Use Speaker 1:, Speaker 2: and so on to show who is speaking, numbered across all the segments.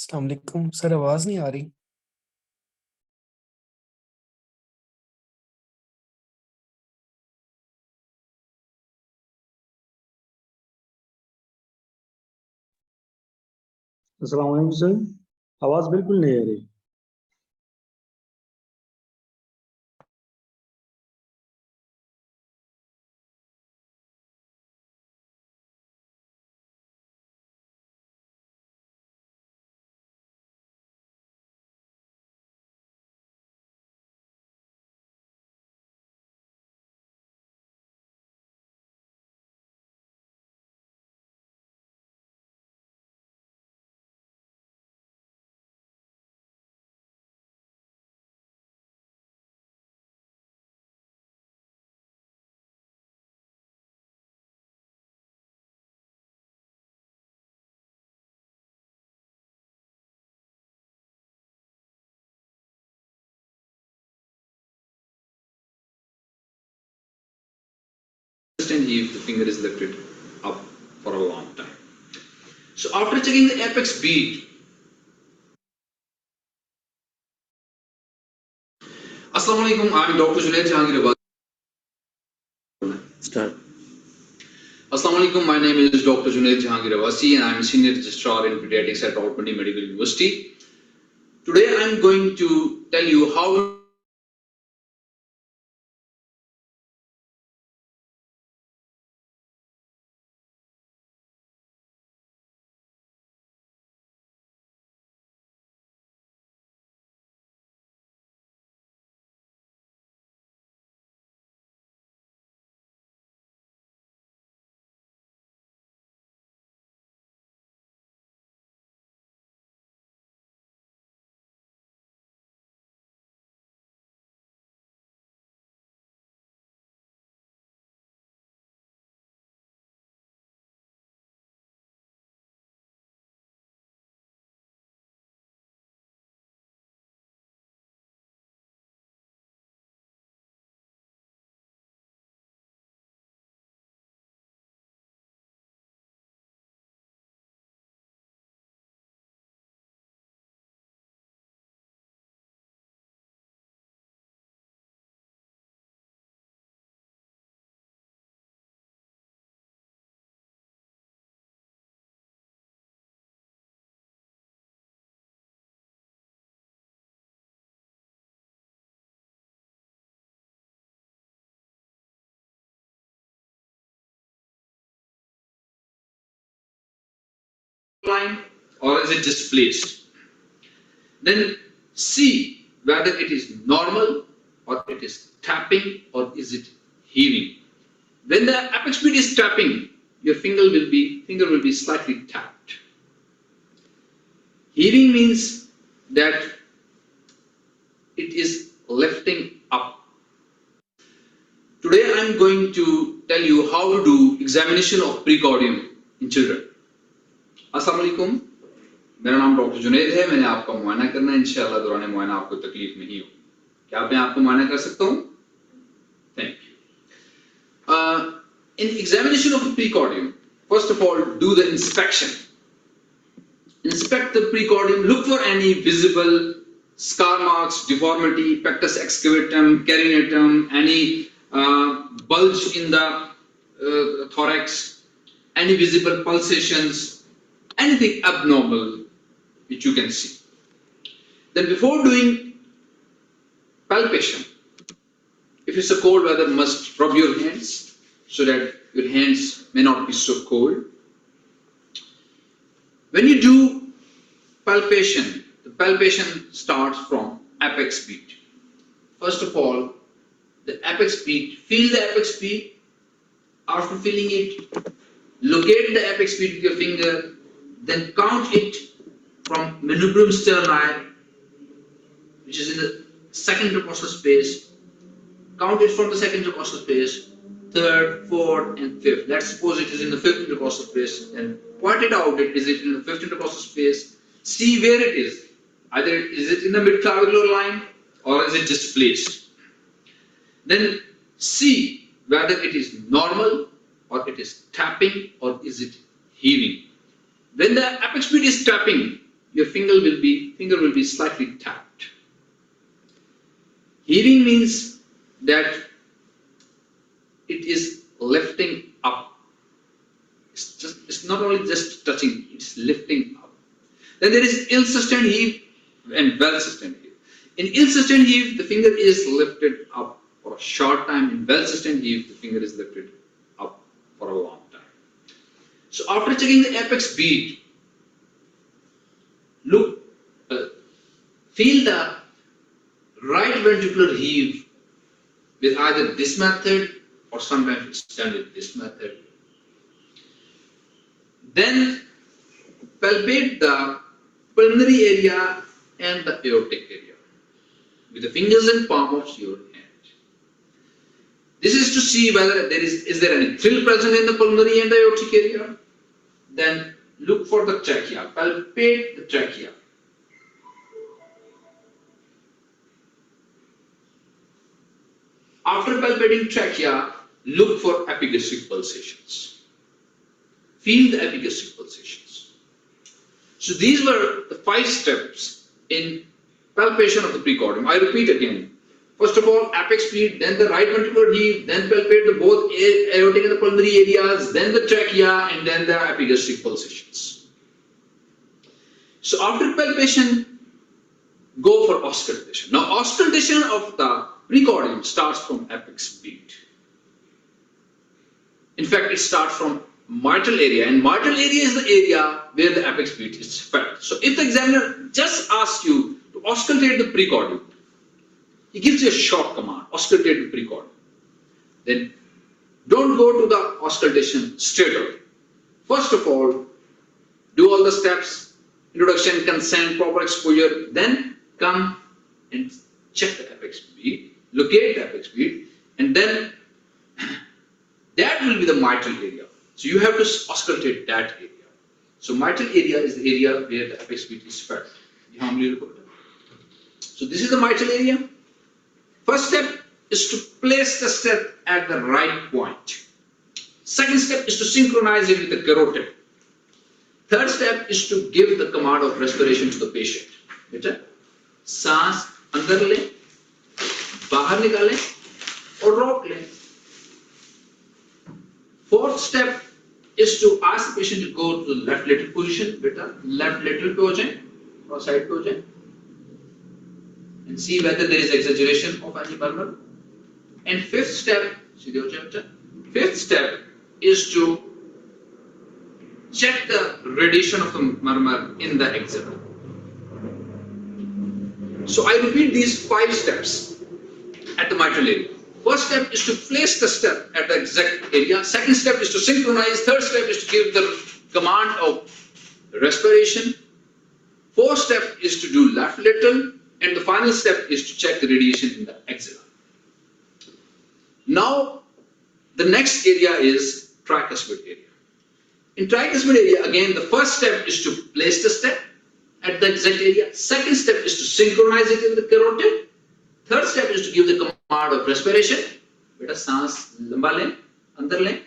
Speaker 1: अस्सलाम वालेकुम सर, आवाज नहीं आ रही।
Speaker 2: अस्सलाम वालेकुम सर, आवाज बिल्कुल नहीं आ रही।
Speaker 3: If the finger is lifted up for a long time. So after checking the apex beat, Assalamu alaikum, I am Dr. Junaid Jhangir Abbassi.
Speaker 2: Start.
Speaker 3: Assalamu alaikum, my name is Dr. Junaid Jhangir Abbassi and I am a senior registrar in pediatrics at Albany Medical University. Today I am going to tell you how line or is it just placed? Then see whether it is normal or it is tapping or is it heaving. When the apex beat is tapping, your finger will be slightly tapped. Heaving means that it is lifting up. Today I am going to tell you how to do examination of precordium in children. अस्सलाम वालेकुम, मेरा नाम doctor Junaid है। मैंने आपका मुआयना करना है। इंशाअल्लाह दौरान मुआयना आपको तकलीफ नहीं हो। क्या मैं आपको मुआयना कर सकता हूँ? Thank you. In examination of precordium, first of all, do the inspection. Inspect the precordium. Look for any visible scar marks, deformity, pectus excavatum, carinatum, any bulge in the thorax, any visible pulsations, anything abnormal which you can see. Then before doing palpation, if it's a cold weather, must rub your hands so that your hands may not be so cold. When you do palpation, the palpation starts from apex beat. First of all, the apex beat, feel the apex beat. After feeling it, locate the apex beat with your finger, then count it from manubrium sterni, which is in the second intercostal space. Count it from the second intercostal space, third, fourth, and fifth. Let's suppose it is in the fifth intercostal space, and point it out. Is it in the fifth intercostal space? See where it is. Either is it in the midclavicular line or is it just placed? Then see whether it is normal or it is tapping or is it heaving. When the apex beat is tapping, your finger will be slightly tapped. Heaving means that it is lifting up. It's not only just touching, it's lifting up. Then there is ill-sustained heave and well-sustained heave. In ill-sustained heave, the finger is lifted up for a short time. In well-sustained heave, the finger is lifted up for a long time. So after checking the apex beat, feel the right ventricular heave with either this method or sometimes it's done with this method. Then palpate the pulmonary area and the aortic area with the fingers and palm of your hand. This is to see whether is there any thrill present in the pulmonary and the aortic area. Then look for the trachea, palpate the trachea. After palpating trachea, look for epigastric pulsations. Feel the epigastric pulsations. So these were the 5 steps in palpation of the precordium. I repeat again. First of all, apex beat, then the right ventricular heave, then palpate the both aortic and the pulmonary areas, then the trachea, and then the epigastric pulsations. So after palpation, go for auscultation. Now auscultation of the precordium starts from apex beat. In fact, it starts from mitral area, and mitral area is the area where the apex beat is felt. So if the examiner just asks you to auscultate the precordium, he gives you a short command, auscultate the precordium. Then don't go to the auscultation straight away. First of all, do all the steps, introduction, consent, proper exposure, then come and check the apex beat, locate the apex beat, and then that will be the mitral area. So you have to auscultate that area. So mitral area is the area where the apex beat is felt. So this is the mitral area. First step is to place the step at the right point. Second step is to synchronize it with the carotid. Third step is to give the command of respiration to the patient. बेटा, सांस अंदर ले, बाहर निकाले और रोक ले. Fourth step is to ask the patient to go to the left lateral position. बेटा, left lateral पे हो जाए और side पे हो जाए, and see whether there is exaggeration of any murmur. And fifth step is to check the radiation of the murmur in the exhale. So I repeat these 5 steps at the mitral area. First step is to place the step at the exact area. Second step is to synchronize. Third step is to give the command of respiration. Fourth step is to do left lateral. And the final step is to check the radiation in the axilla. Now, the next area is tricuspid area. In tricuspid area, again, the first step is to place the step at the exact area. Second step is to synchronize it in the carotid. Third step is to give the command of respiration. बेटा सांस लंबा लें, अंदर लें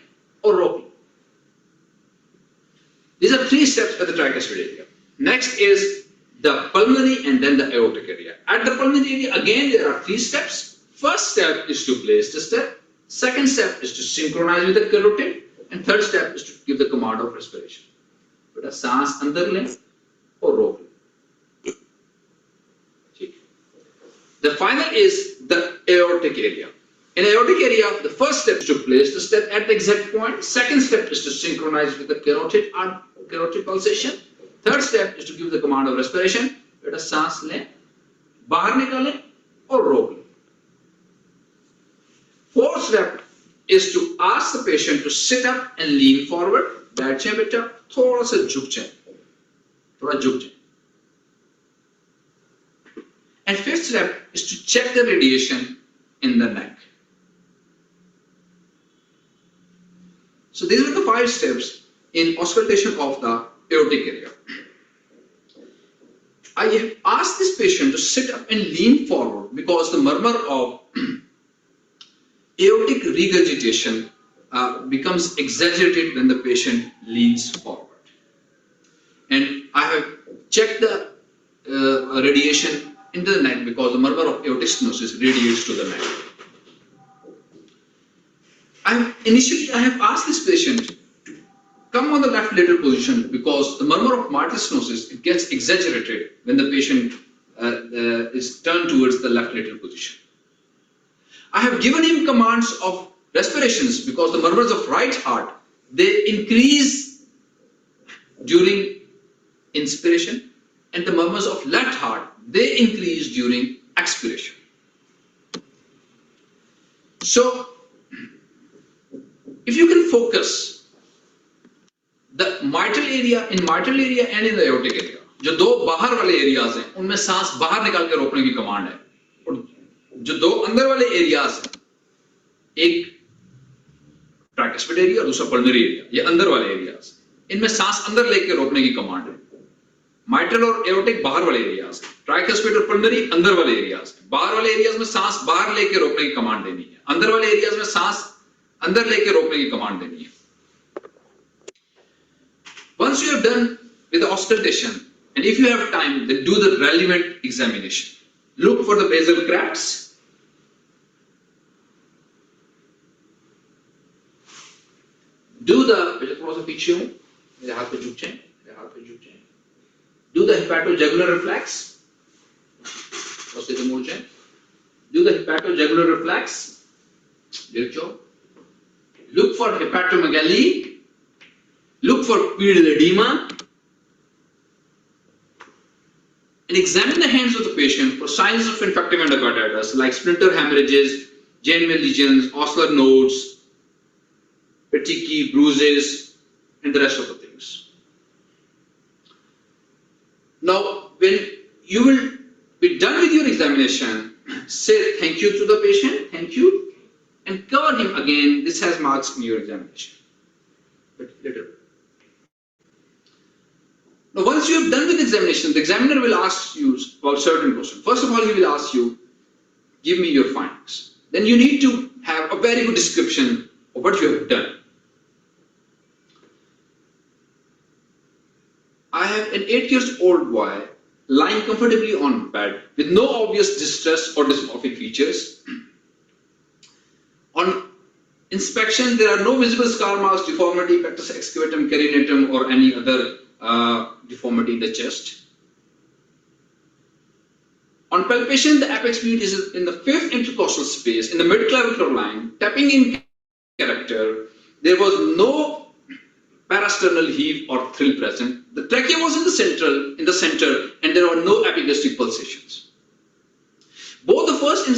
Speaker 3: और रोक लें. These are 3 steps at the tricuspid area. Next is the pulmonary and then the aortic area. At the pulmonary area, again, there are 3 steps. First step is to place the step. Second step is to synchronize with the carotid. And third step is to give the command of respiration. बेटा सांस अंदर लें और रोक लें. The final is the aortic area. In aortic area, the first step is to place the step at the exact point. Second step is to synchronize with the carotid pulsation. Third step is to give the command of respiration. बेटा सांस लें, बाहर निकालें और रोक लें. Fourth step is to ask the patient to sit up and lean forward. बैठ जाएं बेटा, थोड़ा सा झुक जाएं, थोड़ा झुक जाएं. And fifth step is to check the radiation in the neck. So these are the 5 steps in auscultation of the aortic area. I have asked this patient to sit up and lean forward because the murmur of aortic regurgitation becomes exaggerated when the patient leans forward. And I have check the radiation into the neck because the murmur of aortic stenosis radiates to the neck. Initially, I have asked this patient to come on the left lateral position because the murmur of mitral stenosis, it gets exaggerated when the patient is turned towards the left lateral position. I have given him commands of respirations because the murmurs of right heart, they increase during inspiration, and the murmurs of left heart, they increase during expiration. So, if you can focus the mitral area and in the aortic area, जो दो बाहर वाले areas हैं उनमें सांस बाहर निकाल के रोकने की कमांड है, और जो दो अंदर वाले एरियाज हैं, एक ट्राइकस्पिड एरिया और दूसरा पल्मोनरी एरिया, ये अंदर वाले एरियाज, इनमें सांस अंदर लेके रोकने की कमांड है. माइट्रल और एओर्टिक बाहर वाले एरियाज, ट्राइकस्पिड और पल्मोनरी अंदर वाले एरियाज. बाहर वाले एरियाज में सांस बाहर लेके रोकने की कमांड देनी है, अंदर वाले एरियाज में सांस अंदर लेके रोकने की कमांड देनी है. Once you have done with the auscultation, and if you have time, then do the relevant examination. Look for the basal cracks. Do the do the hepatojugular reflex. Do the hepatojugular reflex. Look for hepatomegaly. Look for pedal edema. And examine the hands of the patient for signs of infective endocarditis like splinter hemorrhages, genuine lesions, osseous nodes, petechiae, bruises, and the rest of the things. Now, when you will be done with your examination, say thank you to the patient, thank you, and cover him again. This has marks in your examination. But later. Now, once you have done with the examination, the examiner will ask you about certain questions. First of all, he will ask you, give me your findings. Then you need to have a very good description of what you have done. I have an 8-year-old boy lying comfortably on bed with no obvious distress or dysmorphic features. On inspection, there are no visible scar marks, deformity, pectus excavatum, carinatum, or any other deformity in the chest. On palpation, the apex bead is in the 5th intercostal space in the mid-clavicular line, tapping in character. There was no parasternal heave or thrill present. The trachea was in the center, and there were no epigastric pulsations. Both the first and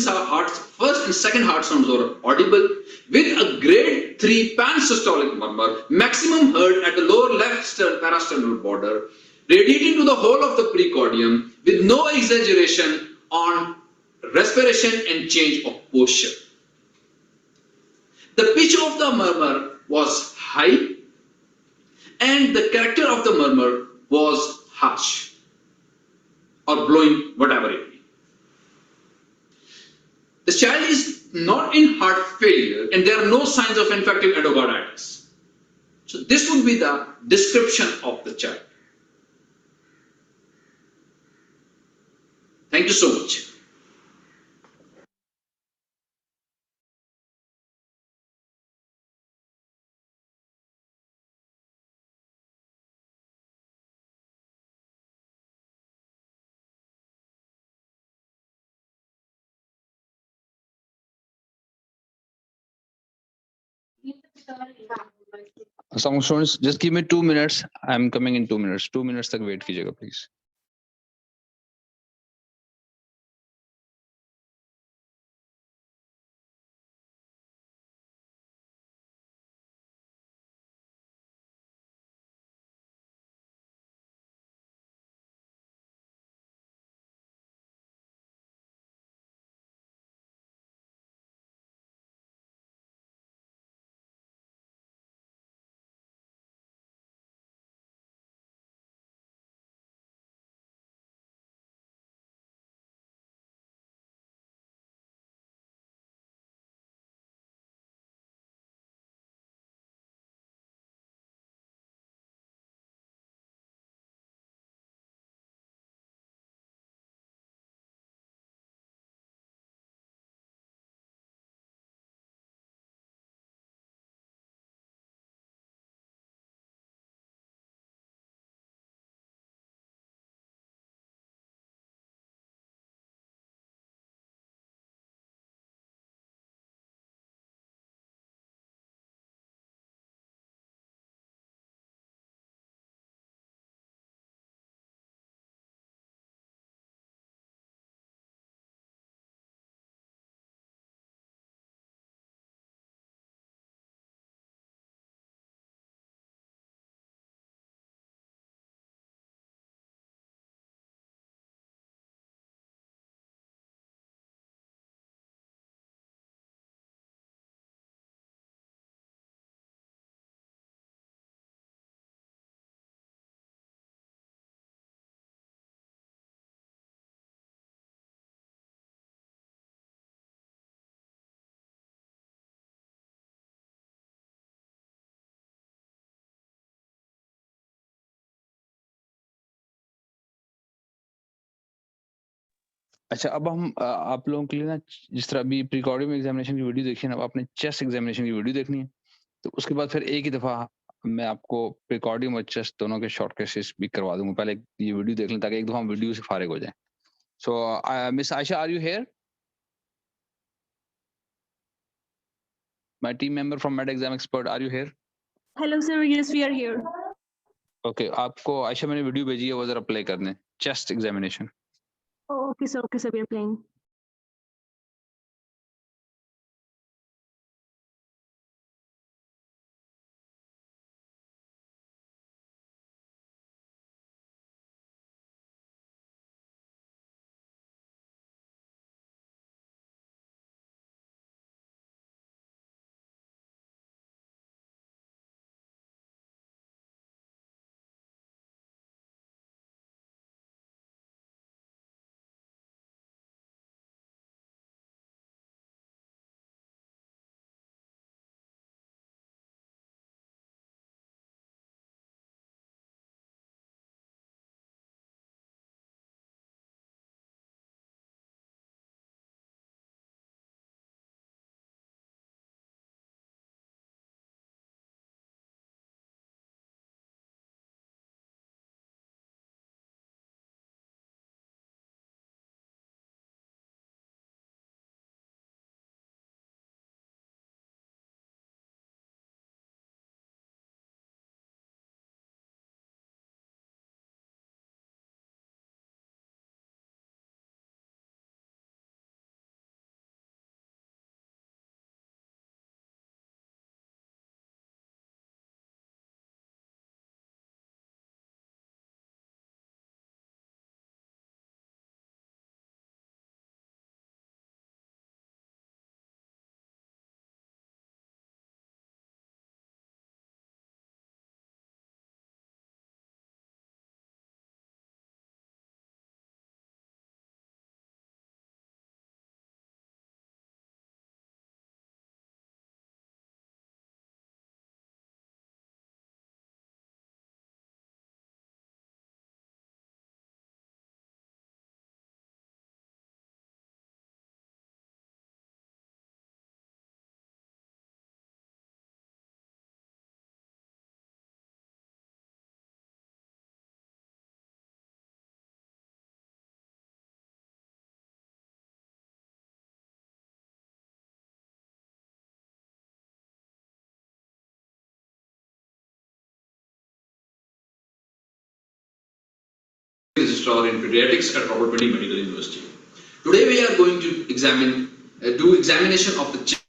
Speaker 3: second heart sounds were audible with a grade 3 pansystolic murmur, maximum heard at the lower left parasternal border, radiating to the whole of the precordium with no exaggeration on respiration and change of posture. The pitch of the murmur was high, and the character of the murmur was harsh or blowing, whatever it be. The child is not in heart failure, and there are no signs of infective endocarditis. So this would be the description of the child. Thank you so much.
Speaker 4: Some students, just give me 2 minutes. I'm coming in 2 minutes. 2 minutes तक wait कीजिएगा please. अच्छा, अब हम आप लोगों के लिए ना, जिस तरह अभी प्रीकॉर्डियम एग्जामिनेशन की वीडियो देखी है ना, अब आपने चेस्ट एग्जामिनेशन की वीडियो देखनी है, तो उसके बाद फिर एक ही दफा मैं आपको प्रीकॉर्डियम और चेस्ट दोनों के शॉर्ट केसेस भी करवा दूंगा। पहले ये वीडियो देख लें ताकि एक दफा हम वीडियो से फारिग हो जाए। So miss Ayesha, are you here? My team member from Medexamexpert, are you here?
Speaker 5: Hello, sir. Yes, we are here.
Speaker 4: Okay, आपको आयशा मैंने वीडियो भेजी है, वो जरा प्ले कर दें। Chest examination.
Speaker 5: Oh, okay, sir. Okay, sir. We are playing.
Speaker 3: Registrar in Pediatrics at Robert Penny Medical University. Today we are going to do examination of the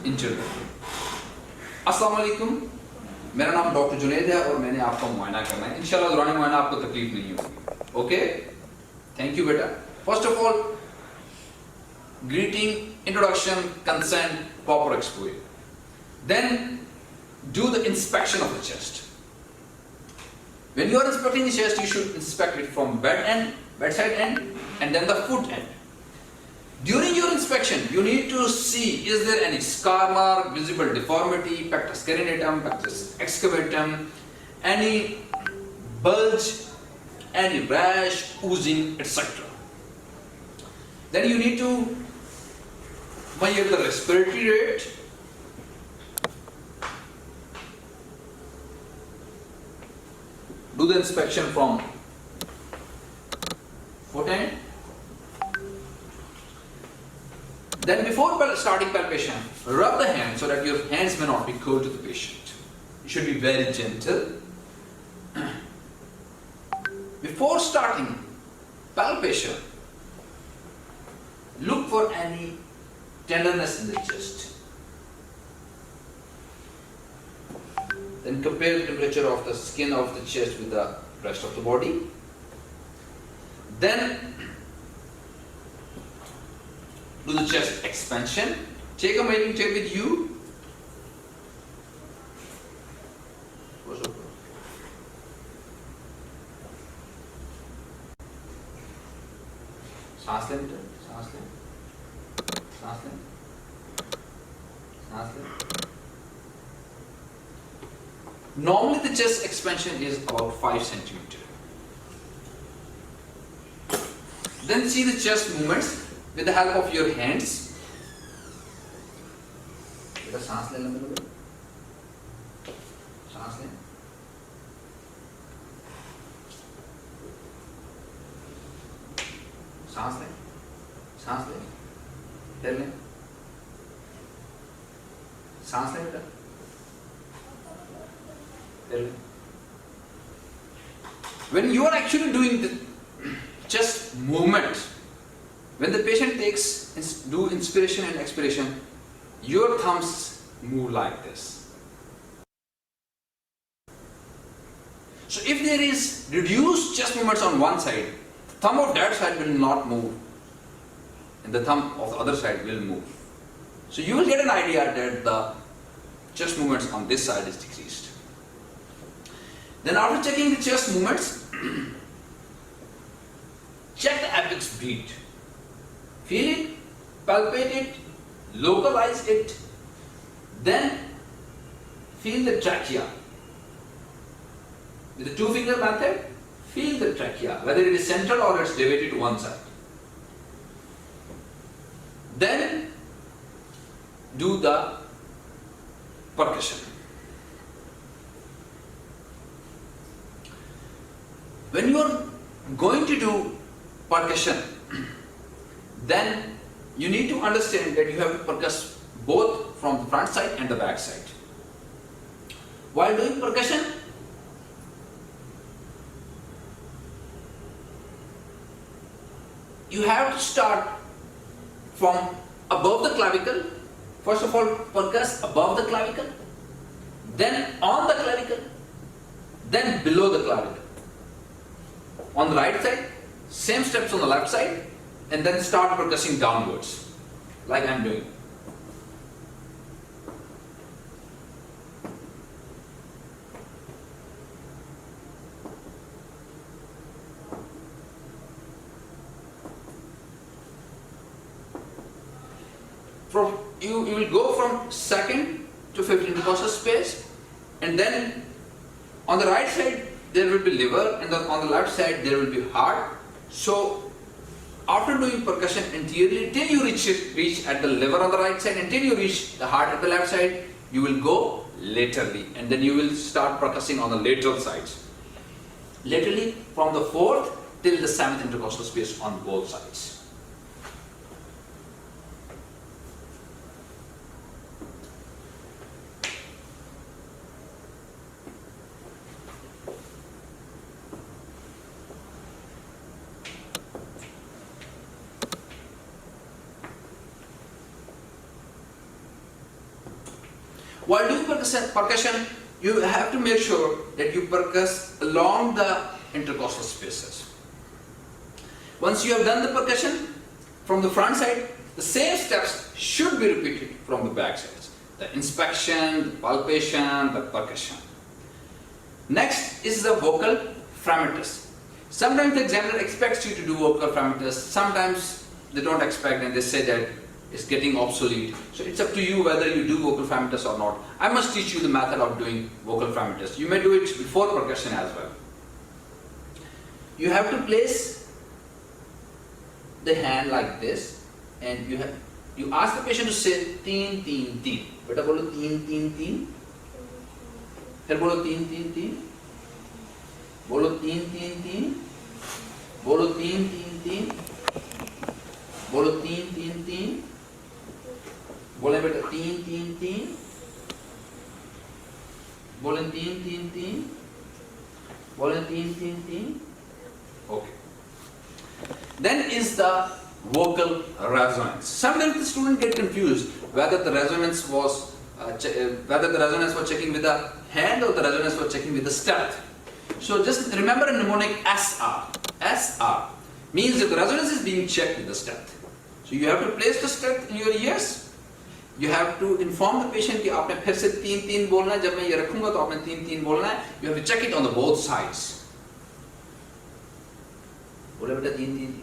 Speaker 3: interview. अस्सलाम वालेकुम, मेरा नाम डॉक्टर जुनैद है और मैंने आपका मुआयना करना है। इंशाल्लाह दौरान मुआयना आपको तकलीफ नहीं होगी। ओके, थैंक यू बेटा। First of all, greeting, introduction, consent, proper exposure. Then do the inspection of the chest. When you are inspecting the chest, you should inspect it from bedside end, and then the foot end. During your inspection, you need to see, is there any scar mark, visible deformity, pectus carinatum, pectus excavatum, any bulge, any rash, oozing, etc. Then you need to measure the respiratory rate, do the inspection from foot end. Then before starting palpation, rub the hand so that your hands may not be cold to the patient. You should be very gentle. Before starting palpation, look for any tenderness in the chest. Then compare the temperature of the skin of the chest with the rest of the body. Then do the chest expansion. Take a measuring tape with you. सांस लें बेटा, सांस लें, सांस लें, सांस लें. Normally the chest expansion is about 5 centimeters. Then see the chest movements with the help of your hands. बेटा सांस ले लंबे लंबे, सांस लें, सांस लें, सांस लें, फिर लें, सांस लें बेटा, फिर लें. When you are actually doing the chest movement, when the patient do inspiration and expiration, your thumbs move like this. So if there is reduced chest movements on one side, the thumb of that side will not move and the thumb of the other side will move. So you will get an idea that the chest movements on this side is decreased. Then after checking the chest movements, check the apex beat. Feel it, palpate it, localize it, then feel the trachea. With the 2-finger method, feel the trachea, whether it is central or it's deviated to one side. Then do the percussion. When you are going to do percussion, then you need to understand that you have to percuss both from the front side and the back side. While doing percussion, you have to start from above the clavicle. First of all, percuss above the clavicle, then on the clavicle, then below the clavicle. On the right side, same steps on the left side, and then start percussing downwards, like I am doing. You will go from 2nd to 5th intercostal space, and then on the right side there will be liver, and on the left side there will be heart. So after doing percussion anteriorly till you reach at the liver on the right side, until you reach the heart at the left side, you will go laterally, and then you will start percussing on the lateral sides. Laterally from the 4th till the 7th intercostal space on both sides. While doing percussion, you have to make sure that you percuss along the intercostal spaces. Once you have done the percussion from the front side, the same steps should be repeated from the back sides. The inspection, the palpation, the percussion. Next is the vocal frametus. Sometimes the examiner expects you to do vocal frametus, sometimes they don't expect and they say that it's getting obsolete. So it's up to you whether you do vocal frametus or not. I must teach you the method of doing vocal frametus. You may do it before percussion as well. You have to place the hand like this and you ask the patient to say teen, teen, teen. Beta bolo teen, teen, teen. Phir bolo teen, teen, teen. Bolo teen, teen, teen. Bolo teen, teen, teen. Bolo teen, teen, teen. Bole beta teen, teen, teen. Bole teen, teen, teen. Bole teen, teen, teen. Okay. Then is the vocal resonance. Sometimes the student get confused whether the resonance was checking with the hand or the resonance was checking with the step. So just remember a mnemonic SR. SR means that the resonance is being checked with the step. So you have to place the step in your ears. You have to inform the patient कि आपने फिर से तीन तीन बोलना है. जब मैं ये रखूँगा तो आपने तीन तीन बोलना है. You have to check it on the both sides. बोले बेटा तीन तीन तीन.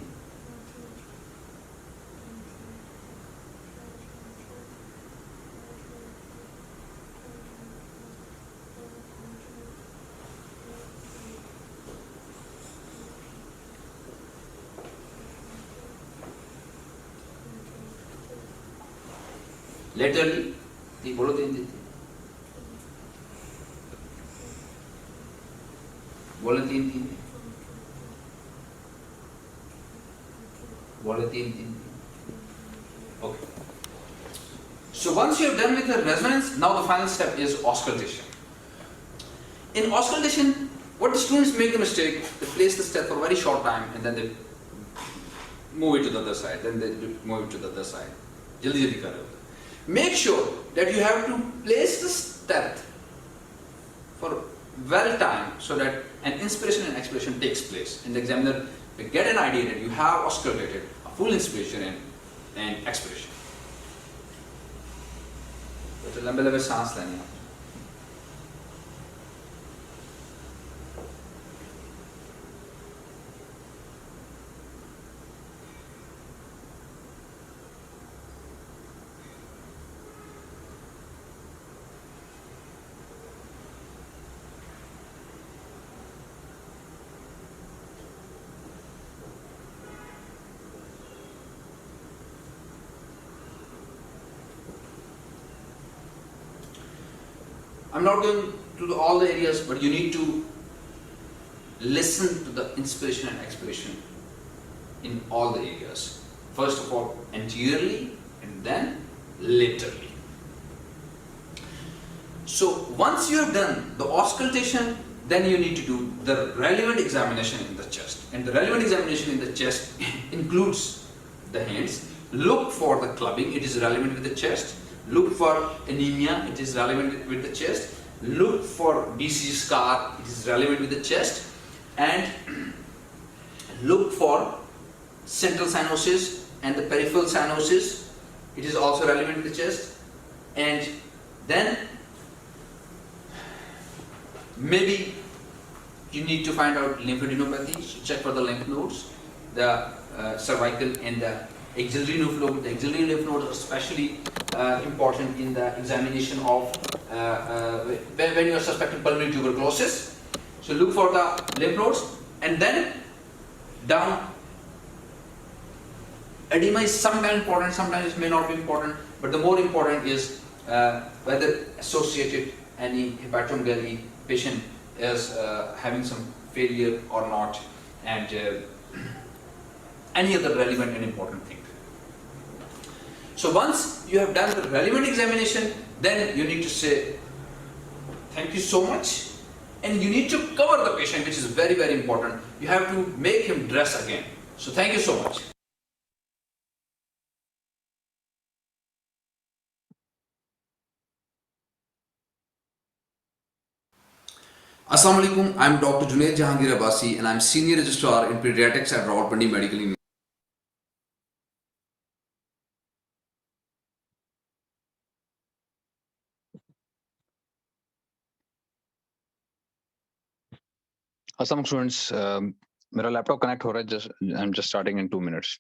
Speaker 3: Laterally, बोलो तीन तीन तीन. बोले तीन तीन तीन. बोले तीन तीन तीन. Okay. So once you have done with the resonance, now the final step is auscultation. In auscultation, what the students make a mistake, they place the step for a very short time and then they move it to the other side, then they move it to the other side. जल्दी जल्दी कर रहे हो. Make sure that you have to place the step for well time so that an inspiration and expiration takes place and the examiner will get an idea that you have auscultated a full inspiration and expiration. तो लंबे लंबे सांस लेने हैं. I'm not going to all the areas, but you need to listen to the inspiration and expiration in all the areas. First of all, anteriorly and then laterally. So once you have done the auscultation, then you need to do the relevant examination in the chest. And the relevant examination in the chest includes the hands. Look for the clubbing, it is relevant with the chest. Look for anemia, it is relevant with the chest. Look for BC scar, it is relevant with the chest. And look for central cyanosis and the peripheral cyanosis, it is also relevant with the chest. And then maybe you need to find out lymphadenopathy, so check for the lymph nodes, the cervical and the axillary lymph node. The axillary lymph nodes are especially important in the examination of when you are suspecting pulmonary tuberculosis. So look for the lymph nodes, and then down. Edema is sometimes important, sometimes it may not be important, but the more important is whether associated any hepatomegaly patient is having some failure or not, and any other relevant and important thing. So once you have done the relevant examination, then you need to say thank you so much, and you need to cover the patient, which is very, very important. You have to make him dress again. So thank you so much.
Speaker 6: Assalamu alaikum, I'm Dr. Junaid Jhangir Abbassi and I'm Senior Registrar in Pediatrics at Rawalpindi Medical University.
Speaker 4: Some students, मेरा laptop connect हो रहा है, just I'm just starting in 2 minutes.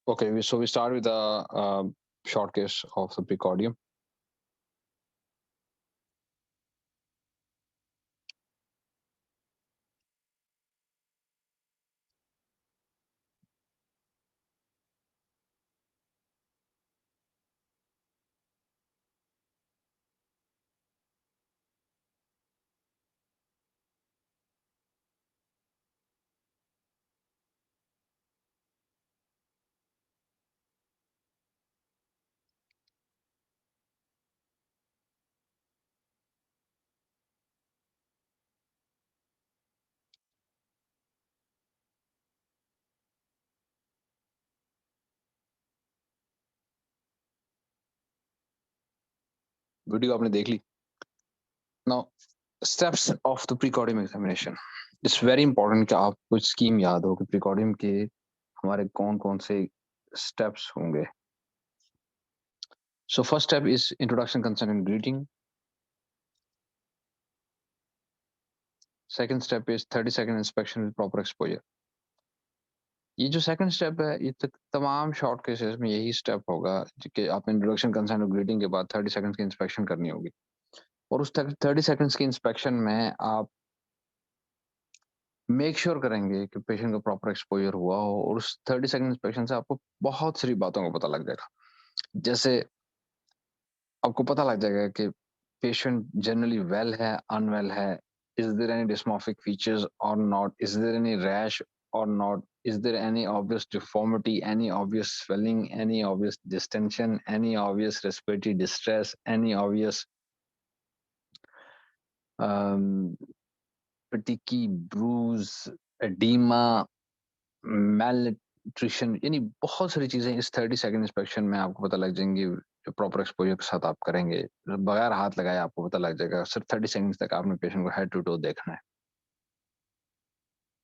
Speaker 4: Okay, so we start with a short case of the precordium. Video आपने देख ली. Now, steps of the precordium examination. It's very important कि आपको scheme याद हो कि precordium के हमारे कौन-कौन से steps होंगे. So first step is introduction, consent and greeting. Second step is 30-second inspection with proper exposure. ये जो सेकंड स्टेप है, ये तमाम शॉर्ट केसेस में यही स्टेप होगा कि आप इंट्रोडक्शन, कंसेंट और ग्रीटिंग के बाद 30 सेकंड्स की इंस्पेक्शन करनी होगी. और उस 30 सेकंड्स की इंस्पेक्शन में आप मेक श्योर करेंगे कि पेशेंट का प्रॉपर एक्सपोजर हुआ हो, और उस 30 सेकंड इंस्पेक्शन से आपको बहुत सारी बातों का पता लग जाएगा. जैसे आपको पता लग जाएगा कि पेशेंट जनरली वेल है, अनवेल है, is there any dysmorphic features or not, is there any rash or not, is there any obvious deformity, any obvious swelling, any obvious distension, any obvious respiratory distress, any obvious fatigue, bruise, edema, malnutrition, यानी बहुत सारी चीजें इस 30 second inspection में आपको पता लग जाएंगी. जो प्रॉपर एक्सपोजर के साथ आप करेंगे, बगैर हाथ लगाए आपको पता लग जाएगा. सिर्फ 30 सेकंड्स तक आपने पेशेंट को हेड टू टो देखना है.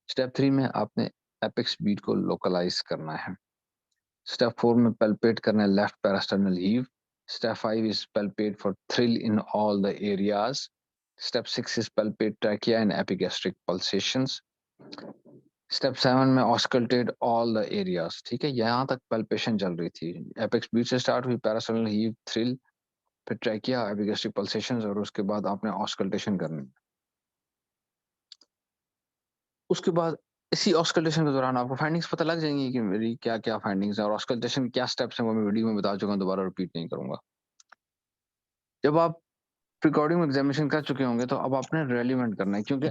Speaker 4: स्टेप 3 में आपने एपेक्स बीट को लोकलाइज करना है. स्टेप 4 में पल्पेट करना है left parasternal heave. Step 5 is palpate for thrill in all the areas. Step 6 is palpate trachea and epigastric pulsations. Step 7 में auscultate all the areas. ठीक है, यहाँ तक palpation चल रही थी. Apex beat से start हुई, parasternal heave, thrill, फिर trachea, epigastric pulsations, और उसके बाद आपने auscultation करनी. उसके बाद इसी ऑस्कल्टेशन के दौरान आपको फाइंडिंग्स पता लग जाएंगी कि मेरी क्या क्या फाइंडिंग्स हैं और ऑस्कल्टेशन क्या स्टेप्स हैं वो मैं वीडियो में बता चुका हूं, दोबारा रिपीट नहीं करूंगा. जब आप प्रिकॉर्डियम एग्जामिनेशन कर चुके होंगे तो अब आपने रेलिवेंट करना है, क्योंकि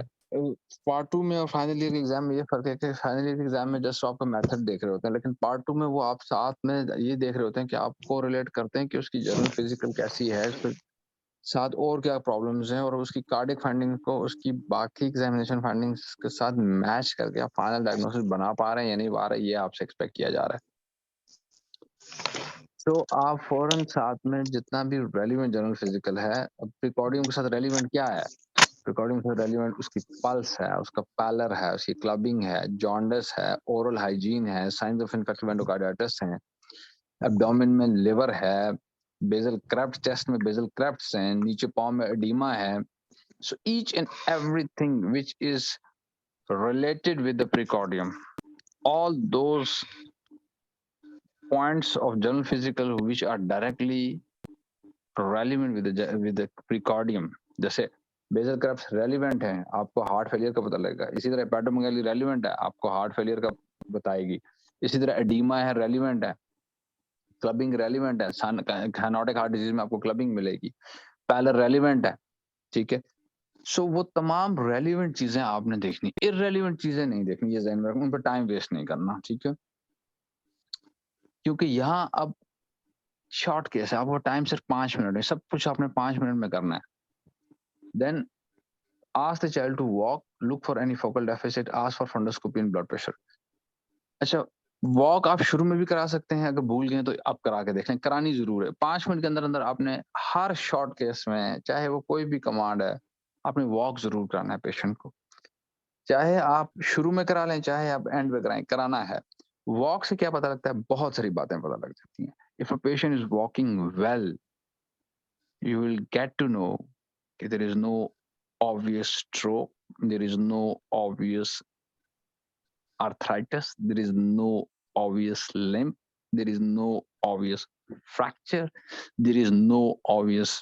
Speaker 4: पार्ट 2 में और फाइनल ईयर एग्जाम में ये फर्क है कि फाइनल ईयर एग्जाम में जस्ट आपका मेथड देख रहे होते हैं, लेकिन पार्ट 2 में वो आप साथ में ये देख रहे होते हैं कि आपको रिलेट करते हैं कि उसकी जनरल फिजिकल कैसी है, उसके साथ और क्या प्रॉब्लम्स हैं, और उसकी कार्डिक फाइंडिंग को उसकी बाकी एग्जामिनेशन फाइंडिंग्स के साथ मैच करके आप फाइनल डायग्नोसिस बना पा रहे हैं या नहीं पा रहे, ये आपसे एक्सपेक्ट किया जा रहा है. तो आप फौरन साथ में जितना भी रेलिवेंट जनरल फिजिकल है, अब प्रिकॉर्डियम के साथ रेलिवेंट क्या है, प्रिकॉर्डियम के साथ रेलिवेंट उसकी पल्स है, उसका पैलर है, उसकी क्लबिंग है, जॉन्डिस है, ओरल हाइजीन है, साइंस ऑफ इन्फेक्टिव एंडोकार्डाइटिस हैं, एब्डोमेन में लिवर है, बेजल क्रेफ्ट, चेस्ट में बेजल क्रेफ्ट्स हैं, नीचे पाँव में एडिमा है. So each and everything which is related with the precordium, all those points of general physical which are directly relevant with the precordium, जैसे बेजल क्रेफ्ट्स रेलिवेंट है, आपको हार्ट फेलियर का पता लगेगा. इसी तरह हेपेटोमेगाली रेलिवेंट है, आपको हार्ट फेलियर का बताएगी. इसी तरह एडिमा है, रेलिवेंट है. क्लबिंग रेलिवेंट है, साइनोटिक हार्ट डिजीज में आपको क्लबिंग मिलेगी. पैलर रेलिवेंट है. ठीक है, सो वो तमाम रेलिवेंट चीजें आपने देखनी, इररेलिवेंट चीजें नहीं देखनी, ये ज़हन में रखना, उन पर टाइम वेस्ट नहीं करना. ठीक है, क्योंकि यहाँ अब शॉर्ट केस है, आपको टाइम सिर्फ 5 मिनट है, सब कुछ आपने 5 मिनट में करना है. Then ask the child to walk, look for any focal deficit, ask for fundoscopy and blood pressure. अच्छा, वॉक आप शुरू में भी करा सकते हैं, अगर भूल गए तो आप करा के देख लें, करानी जरूर है. 5 मिनट के अंदर अंदर आपने हर शॉर्ट केस में, चाहे वो कोई भी कमांड है, आपने वॉक जरूर कराना है पेशेंट को. चाहे आप शुरू में करा लें, चाहे आप एंड में कराएं, कराना है. वॉक से क्या पता लगता है, बहुत सारी बातें पता लग जाती हैं. If a patient is walking well, you will get to know कि there is no obvious stroke, there is no obvious arthritis, there is no obvious limp, there is no obvious fracture, there is no obvious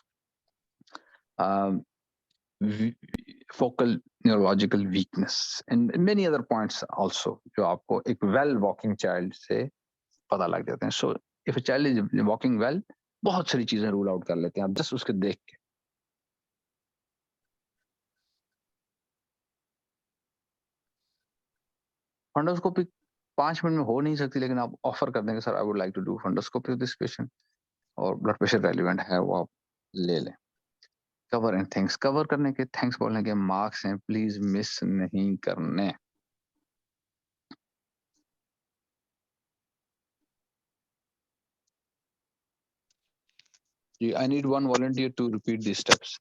Speaker 4: focal neurological weakness and many other points also जो आपको एक well walking child से पता लग जाते हैं. So if a child is walking well, बहुत सारी चीजें रूल आउट कर लेते हैं आप जस्ट उसके देख के. फंडोस्कोपी 5 मिनट में हो नहीं सकती, लेकिन आप ऑफर कर देंगे, sir I would like to do fundoscopy with this patient, और ब्लड प्रेशर रेलिवेंट है वो आप ले लें. कवर एंड थैंक्स, कवर करने के थैंक्स बोलने के मार्क्स हैं, प्लीज मिस नहीं करने. I need one volunteer to repeat these steps.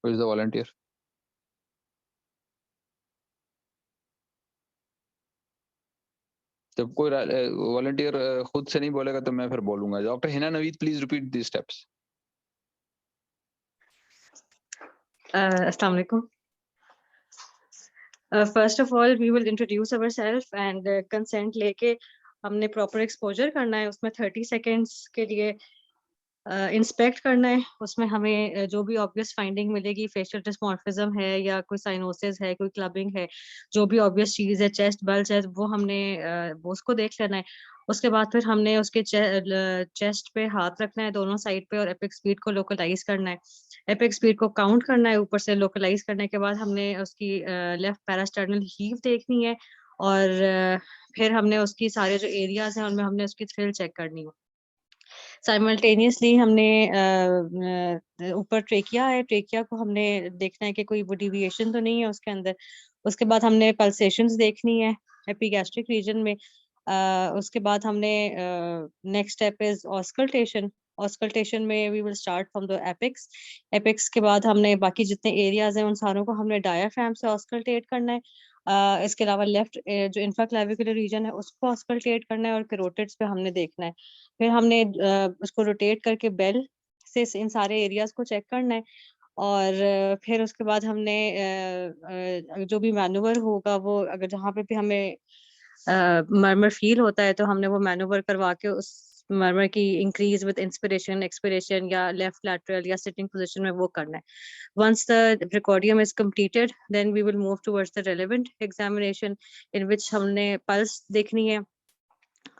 Speaker 4: Who is the volunteer? जब कोई वॉलंटियर खुद से नहीं बोलेगा तो मैं फिर बोलूंगा. Doctor Hina Naveed, please repeat the steps.
Speaker 5: Assalamu alaikum. First of all, we will introduce ourselves and consent लेके हमने proper exposure करना है. उसमें 30 seconds के लिए इंस्पेक्ट करना है. उसमें हमें जो भी ऑब्वियस फाइंडिंग मिलेगी, फेशियल डिस्मॉर्फिज्म है या कोई साइनोसिस है, कोई क्लबिंग है, जो भी ऑब्वियस चीज है, चेस्ट बल्ज है, वो हमने वो उसको देख लेना है. उसके बाद फिर हमने उसके चेस्ट पे हाथ रखना है दोनों साइड पे और एपिक स्पीड को लोकलाइज करना है. एपिक स्पीड को काउंट करना है, ऊपर से लोकलाइज करने के बाद हमने उसकी लेफ्ट पैरास्टर्नल हीव देखनी है और फिर हमने उसकी सारे जो एरियाज हैं उनमें हमने उसकी थ्रिल चेक करनी है. साइमल्टेनियसली हमने ऊपर ट्रेकिया है, ट्रेकिया को हमने देखना है कि कोई वो डिविएशन तो नहीं है उसके अंदर. उसके बाद हमने पल्सेशंस देखनी है एपिगैस्ट्रिक रीजन में. उसके बाद हमने next step is auscultation. Auscultation में we will start from the apex. Apex के बाद हमने बाकी जितने एरियाज हैं उन सारों को हमने डायाफ्राम से ऑस्कल्टेट करना है. इसके अलावा लेफ्ट जो इंफ्राक्लेविकुलर रीजन है उसको ऑस्कल्टेट करना है और कैरोटिड्स पे हमने देखना है. फिर हमने उसको रोटेट करके बेल से इन सारे एरियाज को चेक करना है। और फिर उसके बाद हमने जो भी मैनूवर होगा वो अगर जहाँ पे भी हमें मर्मर फील होता है तो हमने वो मैनूवर करवा के उस मर्मर की इंक्रीज विद इंस्पिरेशन एक्सपिरेशन या लेफ्ट लैटरल या सिटिंग पोजीशन में वो करना है। Once the precordium is completed, then we will move towards the relevant examination in which हमने pulse देखनी है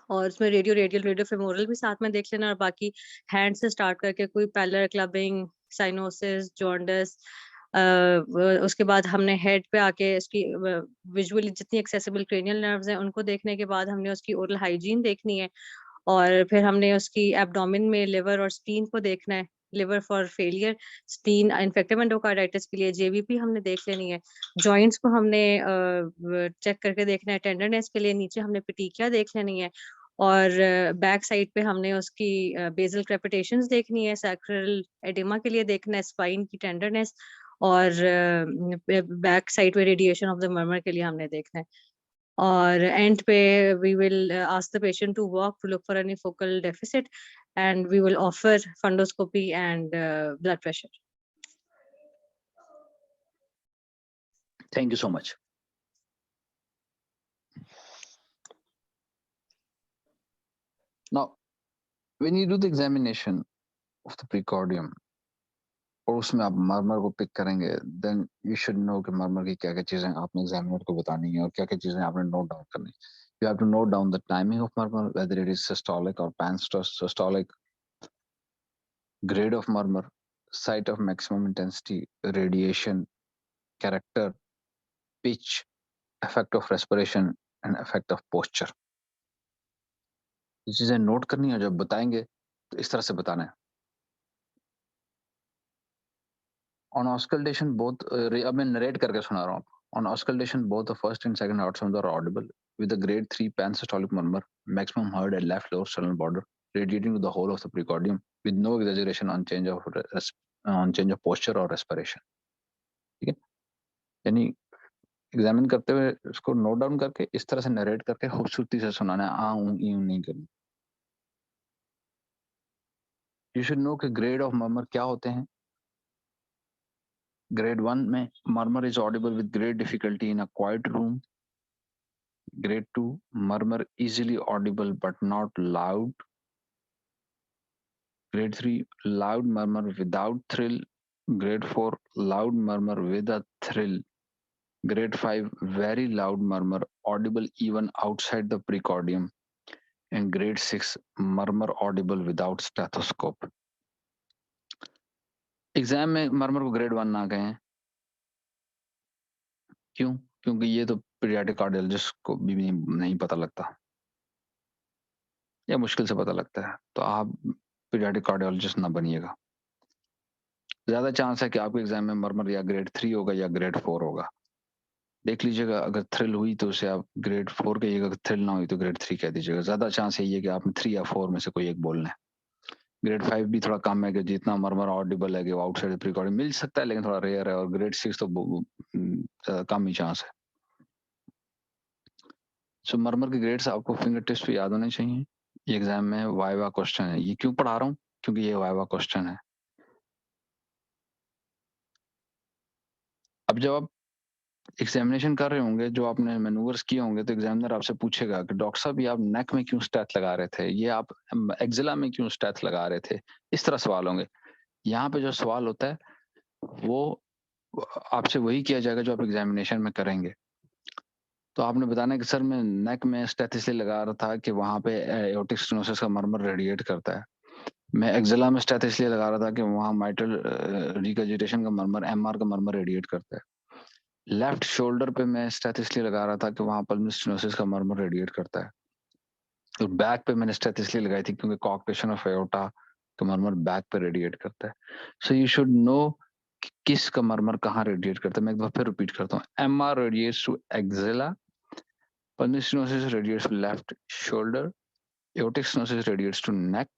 Speaker 5: और उसमें रेडियो फेमोरल भी साथ में देख लेना और बाकी हैंड से स्टार्ट करके कोई पैलर क्लबिंग साइनोसिस जॉन्डिस उसके बाद हमने हेड पे आके इसकी विजुअली जितनी एक्सेसिबल क्रेनियल नर्व्स हैं उनको देखने के बाद हमने उसकी ओरल हाइजीन देखनी है और फिर हमने उसकी एब्डोमेन में लिवर और स्प्लीन को देखना है। Liver for failure, spleen infective endocarditis के लिए जेबीपी हमने देख लेनी है। जॉइंट्स को हमने चेक करके देखना है। टेंडरनेस के लिए नीचे हमने पिटिकिया देख लेनी है और बैक साइड पे हमने उसकी बेसल क्रेपिटेशंस देखनी है। सैक्रल एडिमा के लिए देखना है। स्पाइन की टेंडरनेस और बैक साइड पे रेडिएशन ऑफ द मर्मर के लिए हमने देखना है। और एंड पे we will ask the patient to walk to look for any focal deficit and we will offer fundoscopy and blood pressure.
Speaker 4: Thank you so much. Now, when you do the examination of the precordium, और उसमें आप murmur को pick करेंगे, then you should know कि murmur की क्या-क्या चीजें आपने एग्जामिनर को बतानी है और क्या-क्या चीजें आपने नोट डाउन करनी है। You have to note down the timing of murmur, whether it is systolic or pan-systolic, grade of murmur, site of maximum intensity, radiation, character, pitch, effect of respiration and effect of posture. ये चीजें note करनी है। जब बताएंगे तो इस तरह से बताना है। On auscultation, both अब मैं नरेट करके सुना रहा हूँ। On auscultation, both the first and second outsounds are audible with a grade 3 pan-systolic murmur, maximum heard at left lower sternal border, radiating to the whole of the precordium with no exaggeration on change of posture or respiration. ठीक है, यानी examine करते हुए उसको note down करके इस तरह से नरेट करके खूबसूरती से सुनाना है। यूं नहीं करनी। You should know कि ग्रेड ऑफ मर्मर क्या होते हैं। Grade 1 में murmur is audible with great difficulty in a quiet room. Grade 2 murmur easily audible but not loud. Grade 3 loud murmur without thrill. Grade 4 loud murmur with a thrill. Grade 5 very loud murmur audible even outside the precordium. And grade 6 murmur audible without stethoscope. Exam में murmur को grade 1 ना कहें। क्यों? क्योंकि ये तो paediatric cardiologist को भी नहीं पता लगता या मुश्किल से पता लगता है, तो आप पीडियाट्रिक कार्डियोलॉजिस्ट ना बनिएगा। ज्यादा चांस है कि आपके एग्जाम में मर्मर या ग्रेड 3 होगा या ग्रेड 4 होगा। देख लीजिएगा, अगर थ्रिल हुई तो उसे आप ग्रेड 4 कहिएगा, अगर थ्रिल ना हुई तो ग्रेड 3 कह दीजिएगा। ज्यादा चांस यही है कि आपने 3 या 4 में से कोई एक बोलना है। ग्रेड 5 भी थोड़ा कम है कि जितना मर्मर ऑडिबल है कि वो आउटसाइड प्रीकॉर्डियम मिल सकता है, लेकिन थोड़ा रेयर है। और ग्रेड 6 तो कम ही चांस है। सो मर्मर के ग्रेड्स आपको फिंगर टिप्स पे याद होने चाहिए। ये एग्जाम में वाइवा क्वेश्चन है। ये क्यों पढ़ा रहा हूँ? क्योंकि ये वाइवा क्वेश्चन है। अब जब आप एग्जामिनेशन कर रहे होंगे, जो आपने मैनूवर्स किए होंगे, तो एग्जामिनर आपसे पूछेगा कि डॉक्टर साहब ये आप नेक में क्यों स्टैथ लगा रहे थे, ये आप एक्जिला में क्यों स्टैथ लगा रहे थे, इस तरह सवाल होंगे। यहाँ पे जो सवाल होता है वो आपसे वही किया जाएगा जो आप एग्जामिनेशन में करेंगे। तो आपने बताना है कि सर मैं नेक में स्टैथ इसलिए लगा रहा था कि वहाँ पे एओर्टिक स्टेनोसिस का मर्मर रेडिएट करता है। मैं एक्जिला में स्टैथ इसलिए लगा रहा था कि वहाँ माइट्रल रिकजिटेशन का मर्मर, एमआर का मर्मर रेडिएट करता है। लेफ्ट शोल्डर पे मैं स्टैथ इसलिए लगा रहा था कि वहाँ पल्मोनरी स्टेनोसिस का मर्मर रेडिएट करता है। तो बैक पे मैंने स्टैथ इसलिए लगाई थी क्योंकि कॉक्टेशन ऑफ एओर्टा का मर्मर बैक पे रेडिएट करता है। सो यू शुड नो किस का मर्मर कहाँ रेडिएट करता है। मैं एक बार फिर रिपीट करता हूँ। MR radiates to axilla, pulmonary stenosis radiates to left shoulder, aortic stenosis radiates to neck,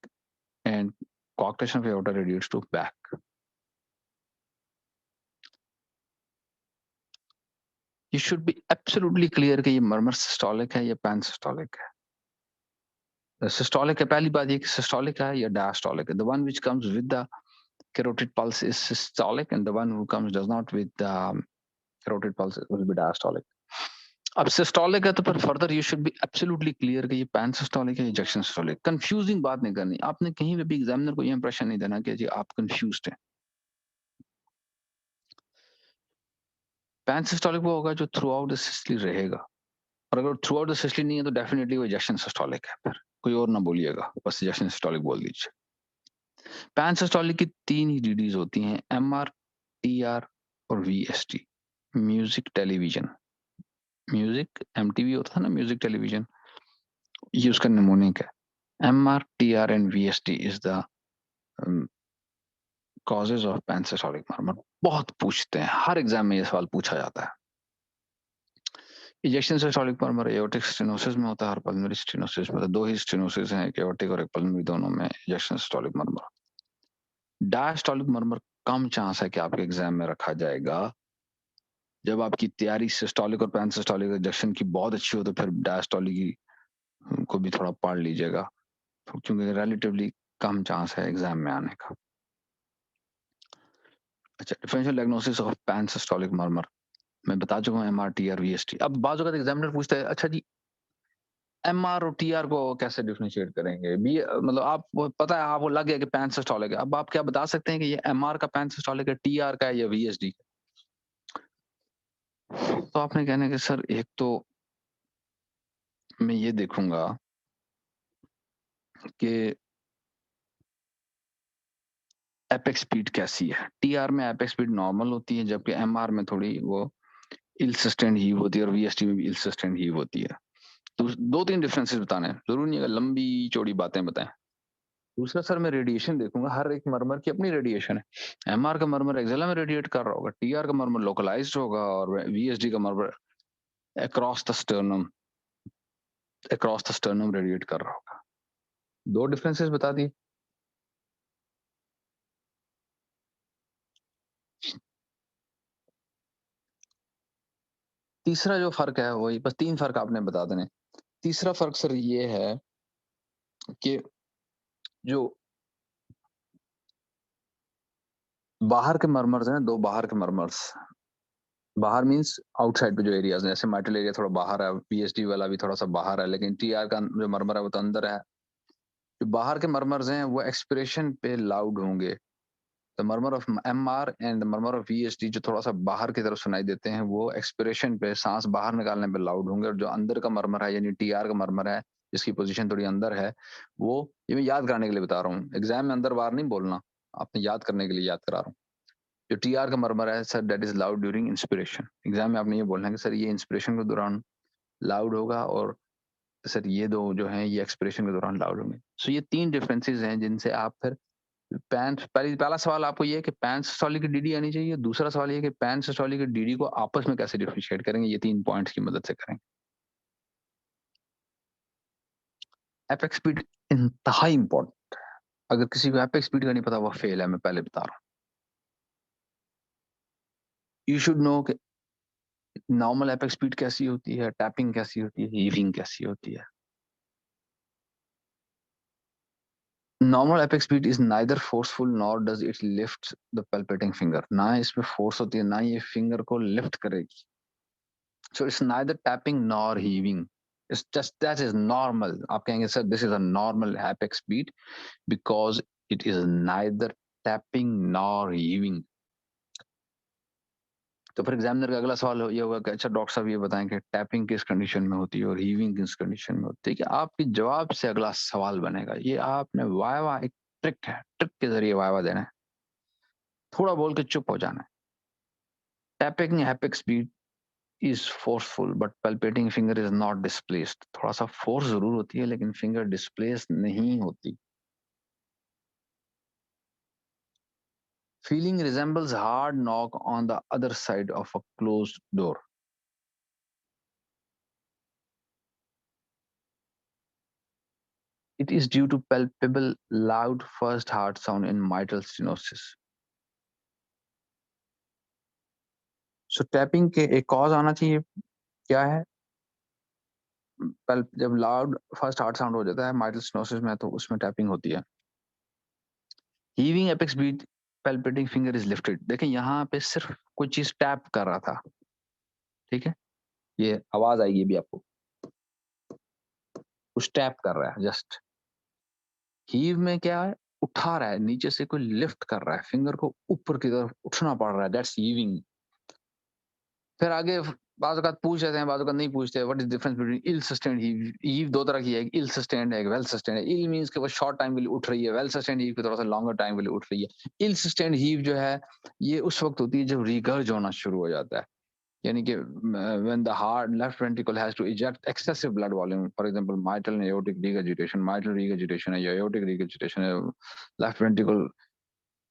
Speaker 4: and coarctation of aorta radiates to back. You should be absolutely clear कि ये murmur systolic है या pan-systolic है। Systolic है, पहली बात ये कि systolic है या diastolic है। The one which comes with the carotid pulse is systolic and the one who comes does not with carotid pulse will be diastolic. अब सिस्टोलिक है तो फिर further you should be absolutely clear कि ये pan systolic है, ejection systolic. Confusing बात नहीं करनी. आपने कहीं पे भी एग्जामिनर को ये इंप्रेशन नहीं देना कि जी आप कंफ्यूज्ड हैं. पैन सिस्टोलिक वो होगा जो थ्रू आउट द सिस्टली रहेगा, और अगर थ्रू आउट द सिस्टली नहीं है तो डेफिनेटली वो इजेक्शन सिस्टोलिक है. फिर कोई और ना बोलिएगा, बस इजेक्शन सिस्टोलिक बोल दीजिए. पैन सिस्टोलिक की 3 ही डीडीज होती हैं, एमआर, टीआर और VST. Music television, music MTV होता था ना, म्यूजिक टेलीविजन, ये उसका निमोनिक है. MR, TR and VST is the causes of pan systolic murmur. बहुत पूछते हैं, हर एग्जाम में ये सवाल पूछा जाता है. Ejection systolic murmur aortic stenosis में होता है और पल्मोनरी स्टेनोसिस में. दो ही स्टेनोसिस हैं, एक एओर्टिक और एक पल्मोनरी, दोनों में ejection systolic murmur. Diastolic murmur कम चांस है कि आपके एग्जाम में रखा जाएगा. जब आपकी तैयारी सिस्टोलिक और पैन सिस्टोलिक इजेक्शन की बहुत अच्छी हो तो फिर डायस्टोलिक को भी थोड़ा पढ़ लीजिएगा, क्योंकि रिलेटिवली कम चांस है एग्जाम में आने का. अच्छा, differential diagnosis of pan systolic murmur मैं बता चुका हूँ, एमआर, टीआर, वीएसटी. अब बाजू का एग्जामिनर पूछता है, अच्छा जी एमआर और टीआर को कैसे डिफरेंशिएट करेंगे? बी मतलब आप पता है, आपको लग गया कि पैन सिस्टोलिक है. अब आप क्या बता सकते हैं कि ये एमआर का पैन सिस्टोलिक है, टीआर का है या वीएसडी? तो आपने कहना कि सर एक तो मैं ये देखूंगा कि एपेक्स स्पीड कैसी है. टीआर में एपेक्स स्पीड नॉर्मल होती है, जबकि एमआर में थोड़ी वो इल सस्टेन्ड हीव होती है और वीएसटी में भी इल सस्टेन्ड हीव होती है. तो 2-3 डिफरेंसेस बताने हैं, जरूरी नहीं है लंबी चौड़ी बातें बताएं. दूसरा सर मैं रेडिएशन देखूंगा, हर एक मर्मर की अपनी रेडिएशन है. एमआर का मर्मर एक्सेला में रेडिएट कर रहा होगा, टीआर का मर्मर लोकलाइज्ड होगा और वीएसडी का murmur across the sternum radiate कर रहा होगा. 2 डिफरेंसेस बता दिए. तीसरा जो फर्क है वही, बस 3 फर्क आपने बता देने. तीसरा फर्क सर ये है कि जो बाहर के मर्मर्स हैं, 2 बाहर के मर्मर्स, बाहर मींस आउटसाइड पे जो एरियाज हैं, जैसे माइटल एरिया थोड़ा बाहर है, पीएचडी वाला भी थोड़ा सा बाहर है, लेकिन टीआर का जो मर्मर है वो तो अंदर है. जो बाहर के मर्मर्स हैं वो एक्सपिरेशन पे लाउड होंगे. The murmur of MR and the murmur of VSD जो थोड़ा सा बाहर की तरफ सुनाई देते हैं, वो एक्सपिरेशन पे, सांस बाहर निकालने पे लाउड होंगे. और जो अंदर का मर्मर है यानी टीआर का मर्मर है, जिसकी पोजीशन थोड़ी अंदर है, वो ये मैं याद कराने के लिए बता रहा हूँ, एग्जाम में अंदर बाहर नहीं बोलना, आपने याद करने के लिए याद करा रहा हूँ. जो टीआर का मर्मर है sir, that is loud during inspiration. Exam में आपने ये बोलना है कि सर ये इंस्पिरेशन के दौरान लाउड होगा और सर ये 2 जो हैं ये एक्सपिरेशन के दौरान लाउड होंगे. सो ये 3 डिफरेंसेस हैं जिनसे आप फिर पहला सवाल आपको ये है कि पैन सिस्टोलिक की डीडी आनी चाहिए. दूसरा सवाल ये है कि पैन सिस्टोलिक की डीडी को आपस में कैसे डिफरेंशिएट करेंगे. ये 3 पॉइंट्स की मदद से करेंगे. एपेक्स स्पीड इंतहाई इंपॉर्टेंट है. अगर किसी को एपेक्स स्पीड का नहीं पता, वो फेल है, मैं पहले बता रहा हूँ. यू शुड नो कि नॉर्मल एपेक्स स्पीड कैसी होती है, टैपिंग कैसी होती है, हीविंग कैसी होती है. Normal apex speed is neither forceful nor does it lift the palpating finger. ना इसमें फोर्स होती है, ना ये फिंगर को लिफ्ट करेगी. So it's neither tapping nor heaving. It's just that is normal. आप कहेंगे sir this is a normal apex speed because it is neither tapping nor heaving. तो फिर एग्जामिनर का अगला सवाल ये होगा कि अच्छा डॉक्टर साहब ये बताएं कि टैपिंग किस कंडीशन में होती है और हीविंग किस कंडीशन में होती है. कि आपके जवाब से अगला सवाल बनेगा. ये आपने वाइवा, एक ट्रिक है, ट्रिक के जरिए वाइवा देना है. थोड़ा बोल के चुप हो जाना है. Tapping apex speed is forceful but palpating finger is not displaced. थोड़ा सा फोर्स जरूर होती है लेकिन फिंगर डिस्प्लेस नहीं होती. Feeling resembles hard knock on the other side of a closed door. It is due to palpable loud first heart sound in mitral stenosis. So tapping के एक कॉज आना चाहिए. क्या है? जब लाउड फर्स्ट हार्ट साउंड हो जाता है माइटल स्टेनोसिस में, तो उसमें टैपिंग होती है. Heaving apex beat palpating finger is lifted. देखें यहाँ पे सिर्फ कोई चीज टैप कर रहा था, ठीक है, ये आवाज आएगी भी आपको, कुछ टैप कर रहा है जस्ट। हीव में क्या है, उठा रहा है, नीचे से कोई लिफ्ट कर रहा है, फिंगर को ऊपर की तरफ उठना पड़ रहा है, दैट्स हीविंग। फिर आगे बाज़ औक़ात पूछ लेते हैं, बाज़ औक़ात नहीं पूछते, what is difference between ill sustained heave. Heave दो तरह की है, इल सस्टेन्ड है, वेल सस्टेन्ड है। इल मींस कि वो शॉर्ट टाइम के लिए उठ रही है, वेल सस्टेन्ड हीव की थोड़ा सा लॉन्गर टाइम के लिए उठ रही है। इल सस्टेन्ड हीव जो है ये उस वक्त होती है जब रिगर्ज होना शुरू हो जाता है, यानी कि when the heart left ventricle has to eject excessive blood volume, for example mitral and aortic regurgitation, mitral regurgitation है या aortic regurgitation है, left ventricle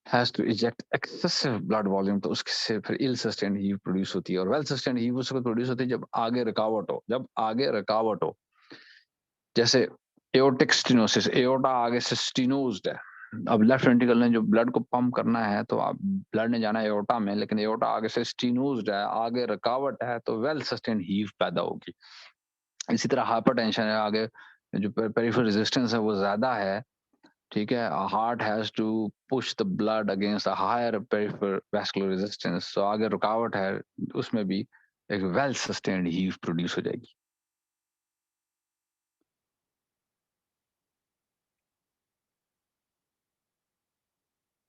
Speaker 4: has to eject excessive blood volume, तो उससे फिर ill sustained heave प्रोड्यूस होती है। और well sustained heave उस वक्त प्रोड्यूस होती है जब आगे रुकावट हो, जब आगे रुकावट हो, जैसे aortic stenosis, aorta आगे से स्टीनोज्ड है, अब लेफ्ट वेंट्रिकल ने जो ब्लड को पंप करना है तो आप ब्लड ने जाना है एओर्टा में, लेकिन एओर्टा आगे से स्टीनोज्ड है, आगे रुकावट है, तो वेल सस्टेन्ड हीव पैदा होगी। इसी तरह हाइपरटेंशन है, आगे जो पेरिफेरल रेजिस्टेंस है वो ज्यादा है, ठीक है, heart has to push the blood against a higher peripheral vascular resistance, तो आगे रुकावट है, उसमें भी एक वेल सस्टेन्ड हीव प्रोड्यूस हो जाएगी।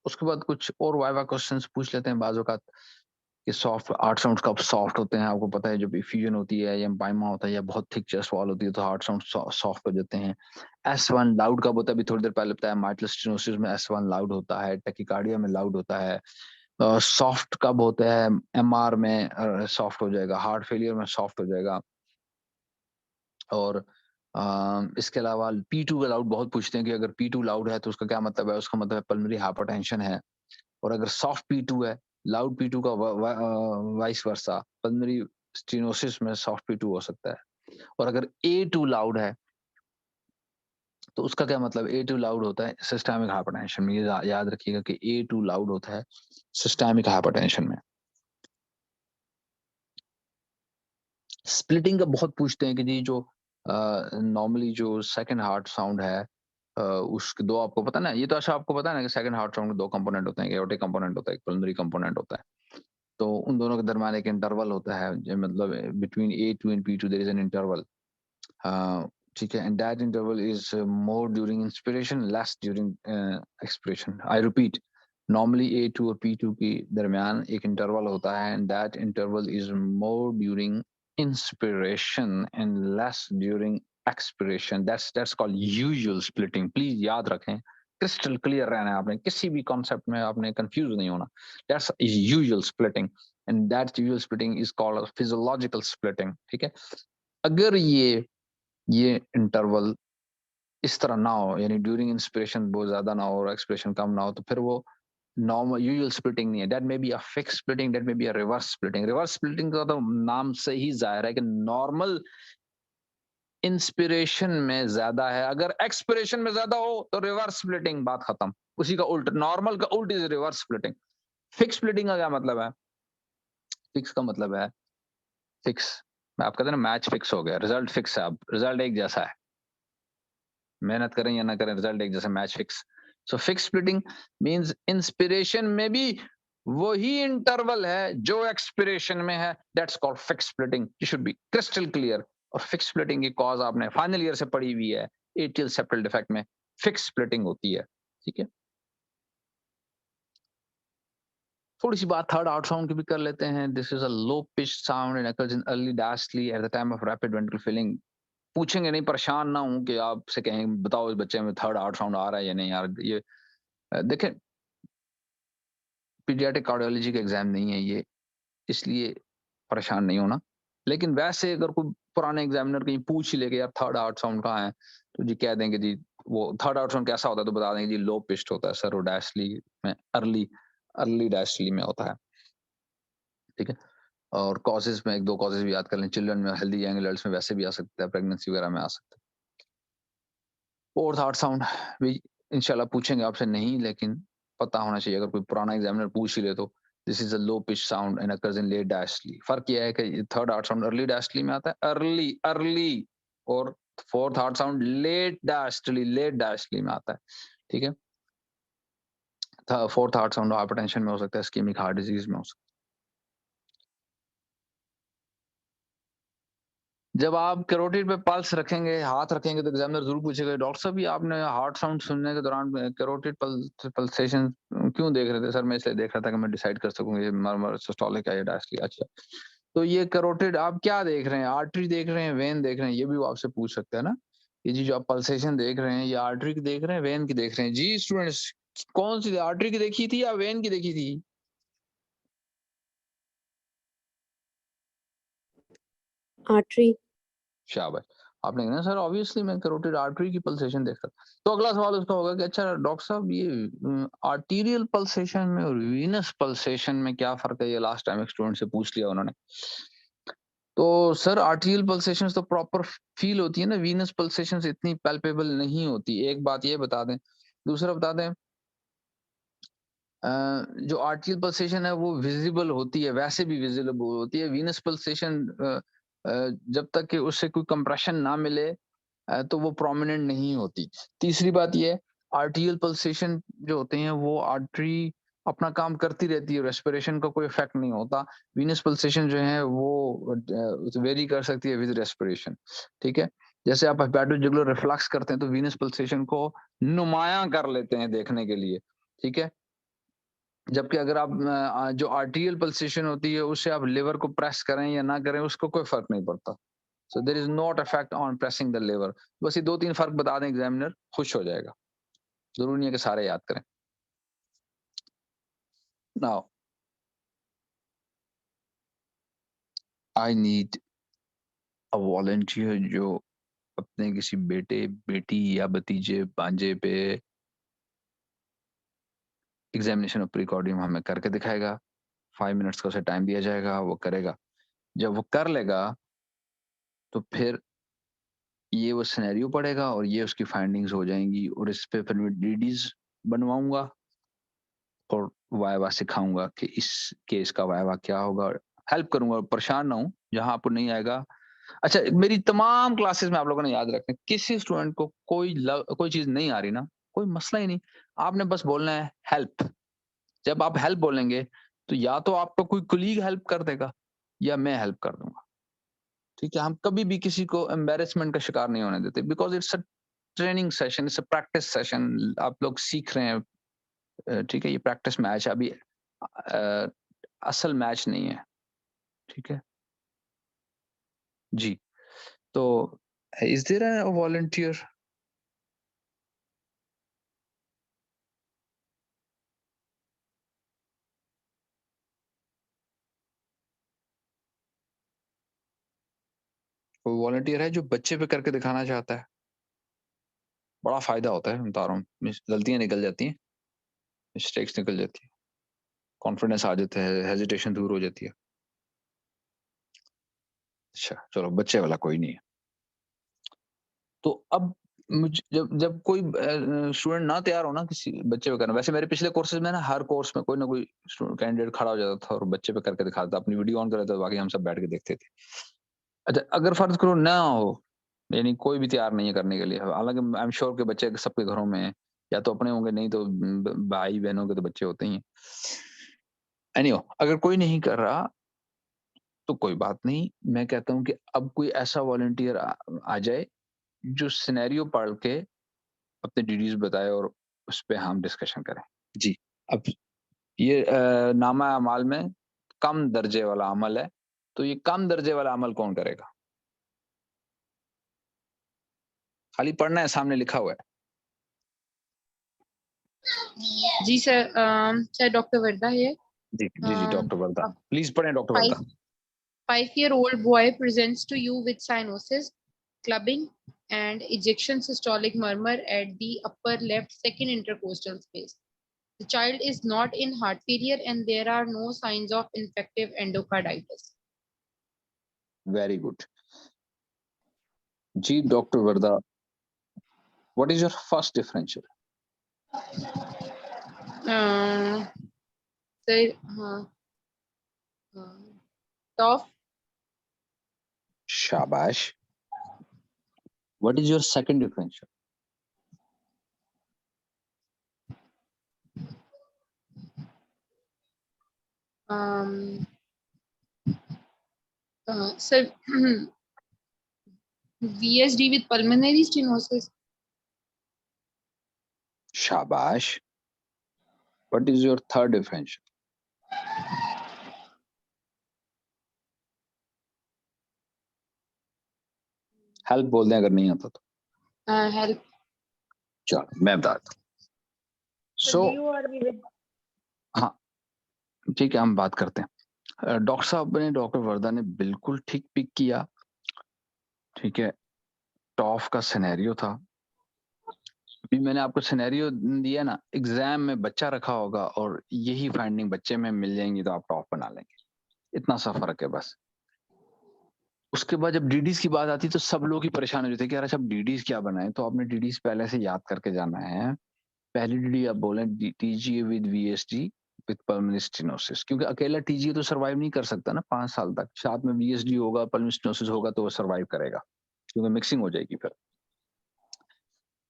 Speaker 4: उसके बाद कुछ और वाइवा क्वेश्चंस पूछ लेते हैं बाज़ औक़ात कि सॉफ्ट हार्ट साउंड्स कब सॉफ्ट होते हैं। आपको पता है जब इफ्यूजन होती है या एम्पाइमा होता है या बहुत थिक चेस्ट वॉल होती है तो हार्ट साउंड सॉफ्ट हो जाते हैं। S1 लाउड कब होता है, अभी थोड़ी देर पहले बताया, माइट्रल स्टेनोसिस में S1 लाउड होता है, टैकीकार्डिया में लाउड होता है। सॉफ्ट कब होता है, MR में सॉफ्ट हो जाएगा, हार्ट फेलियर में सॉफ्ट हो जाएगा। और इसके अलावा P2 का लाउड बहुत पूछते हैं कि अगर P2 लाउड है तो उसका क्या मतलब है, उसका मतलब है पल्मोनरी हाइपरटेंशन है। और अगर सॉफ्ट P2 है, लाउड P2 का वाइस वर्सा, पल्मोनरी स्टेनोसिस में सॉफ्ट P2 हो सकता है। और अगर A2 लाउड है तो उसका क्या मतलब, A2 लाउड होता है सिस्टेमिक हाइपरटेंशन में। ये याद रखिएगा कि A2 लाउड होता है सिस्टेमिक हाइपरटेंशन में। स्प्लिटिंग का बहुत पूछते हैं कि जी जो नॉर्मली जो सेकंड हार्ट साउंड है उसके दो, आपको पता ना, ये तो अच्छा आपको पता है ना कि सेकंड हार्ट साउंड में दो कंपोनेंट होते हैं, एक एओर्टिक कंपोनेंट होता है, एक पल्मोनरी कंपोनेंट होता है। तो उन दोनों के दरमियान एक इंटरवल होता है, जो मतलब between A2 and P2 there is an interval, ठीक है, and that interval is more during inspiration, less during expiration. I repeat, normally A2 और P2 के दरमियान एक इंटरवल होता है and that interval is more during inspiration and less during expiration. That's called usual splitting. Please याद रखें, crystal clear रहना है, आपने किसी भी कॉन्सेप्ट में आपने कंफ्यूज नहीं होना। That's usual splitting and that usual splitting is called physiological splitting, ठीक है। अगर ये इंटरवल इस तरह ना हो, यानी ड्यूरिंग इंस्पिरेशन बहुत ज्यादा ना हो और एक्सपिरेशन कम ना हो, तो फिर वो नॉर्मल यूजुअल स्प्लिटिंग नहीं है। That may be a fix splitting, that may be a reverse splitting. Reverse splitting का तो नाम से ही जाहिर है कि नॉर्मल इंस्पिरेशन में ज्यादा है, अगर एक्सपिरेशन में ज्यादा हो तो रिवर्स स्प्लिटिंग, बात खत्म। उसी का उल्ट, नॉर्मल का उल्ट is reverse splitting. Fix splitting का क्या मतलब है, फिक्स का मतलब है फिक्स, मैं आप कहते हैं ना मैच फिक्स हो गया, रिजल्ट फिक्स है, अब रिजल्ट एक जैसा है, मेहनत करें या ना करें रिजल्ट एक जैसा, match fix. So fix splitting means inspiration में भी वही इंटरवल है जो एक्सपिरेशन में है, that's called fix splitting. You should be crystal clear. और फिक्स स्प्लिटिंग की कॉज आपने फाइनल ईयर से पढ़ी हुई है, एट्रियल सेप्टल डिफेक्ट में फिक्स स्प्लिटिंग होती है, ठीक है। थोड़ी सी बात थर्ड हार्ट साउंड की भी कर लेते हैं। This is a low pitch sound and occurs in early diastole at the time of rapid ventricle filling. पूछेंगे नहीं, परेशान ना हूं कि आपसे कहें बताओ इस बच्चे में थर्ड हार्ट साउंड आ रहा है या नहीं यार। ये देखें, पीडियाट्रिक कार्डियोलॉजी का एग्जाम नहीं है ये, इसलिए परेशान नहीं होना। लेकिन वैसे अगर कोई पुराने एग्जामिनर कहीं पूछ ही ले कि यार थर्ड हार्ट साउंड कहाँ है, तो जी कह देंगे जी वो थर्ड हार्ट साउंड कैसा होता है, तो बता देंगे जी लो पिच्ड होता है सर, वो डायस्टली में अर्ली डायस्टली में होता है, ठीक है। और कॉजेज में एक दो कॉजेज भी याद कर लें, चिल्ड्रन में, हेल्दी यंग एडल्ट्स में वैसे भी आ सकता है, प्रेगनेंसी वगैरह में आ सकता है। फोर्थ हार्ट साउंड भी इंशाल्लाह पूछेंगे आपसे नहीं, लेकिन पता होना चाहिए, अगर कोई पुराना एग्जामिनर पूछ ही ले तो this is a low pitch sound and occurs in late diastole. फर्क यह है कि third heart sound early diastole में आता है, अर्ली, और fourth heart sound late diastole में आता है, ठीक है। फोर्थ हार्ट साउंड हाइपरटेंशन में हो सकता है, इस्केमिक हार्ट डिजीज में हो सकता है। जब आप कैरोटिड पे पल्स रखेंगे, हाथ रखेंगे, तो एग्जामिनर जरूर पूछेगा, डॉक्टर साहब ये आपने हार्ट साउंड सुनने के दौरान कैरोटिड पल्सेशन क्यों देख रहे थे? सर मैं इसलिए देख रहा था कि मैं डिसाइड कर सकूं ये मर्मर सिस्टोलिक है या डायस्टोलिक। अच्छा, तो ये कैरोटिड आप क्या देख रहे हैं? आर्टरी देख रहे हैं, वेन देख रहे हैं? ये भी वो आपसे पूछ सकते हैं ना। ये जी जो आप पल्सेशन देख रहे हैं, ये आर्टरी की देख रहे हैं, वेन की देख रहे हैं? जी स्टूडेंट्स, कौन सी आर्टरी की देखी थी या वेन की देखी थी?
Speaker 7: आर्टरी।
Speaker 4: शाबाश, आपने कहा सर ऑब्वियसली मैं कैरोटिड आर्टरी की पल्सेशन देख रहा था। तो अगला सवाल उसका होगा कि अच्छा डॉक्टर साहब ये आर्टीरियल पल्सेशन में और वीनस पल्सेशन में क्या फर्क है? ये लास्ट टाइम एक स्टूडेंट से पूछ लिया उन्होंने। तो सर आर्टीरियल पल्सेशंस तो प्रॉपर फील होती है ना, वीनस पल्सेशंस इतनी पैल्पेबल नहीं होती। एक बात ये बता दें। दूसरा बता दें, जो आर्टीरियल पल्सेशन है वो विजिबल होती है, वैसे भी विजिबल होती है। वीनस पल्सेशन जब तक कि उससे कोई कंप्रेशन ना मिले तो वो प्रोमिनेंट नहीं होती। तीसरी बात ये, आर्टीरियल पल्सेशन जो होते हैं वो आर्टरी अपना काम करती रहती है, रेस्पिरेशन का कोई इफेक्ट नहीं होता। वीनस पल्सेशन जो है वो वेरी कर सकती है विद रेस्पिरेशन। ठीक है, जैसे आप हेपेटोजुगुलर रिफ्लक्स करते हैं तो वीनस पल्सेशन को नुमायां कर लेते हैं देखने के लिए। ठीक है, जबकि अगर आप जो आर्टीरियल पल्सेशन होती है उससे आप लिवर को प्रेस करें या ना करें उसको कोई फर्क नहीं पड़ता। So there is not effect on pressing the liver. बस ये 2-3 फर्क बता दें, एग्जामिनर खुश हो जाएगा। जरूरी नहीं है कि सारे याद करें। Now I need a volunteer जो अपने किसी बेटे, बेटी या भतीजे, भांजे पे एग्जामिनेशन ऑफ प्रीकॉर्डियम हमें करके दिखाएगा। 5 मिनट्स का उसे टाइम दिया जाएगा, वो करेगा। जब वो कर लेगा तो फिर ये वो सिनेरियो पड़ेगा और ये उसकी फाइंडिंग्स हो जाएंगी, और इस पे फिर मैं डीडीज बनवाऊंगा और वायवा सिखाऊंगा कि इस केस का वायवा क्या होगा। हेल्प करूंगा, परेशान ना हूं जहां आपको नहीं आएगा। अच्छा, मेरी तमाम क्लासेस में आप लोगों ने याद रखना, किसी स्टूडेंट को कोई चीज नहीं आ रही ना, कोई मसला ही नहीं, आपने बस बोलना है हेल्प। जब आप हेल्प बोलेंगे तो या तो आपका कोई कुलीग हेल्प कर देगा या मैं हेल्प कर दूंगा। ठीक है, हम कभी भी किसी को एम्बेरसमेंट का शिकार नहीं होने देते, because it's a training session, it's a practice session. आप लोग सीख रहे हैं, ठीक है, ये प्रैक्टिस मैच है, अभी असल मैच नहीं है। ठीक है जी। तो इज देयर अ वॉलंटियर? कोई वॉलंटियर है जो बच्चे पे करके दिखाना चाहता है? बड़ा फायदा होता है, मैं बता रहा हूँ। गलतियां निकल जाती हैं, मिस्टेक्स निकल जाती है, कॉन्फिडेंस आ जाता है, हेजिटेशन दूर हो जाती है। अच्छा चलो, बच्चे वाला कोई नहीं है। तो अब मुझे जब जब कोई स्टूडेंट ना तैयार हो ना किसी बच्चे पे करना, वैसे मेरे पिछले कोर्सेज में ना हर कोर्स में कोई ना कोई कैंडिडेट खड़ा हो जाता था और बच्चे पे करके दिखाता था, अपनी वीडियो ऑन कर लेता था, बाकी हम सब बैठ के देखते थे। अच्छा, अगर फर्ज करो ना हो, यानी कोई भी तैयार नहीं है करने के लिए, हालांकि आई एम श्योर के बच्चे सबके घरों में हैं, या तो अपने होंगे, नहीं तो भाई बहनों के तो बच्चे होते ही हैं। एनीहो, अगर कोई नहीं कर रहा तो कोई बात नहीं, मैं कहता हूँ कि अब कोई ऐसा वॉलंटियर आ जाए जो सिनेरियो पढ़ के अपने डीडीज बताए और उस पर हम डिस्कशन करें। जी, अब ये नामा अमाल में कम दर्जे वाला अमल है, तो ये कम दर्जे वाला अमल कौन करेगा? खाली पढ़ना है, सामने लिखा हुआ है।
Speaker 8: जी सर, सर डॉक्टर वर्दा है।
Speaker 4: जी जी जी, डॉक्टर वर्दा प्लीज पढ़ें। Doctor Warda.
Speaker 8: 5-year-old boy presents to you with cyanosis, clubbing, and ejection systolic murmur at the upper left second intercostal space. The child is not in heart failure and there are no signs of infective endocarditis.
Speaker 4: Very good जी। Doctor Warda, what is your first differential?
Speaker 8: Sir, top.
Speaker 4: शाबाश। What is your second differential?
Speaker 8: Sir, VSD with pulmonary stenosis.
Speaker 4: शाबाश. What is your third differential? Help बोल दें अगर नहीं आता तो.
Speaker 8: Help.
Speaker 4: चलो मैं बताता हूँ. सो हाँ ठीक है, हम बात करते हैं. डॉक्टर साहब ने, डॉक्टर वर्दा ने बिल्कुल ठीक पिक किया. ठीक है, टॉफ का सिनेरियो था. अभी मैंने आपको सिनेरियो दिया ना, एग्जाम में बच्चा रखा होगा और यही फाइंडिंग बच्चे में मिल जाएंगी तो आप टॉप बना लेंगे. इतना सा फर्क है बस. उसके बाद जब डीडीज की बात आती है तो सब लोग ही परेशान हो जाते हैं कि यार अच्छा डीडीज क्या बनाए. तो आपने डीडीज पहले से याद करके जाना है. पहली डीडी आप बोले TGA with VSD with pulmonary stenosis, क्योंकि अकेला टीजीए तो सरवाइव नहीं कर सकता ना 5 साल तक. साथ में वीएसडी होगा, पल्मोनरी स्टेनोसिस होगा तो वो सरवाइव करेगा, क्योंकि मिक्सिंग हो जाएगी फिर.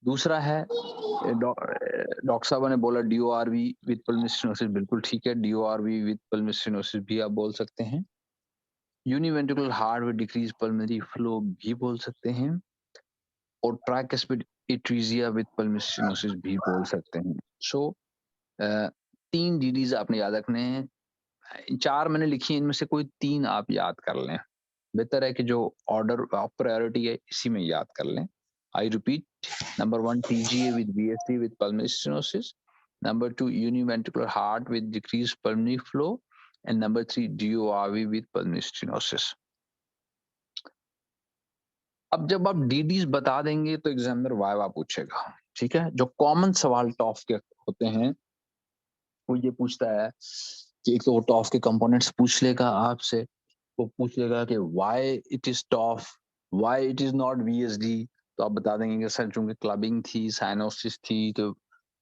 Speaker 4: दूसरा है डॉक्टर साहब ने बोला डीओआरवी विद पल्मोनरी स्टेनोसिस, बिल्कुल ठीक है. डीओआरवी विद पल्मोनरी स्टेनोसिस भी आप बोल सकते हैं. Univentricular heart with decrease pulmonary flow भी बोल सकते हैं. और tricuspid atresia with pulmonary stenosis भी बोल सकते हैं. सो 3 डीडीज आपने याद रखने हैं. 4 मैंने लिखी है, इनमें से कोई 3 आप याद कर लें. बेहतर है कि जो ऑर्डर ऑफ प्रायोरिटी है इसी में याद कर लें. I repeat, number 1 TGA with VSD with pulmonary stenosis, number 2 univentricular heart with decreased pulmonary flow, and number 3 DORV with pulmonary stenosis. अब जब आप डीडीज बता देंगे तो एग्जामिनर वाइवा पूछेगा. ठीक है, जो कॉमन सवाल टॉफ के होते हैं वो ये पूछता है कि एक तो वो टॉफ के कंपोनेंट्स पूछ लेगा आपसे. वो पूछ लेगा कि why it is TOF, why it is not VSD. तो आप बता देंगे कि सर चूंकि क्लबिंग थी, साइनोसिस थी, तो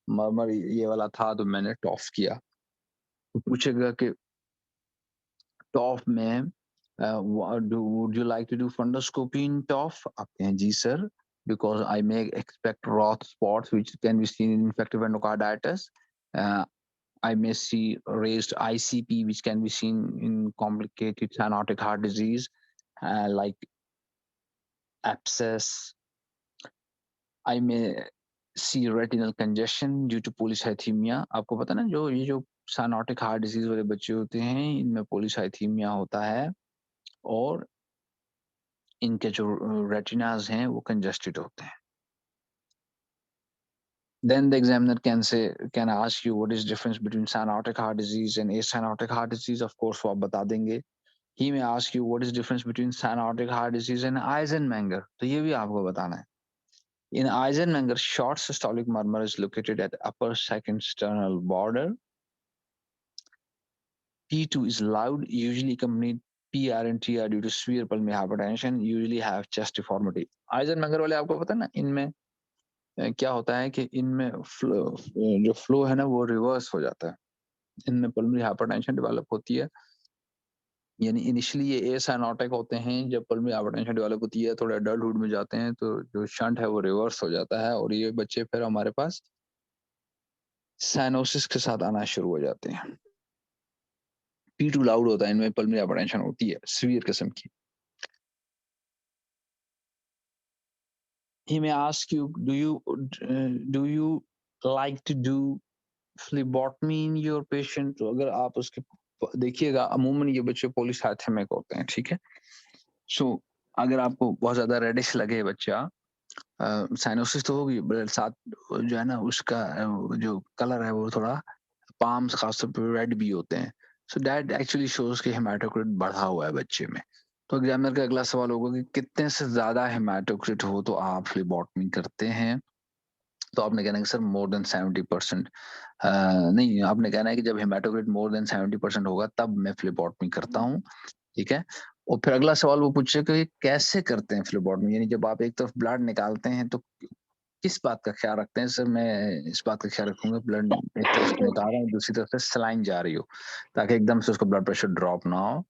Speaker 4: मर्मर ये वाला था तो मैंने टॉफ किया. तो पूछेगा कि टॉफ में would you like to do fundoscopy in TOF. आप कहें जी sir, because I may expect Roth spots which can be seen in infective endocarditis. I may see raised ICP which can be seen in complicated cyanotic heart disease, like abscess. I may see retinal congestion due to polycythemia. आपको पता ना जो ये जो cyanotic heart disease वाले बच्चे होते हैं इनमें polycythemia होता है और इनके जो retinas हैं वो congested होते हैं. Then the examiner can ask you what is difference between cyanotic heart disease and acyanotic heart disease. Of course वो आप बता देंगे. He may ask you what is difference between cyanotic heart disease and Eisenmenger. तो ये भी आपको बताना है. In Eisenmenger, short systolic murmur is located at the upper second sternal border. P2 is loud, usually accompanied PR and TR due to severe pulmonary hypertension, usually have chest deformity. Eisenmenger वाले आपको पता है ना, इनमें क्या होता है कि इनमें जो फ्लो है ना वो रिवर्स हो जाता है. इनमें पल्मोनरी हाइपरटेंशन डेवलप होती है, यानी इनिशियली ये एसाइनोटिक होते हैं. जब पल्मोनरी हाइपरटेंशन डेवलप होती है, थोड़ा एडल्टहुड में जाते हैं तो जो शंट है वो रिवर्स हो जाता है और ये बच्चे फिर हमारे पास साइनोसिस के साथ आना शुरू हो जाते हैं. P2 लाउड होता है, इनमें पल्मोनरी हाइपरटेंशन होती है सीवियर किस्म की. He may ask you, do you like to do phlebotomy in your patient. तो अगर आप उसके देखिएगा अमूमन ये बच्चे पॉलीसाइथेमिक होते हैं. ठीक है, सो अगर आपको बहुत ज्यादा रेडिश लगे बच्चा, साइनोसिस तो होगी, साथ जो है ना उसका जो कलर है वो थोड़ा पाम्स खासतौर पर रेड भी होते हैं. सो दैट एक्चुअली शोज कि हेमाटोक्रिट बढ़ा हुआ है बच्चे में. तो एग्जामिनर का अगला सवाल होगा कि कितने से ज्यादा हेमाटोक्रिट हो तो आप फ्लेबोटमी करते हैं. तो आपने कहना है कि सर मोर देन 70%. नहीं, आपने कहना है कि जब हेमाटोक्रिट मोर देन 70% होगा तब मैं फ्लेबोटमी करता हूँ. ठीक है, और फिर अगला सवाल वो पूछेगा कि कैसे करते हैं फ्लेबोटमी, यानी जब आप एक तरफ ब्लड निकालते हैं तो किस बात का ख्याल रखते हैं. सर मैं इस बात का ख्याल रखूंगा ब्लड एक तरफ से निकाल रहा हूँ, दूसरी तरफ से सलाइन जा रही हो, ताकि एकदम से उसका ब्लड प्रेशर ड्रॉप ना हो.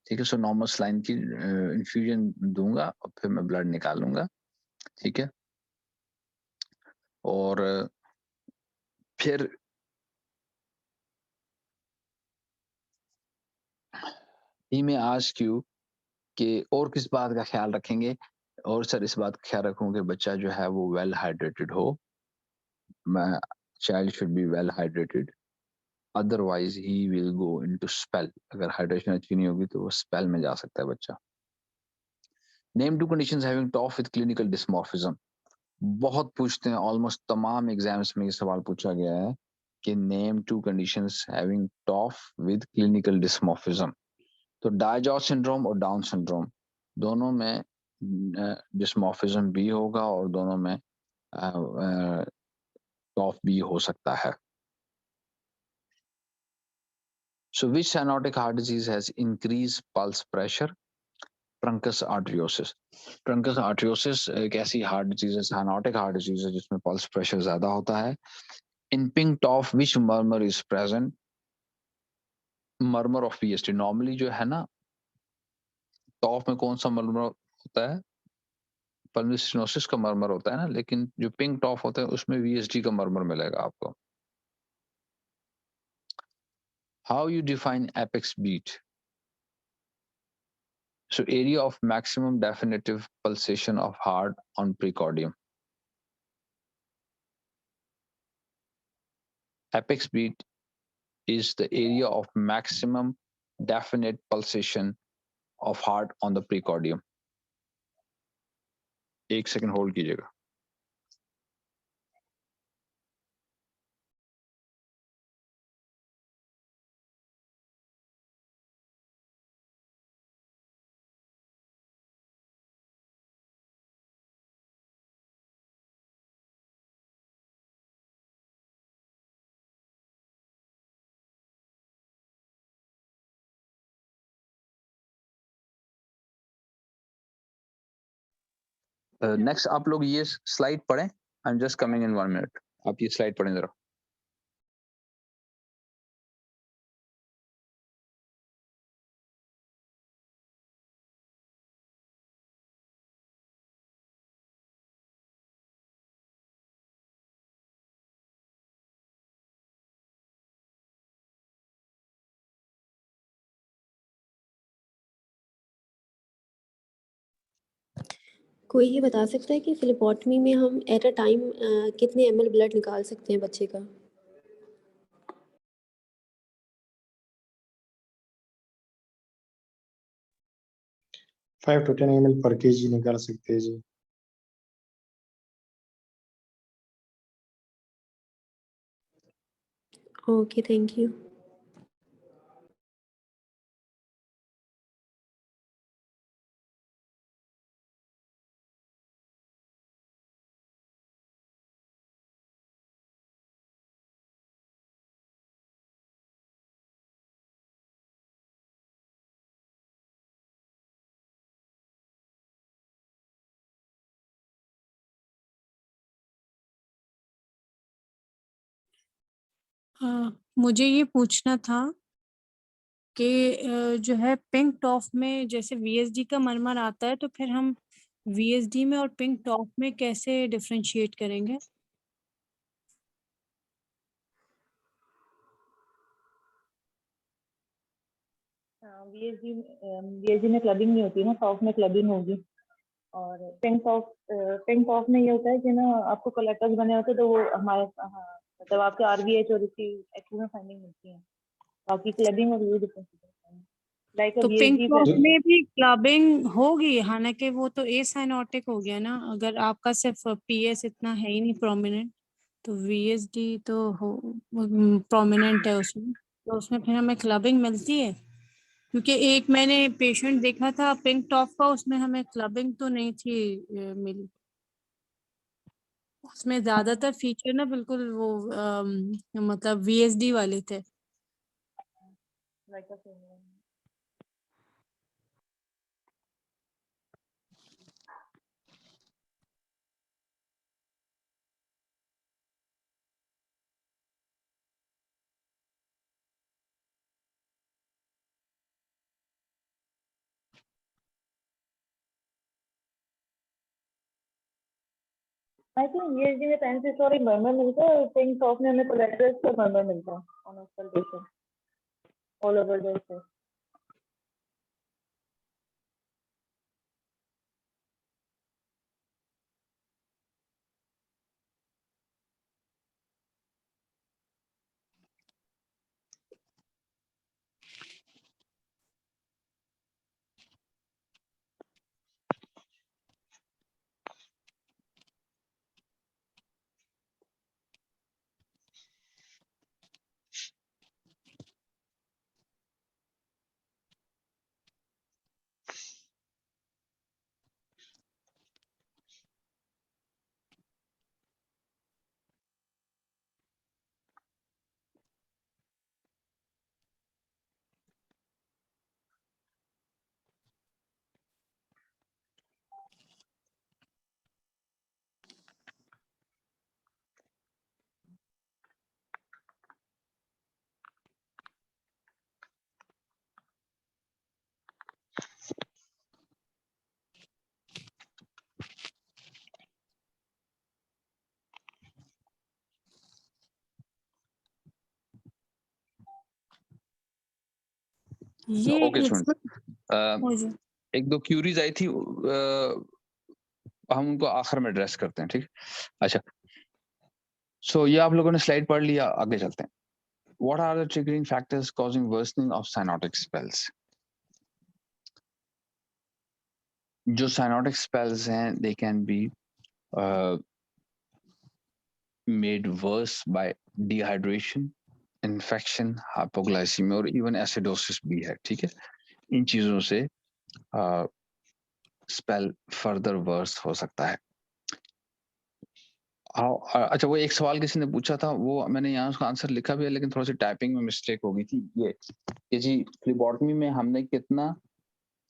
Speaker 4: ठीक है, सो नॉर्मल सलाइन की इन्फ्यूजन दूंगा और फिर मैं ब्लड निकालूंगा. ठीक है, और फिर ही may ask you कि और किस बात का ख्याल रखेंगे, और सर इस बात का ख्याल रखूंगा कि बच्चा जो है वो वेल हाइड्रेटेड हो, child should be well hydrated, otherwise he will go into spell. अगर हाइड्रेशन अच्छी नहीं होगी तो वो स्पेल में जा सकता है बच्चा। Name two conditions having TOF with clinical dysmorphism, बहुत पूछते हैं, ऑलमोस्ट तमाम एग्जाम्स में ये सवाल पूछा गया है कि name two conditions having TOF with clinical dysmorphism. तो डायजॉट सिंड्रोम और डाउन सिंड्रोम दोनों में डिस्मॉर्फिज्म भी होगा और दोनों में टॉफ भी हो सकता है। So which cyanotic heart disease has increased pulse pressure? Truncus arteriosus. Truncus arteriosus एक ऐसी हार्ट डिजीज है, साइनोटिक हार्ट डिजीज है जिसमें पल्स प्रेशर ज्यादा होता है। In pink TOF which murmur is present? Murmur of VST. Normally जो है ना, टॉफ में कौन सा मर्मर होता है? पल्मोनरी स्टेनोसिस का मर्मर होता है ना, लेकिन जो पिंक टॉफ होता है उसमें वीएसटी का मर्मर मिलेगा आपको। How you define apex beat? So area of maximum definitive pulsation of heart on precordium. Apex beat is the area of maximum definite pulsation of heart on the precordium. एक second hold कीजिएगा। Next आप लोग ये slide पढ़ें। I am just coming in 1 minute. आप ये slide पढ़ें जरा।
Speaker 7: कोई ये बता सकता है कि फिलिपॉटमी में हम एट अ टाइम कितने ml ब्लड निकाल सकते हैं बच्चे का?
Speaker 2: 5 to 10 ml per kg निकाल सकते हैं जी।
Speaker 7: Okay, thank you.
Speaker 9: मुझे ये पूछना था कि जो है पिंक टॉफ में जैसे वीएसडी का मरमर आता है, तो फिर हम वीएसडी में और पिंक टॉफ में कैसे डिफरेंशिएट करेंगे?
Speaker 5: वीएसजी में क्लबिंग नहीं होती ना, टॉफ में क्लबिंग होगी। और पिंक टॉफ में ये होता है कि ना आपको कोलेक्टर्स बने होते हैं, तो वो हमारे मतलब आपके आरबीएच और इसकी एक्चुअल में फाइंडिंग मिलती है। बाकी क्लबिंग और ये डिफरेंस लाइक
Speaker 9: तो पिंक टॉफ में भी क्लबिंग होगी, हालांकि वो तो ए साइनोटिक हो गया ना। अगर आपका सिर्फ पीएस इतना है ही नहीं प्रोमिनेंट, तो वीएसडी तो प्रोमिनेंट है उसमें, तो उसमें फिर हमें क्लबिंग मिलती है। क्योंकि एक मैंने पेशेंट देखा था पिंक टॉप का, उसमें हमें क्लबिंग तो नहीं थी मिली। उसमें ज्यादातर फीचर ना बिल्कुल वो मतलब वीएसडी वाले थे।
Speaker 5: आई थिंक वीएसडी में ट्रांजिस्टोरिक मर्मर मिलता है, पिंक टॉप में हमें कोलेक्टर्स का मर्मर मिलता है on observation all over the
Speaker 9: ये
Speaker 4: ओके
Speaker 9: इसमें हो जाए।
Speaker 4: एक दो क्यूरीज आई थी, हम उनको आखिर में एड्रेस करते हैं, ठीक है? अच्छा, सो ये आप लोगों ने स्लाइड पढ़ लिया, आगे चलते हैं। What are the triggering factors causing worsening of cyanotic spells? जो cyanotic spells हैं, they can be made worse by dehydration, infection, hypoglycemia और even acidosis भी है, ठीक है? इन चीजों से स्पेल फर्दर वर्स हो सकता है। अच्छा, वो एक सवाल किसी ने पूछा था, वो मैंने यहाँ उसका आंसर लिखा भी है, लेकिन थोड़ी सी टाइपिंग में मिस्टेक हो गई थी। ये जी फ्लेबोटमी में हमने कितना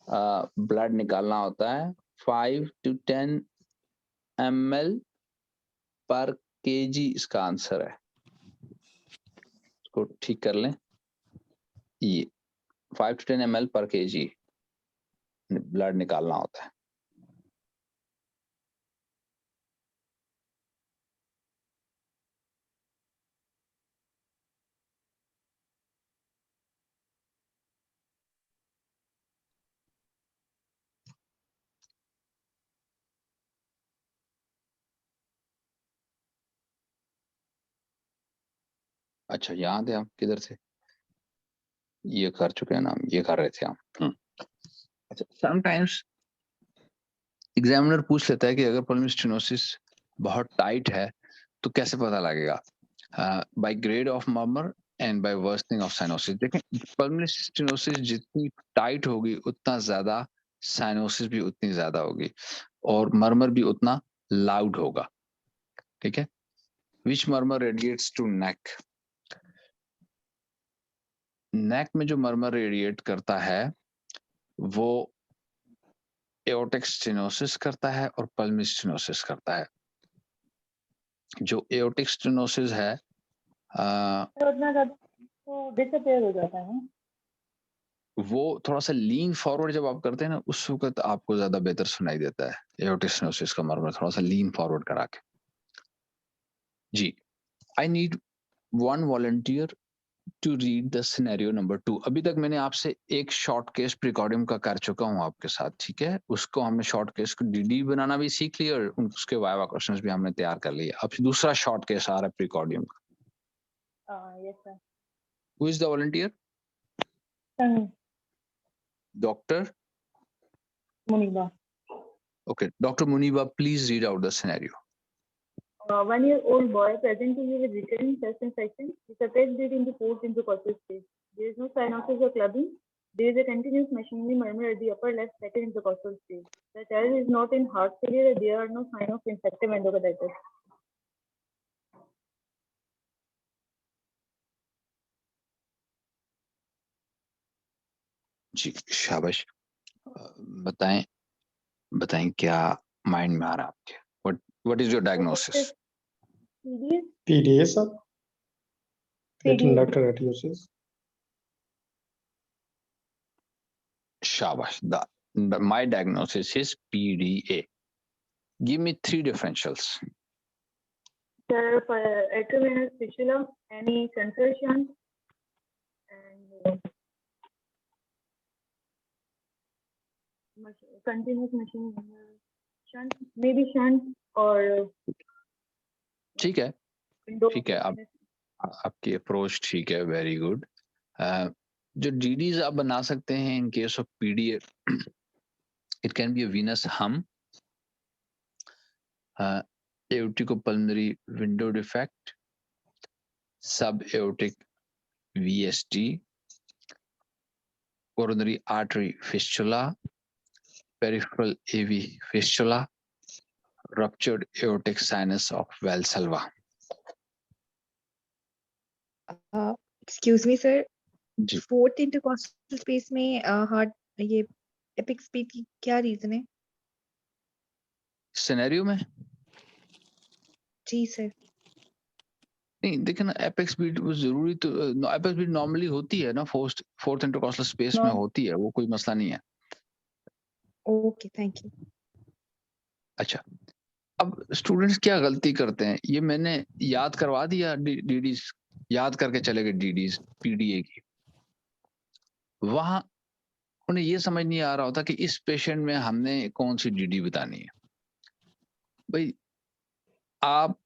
Speaker 4: ब्लड निकालना होता है? 5 to 10 ml पर kg इसका आंसर है। इसको ठीक कर लें, ये 5 to 10 ml पर kg ब्लड निकालना होता है। अच्छा, यहाँ थे हम, किधर थे? ये कर चुके हैं ना, ये कर रहे थे हम। अच्छा, समटाइम्स एग्जामिनर पूछ लेता है कि अगर पल्मोनरी स्टेनोसिस बहुत टाइट है तो कैसे पता लगेगा? By grade of murmur and by worsening of cyanosis. देखें, पल्मोनरी स्टेनोसिस जितनी टाइट होगी उतना ज्यादा साइनोसिस भी उतनी ज्यादा होगी, और मर्मर भी उतना लाउड होगा, ठीक है? विच मर्मर रेडिएट्स टू नेक? नेक में जो मर्मर रेडिएट करता है वो एओर्टिक स्टेनोसिस करता है और पल्मोनरी स्टेनोसिस करता है। जो एओर्टिक स्टेनोसिस है
Speaker 10: डिसअपीयर हो जाता है,
Speaker 4: वो थोड़ा सा लीन फॉरवर्ड जब आप करते हैं ना, उस वक्त आपको ज्यादा बेहतर सुनाई देता है एओर्टिक स्टेनोसिस का मर्मर, थोड़ा सा लीन फॉरवर्ड करा के। जी, I need one volunteer to read the scenario number 2। अभी तक मैंने आपसे एक शॉर्ट केस प्रिकॉर्डियम का कर चुका हूँ आपके साथ, ठीक है? उसको हमने शॉर्ट केस को डीडी बनाना भी सीख लिया और उसके वाइवा क्वेश्चंस भी हमने तैयार कर लिए। अब दूसरा शॉर्ट केस आ रहा है प्रिकॉर्डियम का।
Speaker 10: Yes sir.
Speaker 4: Who is the volunteer? Doctor
Speaker 10: Muniba.
Speaker 4: Okay, Dr. Muniba, please read out the scenario.
Speaker 10: 1-year-old boy present to you with recurring chest infection, with a chest bleed in the fourth intercostal space. There is no cyanosis or clubbing. There is a continuous machinery murmur at the upper left second intercostal space. The child is not in heart failure. There are no signs of infective endocarditis.
Speaker 4: जी, शाबाश। बताएं क्या mind में आ रहा है आपके? What is your diagnosis?
Speaker 2: PDA sir, latent ductal reticulosis.
Speaker 4: Shabash. My diagnosis is PDA. Give me 3 differentials.
Speaker 10: Sir, for atrial fistula, any central shunt, and continuous machine shunt, maybe shunt or
Speaker 4: ठीक है, ठीक है, आपकी approach ठीक है, very good. जो DDs आप बना सकते हैं in case of PDA, it can be a Venus हम, एओर्टिको-पल्मोनरी विंडो डिफेक्ट, सब aortic VSD, coronary artery fistula, peripheral AV fistula, ruptured aortic sinus of Valsalva.
Speaker 11: Excuse me, sir.
Speaker 4: Ji,
Speaker 11: fourth intercostal space में heart ये epic speed की क्या reason है?
Speaker 4: Scenario में
Speaker 11: जी sir.
Speaker 4: नहीं, देखिए ना, एपेक्स बीट वो जरूरी तो, एपेक्स बीट नॉर्मली होती है ना, फोर्थ इंटरकॉस्टल स्पेस में होती है, वो कोई मसला नहीं है।
Speaker 11: Okay, thank you.
Speaker 4: अच्छा, अब स्टूडेंट्स क्या गलती करते हैं, ये मैंने याद करवा दिया, डीडीज याद करके चले गए, डीडीज पीडीए की। वहां उन्हें ये समझ नहीं आ रहा होता कि इस पेशेंट में हमने कौन सी डीडी बतानी है। भाई आप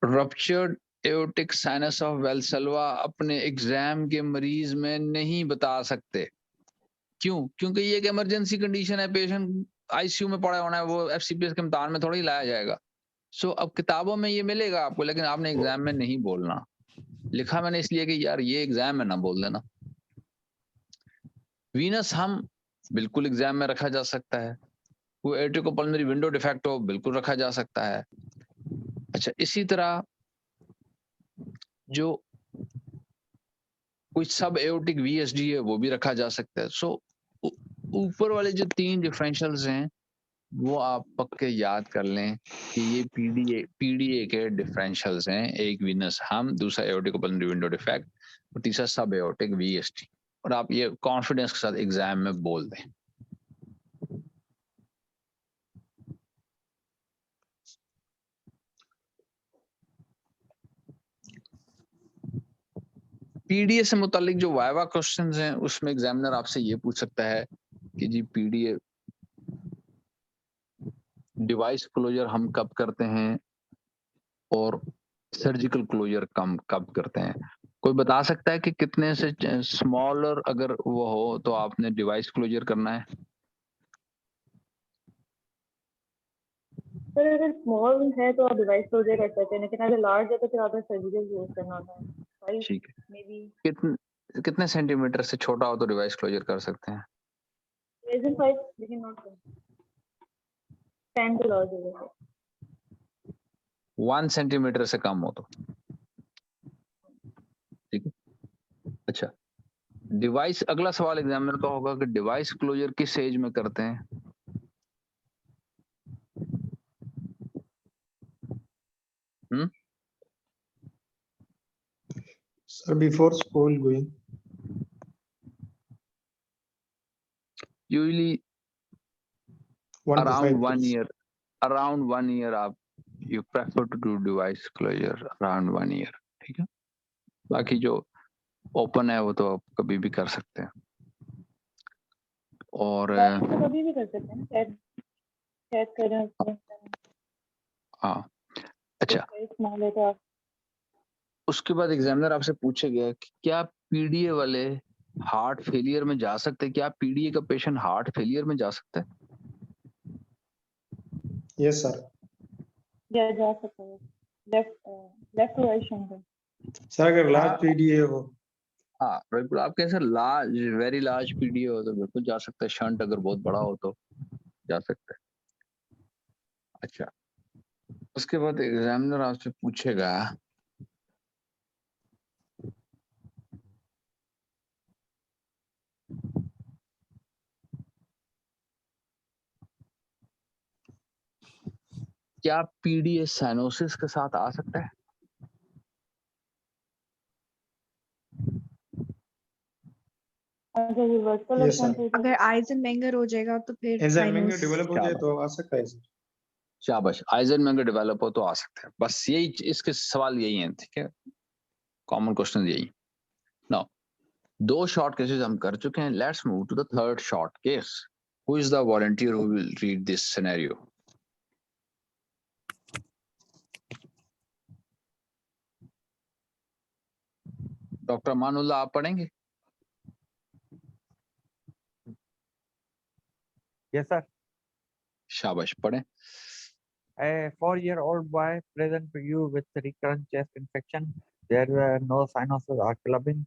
Speaker 4: रप्चर्ड एओर्टिक साइनस ऑफ वेल्सल्वा अपने एग्जाम के मरीज में नहीं बता सकते। क्यों? क्योंकि ये एक इमरजेंसी कंडीशन है, पेशेंट आईसीयू में पड़ा होना है, वो एफसीपीएस के इम्तिहान में थोड़ा ही लाया जाएगा। सो अब किताबों में ये मिलेगा आपको, लेकिन आपने एग्जाम में नहीं बोलना। लिखा मैंने इसलिए कि यार ये एग्जाम में ना बोल देना। वीनस हम बिल्कुल एग्जाम में रखा जा सकता है, वो एट्रिकोपल्मोनरी विंडो डिफेक्ट हो बिल्कुल रखा जा सकता है। अच्छा, इसी तरह जो कोई सब एओर्टिक वीएसडी है वो भी रखा जा सकता है। सो ऊपर वाले जो 3 डिफरेंशियल्स हैं वो आप पक्के याद कर लें कि ये पीडीए के डिफरेंशियल्स हैं। एक वीनस हम, दूसरा एओर्टिकोपल्मोनरी विंडो डिफेक्ट और तीसरा सब एओर्टिक वीएसडी। और आप ये कॉन्फिडेंस के साथ एग्जाम में बोल दें। पीडीए से मुतालिक जो वाइवा क्वेश्चंस हैं उसमें एग्जामिनर आपसे ये पूछ सकता है कि जी पीडीए डिवाइस क्लोजर हम कब करते हैं और सर्जिकल क्लोजर कब करते हैं। कोई बता सकता है कि कितने से स्मॉलर अगर वो हो तो आपने डिवाइस क्लोजर करना है?
Speaker 10: सर अगर स्मॉल है तो आप डिवाइस क्लोजर कर सकते हैं, लेकिन अगर लार्ज है तो फिर आपको सर्जिकल यूज करना होता है।
Speaker 4: ठीक है,
Speaker 10: मे बी
Speaker 4: कितने सेंटीमीटर से छोटा हो तो डिवाइस क्लोजर कर सकते हैं?
Speaker 10: less than 5, लेकिन नॉट 10 to large होगा।
Speaker 4: 1 सेंटीमीटर से कम हो तो ठीक है। अच्छा, डिवाइस, अगला सवाल एग्जामिनर का होगा कि डिवाइस क्लोजर किस एज में करते हैं?
Speaker 2: Sir, before school going.
Speaker 4: Usually
Speaker 2: 1 to 5
Speaker 4: around 1
Speaker 2: days.
Speaker 4: year. Around 1 year आप you prefer to do device closure around 1 year, ठीक है। बाकी जो ओपन है वो तो आप कभी भी कर सकते हैं। और
Speaker 10: तो कभी भी कर सकते हैं, चेक करें।
Speaker 4: हाँ, अच्छा,
Speaker 10: स्मॉल है तो आप
Speaker 4: उसके बाद एग्जामिनर आपसे पूछेगा कि क्या पीडीए वाले हार्ट फेलियर में जा सकते हैं? क्या पीडीए का पेशेंट हार्ट फेलियर में जा सकता है?
Speaker 2: Yes, sir.
Speaker 10: जा सकते हैं। Left to right shunt.
Speaker 2: Sir अगर लार्ज पीडीए हो,
Speaker 4: हाँ बिल्कुल, आपके ऐसा लार्ज, वेरी लार्ज पीडीए हो तो बिल्कुल जा सकता है। शंट अगर बहुत बड़ा हो तो जा सकता है। अच्छा, उसके बाद एग्जामिनर आपसे पूछेगा क्या पीडीए साइनोसिस के साथ आ सकता है?
Speaker 11: अगर आइजनमेंगर हो जाएगा तो फिर
Speaker 2: एल्जाइमर डेवलप हो जाए तो आ सकता है सर।
Speaker 4: शाबाश, आइजनमेंगर डेवलप हो तो आ सकता है। बस यही इसके सवाल यही हैं, ठीक है, कॉमन क्वेश्चन यही। नाउ 2 शॉर्ट केसेस हम कर चुके हैं। Let's move to the third short case. Who is the volunteer who will read this scenario? Doctor Manulla, आप पढ़ेंगे?
Speaker 12: Yes, sir.
Speaker 4: शाबाश, पढ़ें।
Speaker 12: A 4-year-old boy present to you with recurrent chest infection. There were no sinuses or clubbing.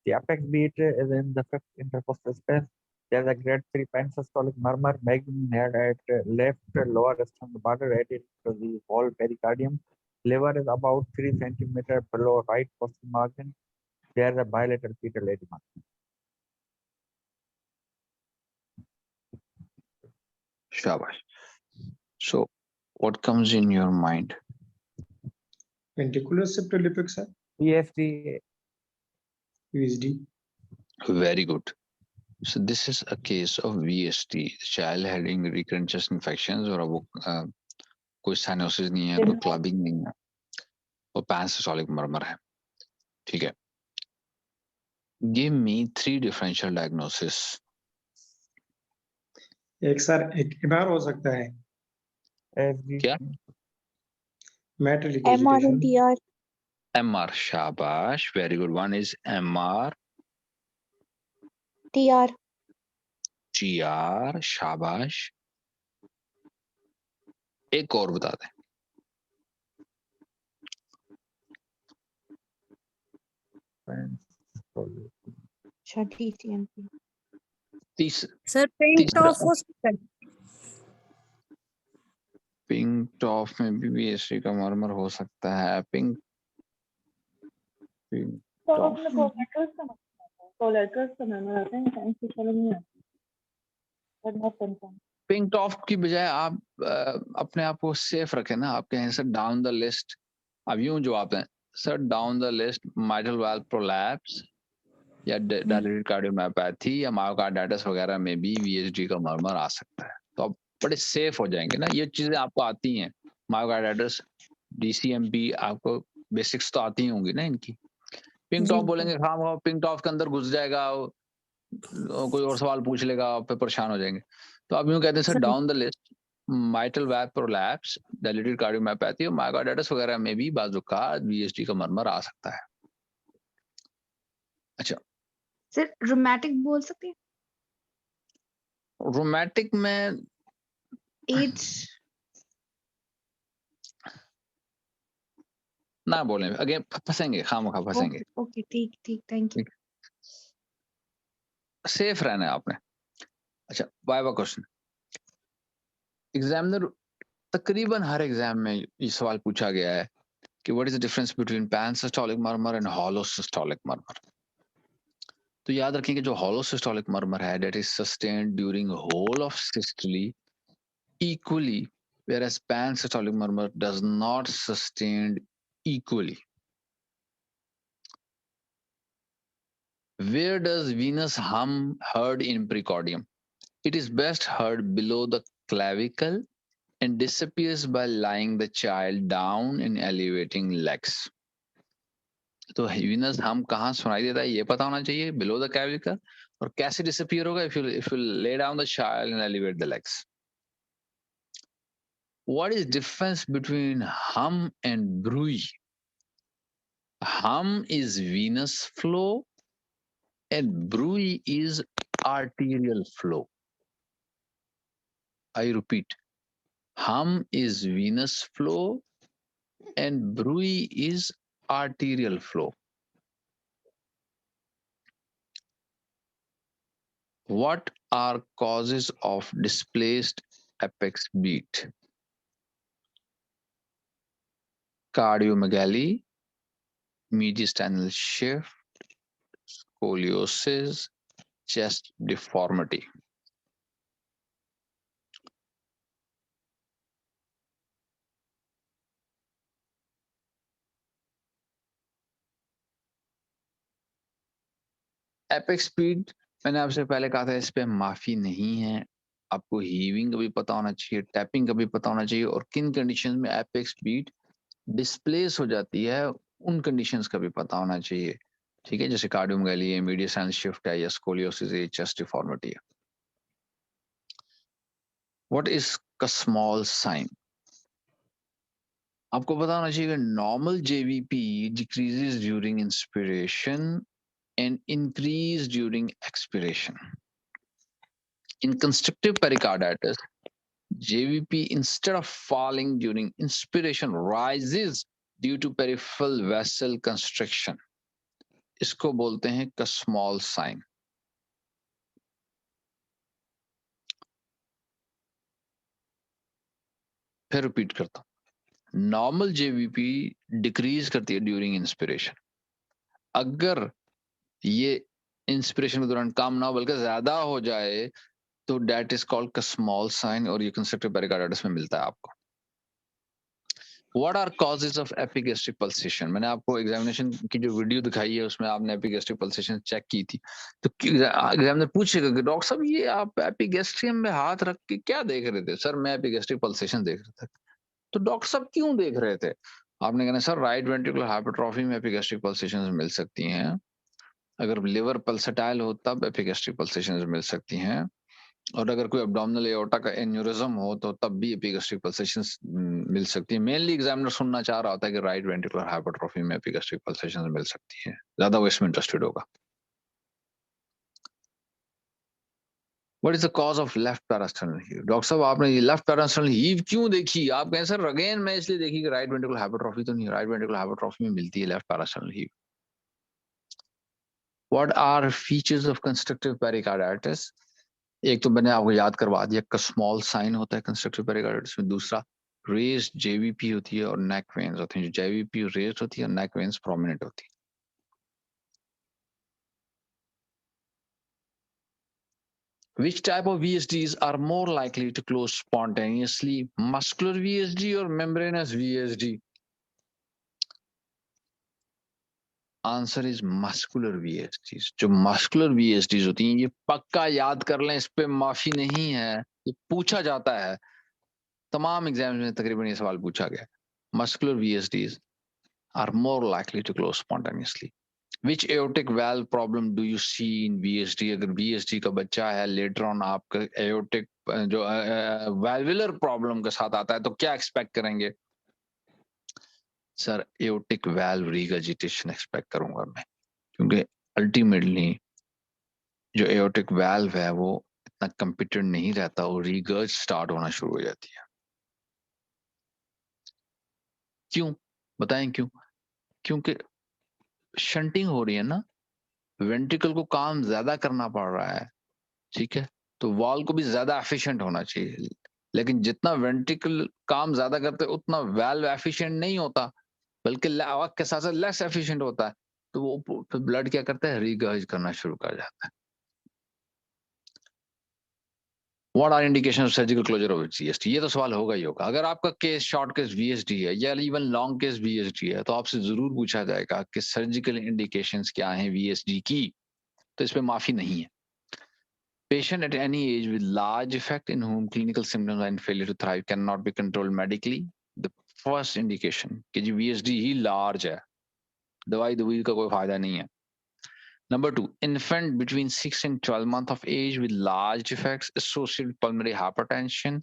Speaker 12: The apex beat is in the 5th intercostal space. There is a grade 3 pansystolic murmur beginning here at left lower sternal border added to the whole pericardium. Liver is about 3 centimeters below right posterior margin. There is a bilateral fetal edema.
Speaker 4: शाबाश। So what comes in your mind?
Speaker 2: Ventricular septal defect, sir.
Speaker 12: PSD.
Speaker 2: VSD.
Speaker 4: Very good. So this is a case of VST, child having recurrent chest infections, और वो कोई cyanosis नहीं है, कोई clubbing नहीं है, और पैंसिस्टोलिक मर्मर है, ठीक है। Give me 3 differential diagnosis.
Speaker 2: एक सर एक बार हो सकता है
Speaker 4: क्या?
Speaker 2: Matric
Speaker 11: MR
Speaker 2: education
Speaker 11: and TR.
Speaker 4: MR, shabash, very good. One is MR,
Speaker 11: TR.
Speaker 4: TR, शाबाश. एक और बता दें.
Speaker 11: अच्छा TCMP.
Speaker 9: सर पेंट ऑफ हो सकता है।
Speaker 4: पिंक टॉप में भी BSc का मर्मर हो सकता है. पिंक
Speaker 10: तो उसमें कोलेटरल्स का मेमोर आता है, साइंस की चलो नहीं आता, but not confirm.
Speaker 4: Pink top की बजाय आप अपने आप को सेफ रखें ना. आप कहें सर डाउन द लिस्ट, अब यूं जवाब दें sir down the list mitral valve prolapse या डायलेटेड कार्डियोमायोपैथी या मायोकार्डाइटिस वगैरह में भी VSD का मर्मर आ सकता है. तो आप बड़े सेफ हो जाएंगे ना. ये चीजें आपको आती हैं, मायोकार्डाइटिस, DCMP, आपको बेसिक्स तो आती होंगी ना इनकी. पिंक टॉप बोलेंगे हाँ पिंक टॉप के अंदर घुस जाएगा, कोई और सवाल पूछ लेगा, आप फिर परेशान हो जाएंगे. तो आप यूं कहते हैं sir down the list mitral valve prolapse, dilated cardiomyopathy और मायोकार्डाइटिस वगैरह में भी बाजुका VSD का मर्मर आ सकता है. अच्छा,
Speaker 11: सर रोमैटिक बोल सकते हैं?
Speaker 4: रोमैटिक में
Speaker 11: एज
Speaker 4: ना बोलें, आगे फंसेंगे, खामखा फंसेंगे.
Speaker 11: ओके ठीक ठीक, थैंक यू।
Speaker 4: सेफ रहना है आपने. अच्छा, वाइवा क्वेश्चन. एग्जामिनर तकरीबन हर एग्जाम में ये सवाल पूछा गया है कि what is the difference between pan systolic murmur and holo systolic murmur. तो याद रखें कि जो हॉलो सिस्टोलिक मर्मर है that is sustained during whole of systole equally, whereas pan-systolic murmur does not sustain equally. Where does venous hum heard in precordium? It is best heard below the clavicle and disappears by lying the child down and elevating legs. तो venous hum कहाँ सुनाई देता है ये पता होना चाहिए, below the clavicle, और कैसे disappear होगा if you lay down the child and elevate the legs. What is difference between hum and bruit? Hum is venous flow and bruit is arterial flow. I repeat, hum is venous flow and bruit is arterial flow. What are causes of displaced apex beat? Cardiomegaly, mediastinal shift, scoliosis, chest deformity. Apex beat मैंने आपसे पहले कहा था इस पे माफी नहीं है. आपको हीविंग का भी पता होना चाहिए, टैपिंग का भी पता होना चाहिए, और किन कंडीशंस में एपेक्स बीट डिस्प्लेस हो जाती है उन कंडीशंस का भी पता होना चाहिए. ठीक है, जैसे कार्डियोमेगाली है, मीडियन शिफ्ट है, या स्कोलियोसिस है, चेस्ट डिफॉर्मिटी है. What is small sign? आपको पता होना चाहिए कि normal JVP decreases during inspiration and increase during expiration. In constrictive pericarditis, JVP instead of falling during inspiration rises due to peripheral vessel constriction. इसको बोलते हैं small sign. फिर रिपीट करता हूं. नॉर्मल JVP डिक्रीज करती है ड्यूरिंग इंस्पिरेशन. अगर ये इंस्पिरेशन के दौरान कम ना हो बल्कि ज्यादा हो जाए तो that is called small sign, और ये कंस्ट्रक्टिव पेरिकार्डिटिस में मिलता है आपको. What are causes of epigastric pulsation? मैंने आपको एग्जामिनेशन की जो वीडियो दिखाई है उसमें आपने एपिगैस्ट्रिक पल्सेशन चेक की थी. तो एग्जामिनर पूछेगा कि डॉक्टर साहब ये आप एपिगैस्ट्रियम में हाथ रख के क्या देख रहे थे? सर मैं एपिगैस्ट्रिक पल्सेशन देख रहा था. तो डॉक्टर साहब क्यों देख रहे थे? आपने कहना सर राइट वेंट्रिकुलर हाइपरट्रॉफी में एपिगैस्ट्रिक पल्सेशन मिल सकती हैं, अगर लिवर पल्सेटाइल हो तब एपिगैस्ट्रिक पल्सेशंस मिल सकती हैं, और अगर कोई एब्डोमिनल एओर्टा का एन्यूरिज्म हो तो तब भी एपिगैस्ट्रिक पल्सेशंस मिल सकती है। मेनली एग्जामिनर सुनना चाह रहा होता है कि राइट वेंट्रिकुलर हाइपरट्रोफी में एपिगैस्ट्रिक पल्सेशंस मिल सकती है, ज्यादा वो इसमें इंटरेस्टेड होगा। What is the cause of left parasternal heave? Doctor साहब आपने ये लेफ्ट पैरास्टर्नल हीव क्यों देखी? आप कहें सर अगेन मैं इसलिए देखी कि राइट वेंट्रिकुलर हाइपरट्रोफी तो नहीं, राइट वेंट्रिकुलर हाइपरट्रोफी में मिलती है left parasternal heave. What are features of constrictive pericarditis? एक तो मैंने आपको याद करवा दिया, का स्मॉल साइन होता है कंस्ट्रक्टिव पेरिकार्डिटिस में। दूसरा रेज्ड जेवीपी होती है और नेक वेन्स होती हैं। जो जेवीपी रेज्ड होती है और नेक वेन्स प्रोमिनेंट होती है। Which type of VSDs are more likely to close spontaneously? Muscular VSD or membranous VSD? Answer is muscular VSDs. जो muscular VSDs होती हैं, ये पक्का याद कर लें, इस पे माफी नहीं है, ये पूछा जाता है तमाम एग्जाम में, तकरीबन ये सवाल पूछा गया। Muscular VSDs are more likely to close spontaneously. Which aortic valve problem do you see in VSD? अगर VSD का बच्चा है, later on आपका aortic जो valvular problem के साथ आता है तो क्या expect करेंगे? Sir aortic valve regurgitation expect करूंगा मैं, क्योंकि ultimately जो aortic valve है वो इतना competent नहीं रहता, वो regurg start होना शुरू हो जाती है। क्यों बताएं क्यों? क्योंकि शंटिंग हो रही है ना, वेंट्रिकल को काम ज्यादा करना पड़ रहा है, ठीक है, तो वॉल को भी ज्यादा एफिशिएंट होना चाहिए, लेकिन जितना वेंट्रिकल काम ज्यादा करते उतना वाल्व एफिशिएंट नहीं होता, बल्कि वक्त के साथ साथ लेस एफिशिएंट होता है, तो वो फिर ब्लड क्या करता है, रीगर्ज करना शुरू कर जाता है। What are indications of surgical closure of VSD? ये तो सवाल होगा ही होगा। अगर आपका केस शॉर्ट केस VSD है या इवन लॉन्ग केस VSD है तो आपसे जरूर पूछा जाएगा कि सर्जिकल इंडिकेशंस क्या हैं VSD की, तो इसमें माफी नहीं है। Patient at any age with large effect in whom clinical symptoms and failure to thrive cannot be controlled medically. The first indication कि जी VSD ही large है, दवाई का कोई फायदा नहीं है। Number 2, infant between 6 and 12 months of age with large effects associated with pulmonary hypertension,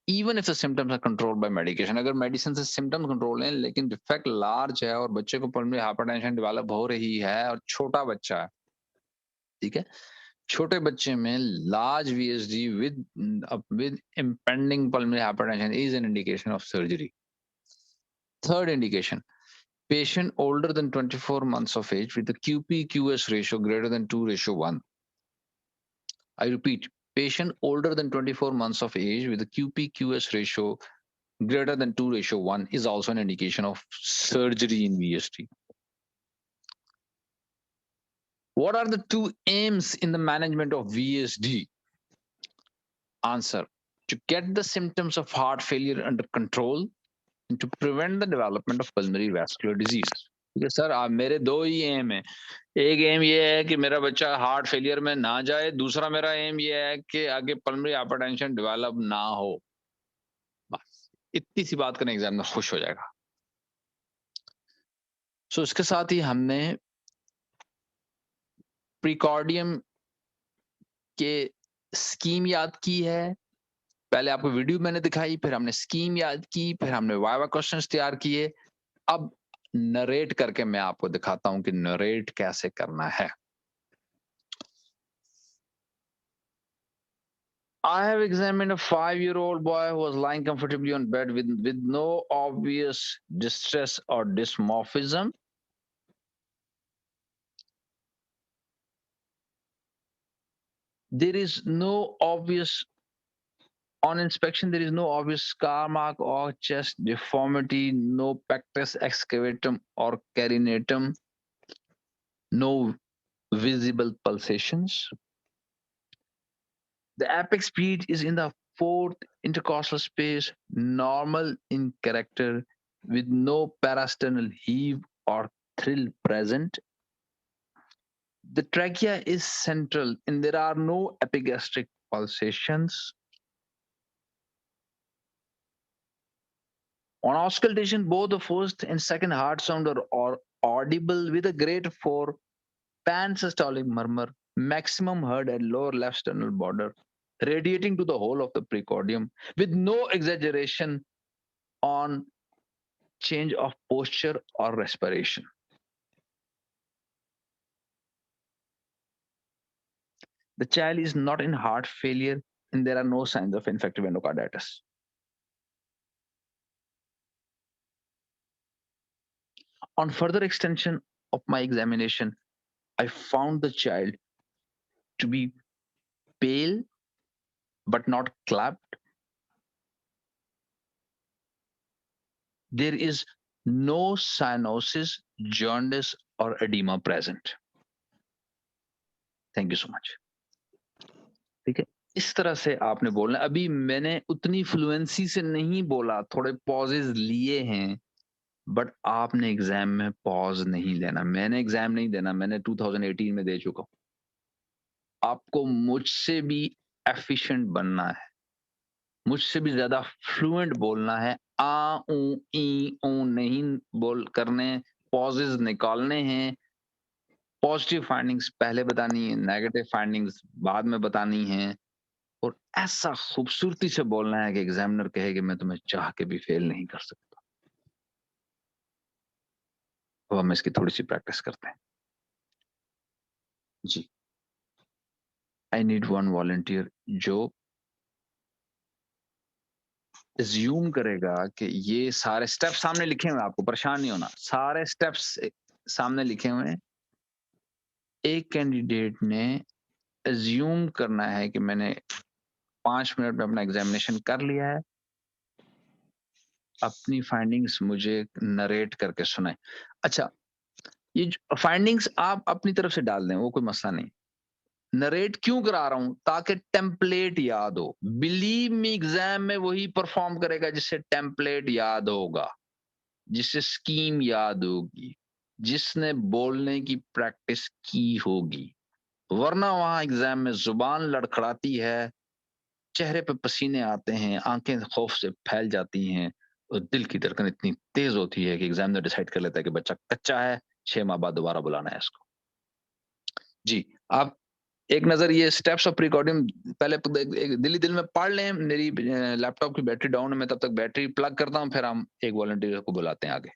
Speaker 4: even if the symptoms are controlled by medication. अगर medicine से symptoms control हैं लेकिन डिफेक्ट large है और बच्चे को pulmonary hypertension develop हो रही है और छोटा बच्चा है, ठीक है, छोटे बच्चे में large VSD with impending pulmonary hypertension is an indication of surgery. Third indication, patient older than 24 months of age with a QP-QS ratio greater than 2:1. I repeat, patient older than 24 months of age with a QP-QS ratio greater than 2:1 is also an indication of surgery in VSD. What are the two aims in the management of VSD? Answer, to get the symptoms of heart failure under control and to prevent the development of pulmonary vascular disease. ठीक है sir, आप मेरे दो ही M है, एक M ये है कि मेरा बच्चा हार्ट फेलियर में ना जाए, दूसरा मेरा एम ये है कि आगे पल्मोनरी हाइपरटेंशन डेवलप ना हो। बस इतनी सी बात करने एग्जाम में खुश हो जाएगा। सो इसके साथ ही हमने प्रीकॉर्डियम के स्कीम याद की है। पहले आपको वीडियो मैंने दिखाई, फिर हमने स्कीम याद की, फिर हमने वाइवा क्वेश्चंस तैयार किए। अब नरेट करके मैं आपको दिखाता हूं कि नरेट कैसे करना है। I have examined a 5-year-old boy who was lying comfortably on bed with no obvious distress or dysmorphism. There is no obvious, on inspection, there is no obvious scar mark or chest deformity, no pectus excavatum or carinatum, no visible pulsations. The apex beat is in the fourth intercostal space, normal in character, with no parasternal heave or thrill present. The trachea is central and there are no epigastric pulsations. On auscultation, both the first and second heart sound are audible with a grade 4 pansystolic murmur, maximum heard at lower left sternal border, radiating to the whole of the precordium with no exaggeration on change of posture or respiration. The child is not in heart failure and there are no signs of infective endocarditis. On further extension of my examination, I found the child to be pale but not clapped. There is no cyanosis, jaundice, or edema present. Thank you so much. ठीक है, इस तरह से आपने बोलना। अभी मैंने उतनी फ्लुएंसी से नहीं बोला, थोड़े पॉजेज लिए हैं, बट आपने एग्जाम में पॉज नहीं लेना। मैंने एग्जाम नहीं देना, मैंने 2018 में दे चुका हूं। आपको मुझसे भी एफिशिएंट बनना है, मुझसे भी ज्यादा फ्लुएंट बोलना है। आ ऊ ई ऊ नहीं बोल करने, पॉजेज निकालने हैं। पॉजिटिव फाइंडिंग्स पहले बतानी है, नेगेटिव फाइंडिंग्स बाद में बतानी है, और ऐसा खूबसूरती से बोलना है कि एग्जामिनर कहे कि मैं तुम्हें चाह के भी फेल नहीं कर सकता। अब हम इसकी थोड़ी सी प्रैक्टिस करते हैं जी। आई नीड वन वॉलंटियर जो अज्यूम करेगा कि ये सारे स्टेप्स सामने लिखे हुए हैं, आपको परेशान नहीं होना, सारे स्टेप्स सामने लिखे हुए हैं। एक कैंडिडेट ने अज्यूम करना है कि मैंने 5 मिनट में अपना एग्जामिनेशन कर लिया है, अपनी फाइंडिंग्स मुझे नरेट करके सुनाए। अच्छा, ये फाइंडिंग्स आप अपनी तरफ से डाल दें, वो कोई मसला नहीं। नरेट क्यों करा रहा हूं? ताकि टेम्पलेट याद हो। बिलीव मी, एग्जाम में वही परफॉर्म करेगा जिससे टेम्पलेट याद होगा, जिससे स्कीम याद होगी, जिसने बोलने की प्रैक्टिस की होगी। वरना वहां एग्जाम में जुबान लड़खड़ाती है, चेहरे पे पसीने आते हैं, आंखें खौफ से फैल जाती हैं, और दिल की धड़कन इतनी तेज होती है कि एग्जामिनर डिसाइड कर लेता है कि बच्चा कच्चा है, 6 माह बाद दोबारा बुलाना है इसको। जी, आप एक नजर ये स्टेप्स ऑफ प्रिकॉर्डियम पहले दिल्ली दिल में पढ़ लें। मेरी लैपटॉप की बैटरी डाउन है, मैं तब तक बैटरी प्लग करता हूं, फिर हम एक वॉलंटियर को बुलाते हैं आगे।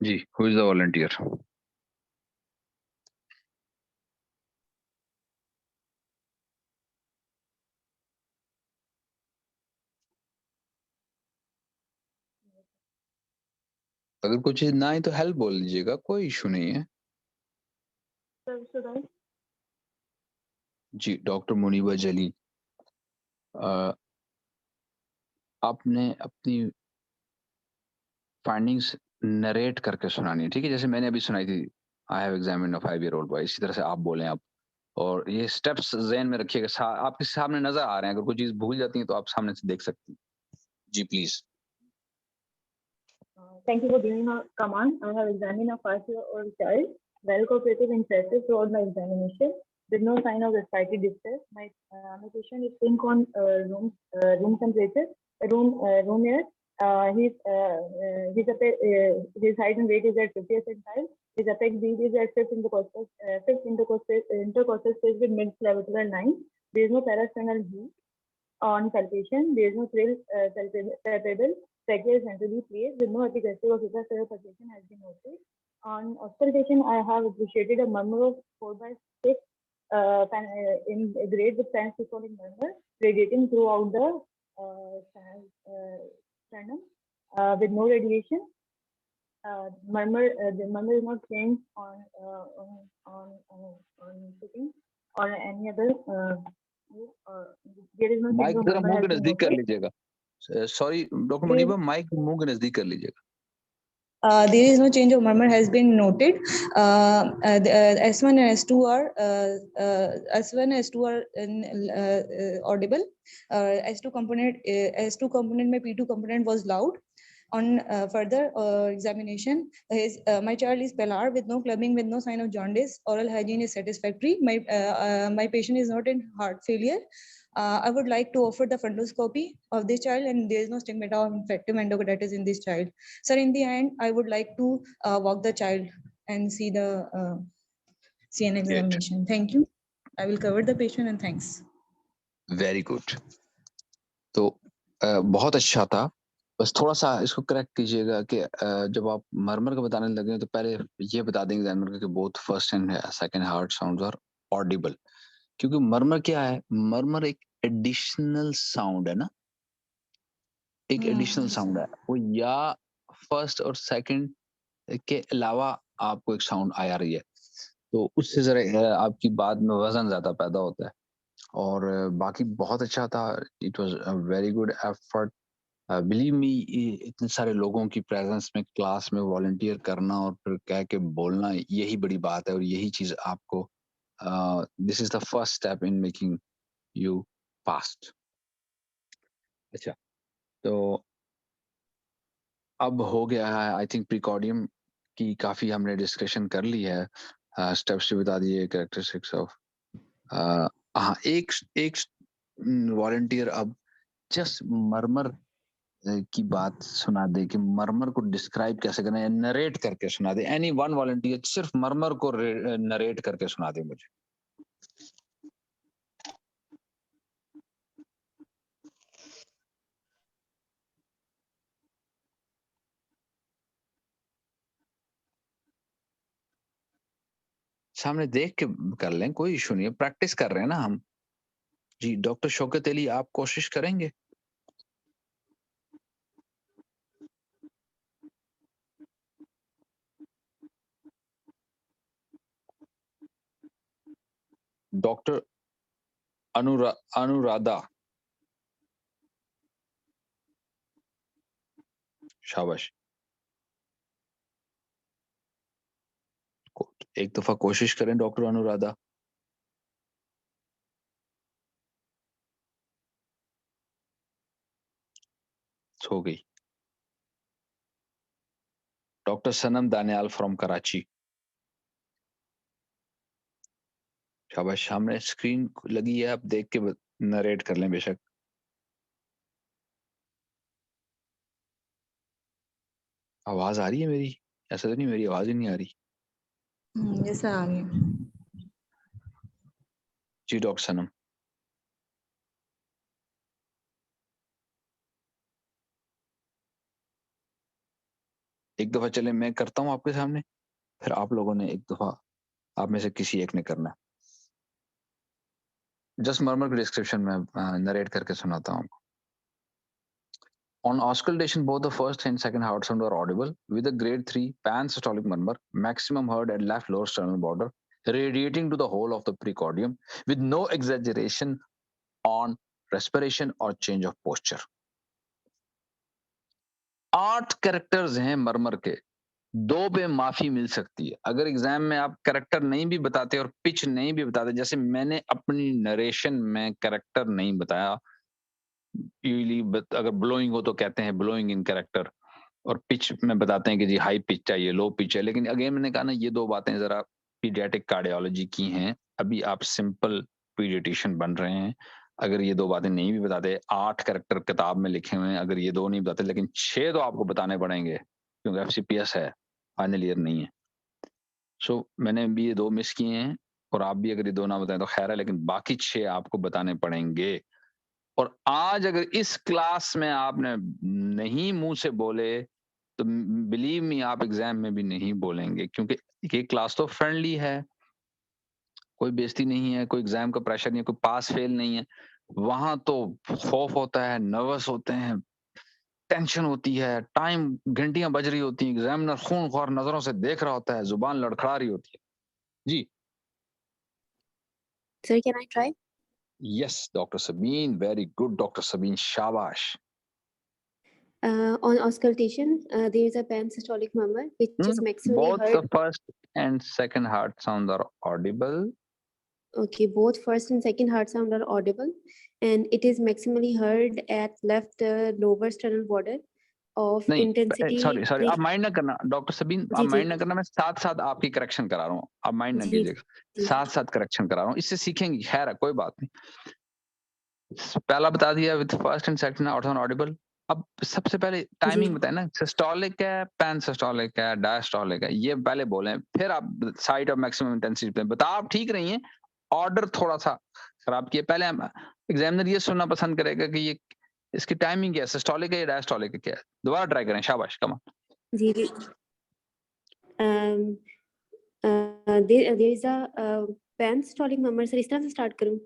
Speaker 4: जी, हु इज द वॉलंटियर? अगर कुछ चीज ना आई तो हेल्प बोल दीजिएगा, कोई इशू नहीं है। जी, डॉक्टर मुनीबा जली, आपने अपनी फाइंडिंग्स नरेट करके सुनानी है, ठीक है? जैसे मैंने अभी सुनाई थी, I have examined a 5-year-old boy, इसी तरह से आप बोलें आप, और ये स्टेप्स ज़हन में रखिएगा। आपके सामने नजर आ रहे हैं, अगर कोई चीज भूल जाती है तो आप सामने से देख सकती हैं। जी please.
Speaker 10: Thank you for giving a command. I have examined a 5-year-old child, well cooperative and interested throughout my examination. with no sign of respiratory distress. My patient is pink on room temperature, room air. His height and weight is at 50 percentile. His apex beat is at fifth intercostal space with mid-clavicular line. There is no parasternal heat on palpation. There is no trill palpable. Trachea is centrally placed with no epigastric or supracerebral palpation has been noted. On auscultation, I have appreciated a murmur of 4/6 in grade with pan-systolic murmur radiating throughout the sternum with no radiation. The murmur is not changed on sitting or any other. There is no
Speaker 4: mic
Speaker 10: change of
Speaker 4: जरा
Speaker 10: murmur
Speaker 4: मुंह
Speaker 10: has
Speaker 4: के
Speaker 10: been
Speaker 4: नजदीक कर
Speaker 10: noted.
Speaker 4: लीजिएगा. Sorry doctor Muniba, mic मुंह के नजदीक कर लीजिएगा.
Speaker 11: There is no change of murmur has been noted. S1 and S2 are audible. S2 component में P2 component was loud. On further examination, my child is pellar with no clubbing, with no sign of jaundice. Oral hygiene is satisfactory. My patient is not in heart failure. I would like to offer the fundoscopy of this child, and there is no stigmata of infective endocarditis in this child. Sir, in the end, I would like to walk the child and see the CN examination. Thank you. I will cover the patient and thanks.
Speaker 4: Very good. तो बहुत अच्छा था. बस थोड़ा सा इसको correct कीजिएगा कि जब आप मरमर का बताने लगे तो पहले ये बता देंगे एग्जामिनर कि both first and second heart sounds are audible. क्योंकि मरमर क्या है? मरमर एक एडिशनल साउंड है ना, एक एडिशनल साउंड है. वो या फर्स्ट और सेकंड के अलावा आपको एक साउंड आ रही है, तो उससे जरा आपकी बात में वजन ज्यादा पैदा होता है. और बाकी बहुत अच्छा था. It was a very good effort. Believe me, इतने सारे लोगों की प्रेजेंस में क्लास में वॉलंटियर करना और फिर कह के बोलना, यही बड़ी बात है. और यही चीज आपको this is the first step in making you past. अच्छा, तो अब हो गया है. आई थिंक प्रीकॉर्डियम की काफी हमने डिस्कशन कर ली है. स्टेप्स भी बता दिए, कैरेक्टरिस्टिक्स ऑफ. हाँ, एक वॉलंटियर अब जस्ट मरमर की बात सुना दे कि मरमर को डिस्क्राइब कैसे करना है, नरेट करके सुना दे. एनी वन वॉलंटियर सिर्फ मरमर को नरेट करके सुना दे मुझे. सामने देख के कर लें, कोई इशू नहीं है. प्रैक्टिस कर रहे हैं ना हम. जी, डॉक्टर शौकत अली, आप कोशिश करेंगे? डॉक्टर अनुराधा, शाबाश. एक दफा कोशिश करें डॉक्टर अनुराधा. हो गई. Doctor Sanam Daniyal from Karachi, शाबाश. सामने स्क्रीन लगी है, आप देख के नरेट कर लें बेशक. आवाज आ रही है मेरी? ऐसा तो नहीं मेरी आवाज ही नहीं आ रही.
Speaker 11: Yes, sir, आ रही है.
Speaker 4: जी डॉक्टर सनम. एक दफा चले मैं करता हूं आपके सामने, फिर आप लोगों ने एक दफा, आप में से किसी एक ने करना है. जस्ट मर्मर की डिस्क्रिप्शन में नरेट करके सुनाता हूं. On auscultation, both the first and second heart sound are audible with a grade 3 pan-systolic murmur, maximum heard at left lower sternal border, radiating to the whole of the precordium with no exaggeration on respiration or change of posture. 8 characters हैं मरमर के, 2 पे माफी मिल सकती है. अगर exam में आप character नहीं भी बताते और पिच नहीं भी बताते, जैसे मैंने अपनी नरेशन में कैरेक्टर नहीं बताया, यूजली अगर ब्लोइंग हो तो कहते हैं ब्लोइंग इन कैरेक्टर, और पिच में बताते हैं कि जी हाई पिच चाहिए, लो पिच है. लेकिन अगेन मैंने कहा ना, ये 2 बातें जरा पीडियाट्रिक कार्डियोलॉजी की हैं, अभी आप सिंपल पीडियाट्रिशियन बन रहे हैं, अगर ये 2 बातें नहीं भी बताते, 8 कैरेक्टर किताब में लिखे हुए हैं, अगर ये 2 नहीं बताते, लेकिन 6 तो आपको बताने पड़ेंगे क्योंकि FCPS है, फाइनल ईयर नहीं है। सो मैंने भी ये 2 मिस किए हैं और आप भी अगर ये 2 ना बताएं तो खैर है, लेकिन बाकी 6 आपको बताने पड़ेंगे। और आज अगर इस क्लास में आपने नहीं मुंह से बोले तो बिलीव मी आप एग्जाम में भी नहीं बोलेंगे, क्योंकि ये क्लास तो फ्रेंडली है, कोई बेइज्जती नहीं है, कोई एग्जाम का प्रेशर नहीं है, कोई पास फेल नहीं है। वहां तो खौफ होता है, नर्वस होते हैं, टेंशन होती है, टाइम घंटियां बज रही होती हैं, एग्जामिनर खून ख्वार नजरों से देख रहा होता है, जुबान लड़खड़ा रही होती है। जी
Speaker 7: Sir, can I try?
Speaker 4: Yes doctor Sabeen, very good doctor Sabeen, शाबाश।
Speaker 7: On auscultation, there is a pan-systolic murmur which is maximally
Speaker 4: Both the
Speaker 7: heard.
Speaker 4: first and second heart sounds are audible.
Speaker 7: Okay, both first and second heart sound are audible, and it is maximally heard at left lower sternal border of
Speaker 4: नहीं
Speaker 7: intensity.
Speaker 4: Sorry आप mind ना करना doctor Sabeen, आप
Speaker 7: जी,
Speaker 4: mind
Speaker 7: जी।
Speaker 4: ना करना, मैं साथ साथ आपकी करेक्शन करा रहा हूँ, आप माइंड ना
Speaker 7: जी,
Speaker 4: कीजिएगा,
Speaker 7: जी।
Speaker 4: साथ साथ करेक्शन करा रहा हूँ, इससे सीखेंगे, खैर है कोई बात नहीं। पहला बता दिया with first and second ऑर्थोन Audible. अब सबसे पहले टाइमिंग बताए ना, सिस्टोलिक है, पैन सिस्टोलिक है, डायस्टोलिक है, ये पहले बोले, फिर आप साइट ऑफ मैक्सिमम इंटेंसिटी पे बता, आप ठीक रही हैं, ऑर्डर थोड़ा सा खराब किया। पहले हम एग्जामिनर ये सुनना पसंद करेगा कि ये इसकी टाइमिंग क्या है, सिस्टोलिक है या डायस्टोलिक है, क्या है। दोबारा ट्राई करें, शाबाश, कम ऑन।
Speaker 7: जी, जी। there is a pan-systolic murmur, sir, इस तरह से स्टार्ट करूं?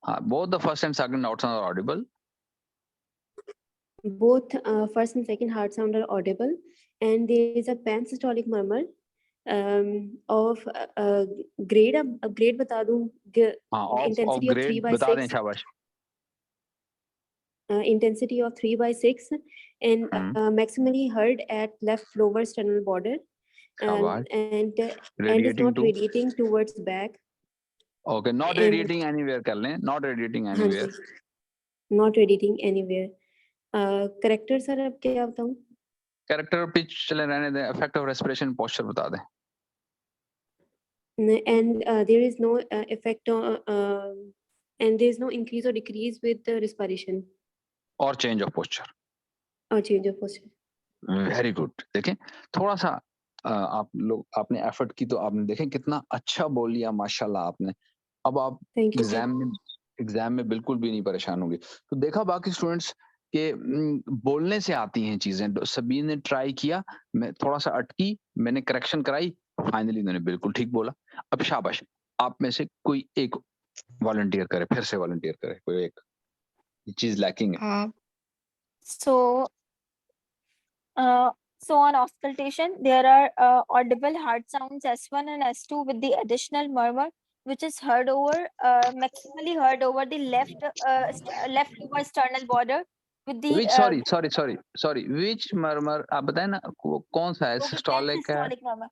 Speaker 4: हाँ, both the first and second notes are audible.
Speaker 7: Both first and second heart sound are audible, and there is a pan-systolic murmur of grade. अब grade बता दूं,
Speaker 4: हाँ, of
Speaker 7: intensity of 3
Speaker 4: grade
Speaker 7: by
Speaker 4: बता दें,
Speaker 7: 6.
Speaker 4: शाबाश।
Speaker 7: Intensity of 3 by 6, and maximally heard at left lower sternal border,
Speaker 4: शाबाश।
Speaker 7: and is
Speaker 4: Radiating
Speaker 7: not
Speaker 4: to?
Speaker 7: radiating towards back.
Speaker 4: Okay, not
Speaker 7: And-
Speaker 4: radiating anywhere कर लें, not radiating
Speaker 7: हाँ
Speaker 4: anywhere.
Speaker 7: जी, not radiating anywhere. Corrector sir, अब क्या बताऊं?
Speaker 4: Character pitch चले रहने दें, इफेक्ट ऑफ रेस्पिरेशन पोस्चर बता दें।
Speaker 7: And there is no effect on, and there is no increase or decrease with the respiration
Speaker 4: और change of posture.
Speaker 7: or change of posture.
Speaker 4: Very good. देखें थोड़ा सा आप लोग, आपने एफर्ट की तो आपने देखें कितना अच्छा बोल लिया, माशाल्लाह आपने। अब आप
Speaker 7: Thank you, sir.
Speaker 4: एग्जाम में बिल्कुल भी नहीं परेशान होंगे। तो देखा बाकी स्टूडेंट्स के बोलने से आती हैं चीजें। सभी ने ट्राई किया, मैं थोड़ा सा अटकी, मैंने करेक्शन कराई, फाइनली उन्होंने बिल्कुल ठीक बोला। अब शाबाश, आप में से कोई एक वॉलंटियर करे, फिर से वॉलंटियर करे, कोई एक चीज लैकिंग है।
Speaker 13: So on auscultation, there are audible heart sounds S1 and S2 with the additional murmur, which is heard over, maximally heard over the left lower sternal border with the
Speaker 4: Which sorry which murmur आप बताएं ना, कौन सा है, systolic है?
Speaker 13: systolic murmur.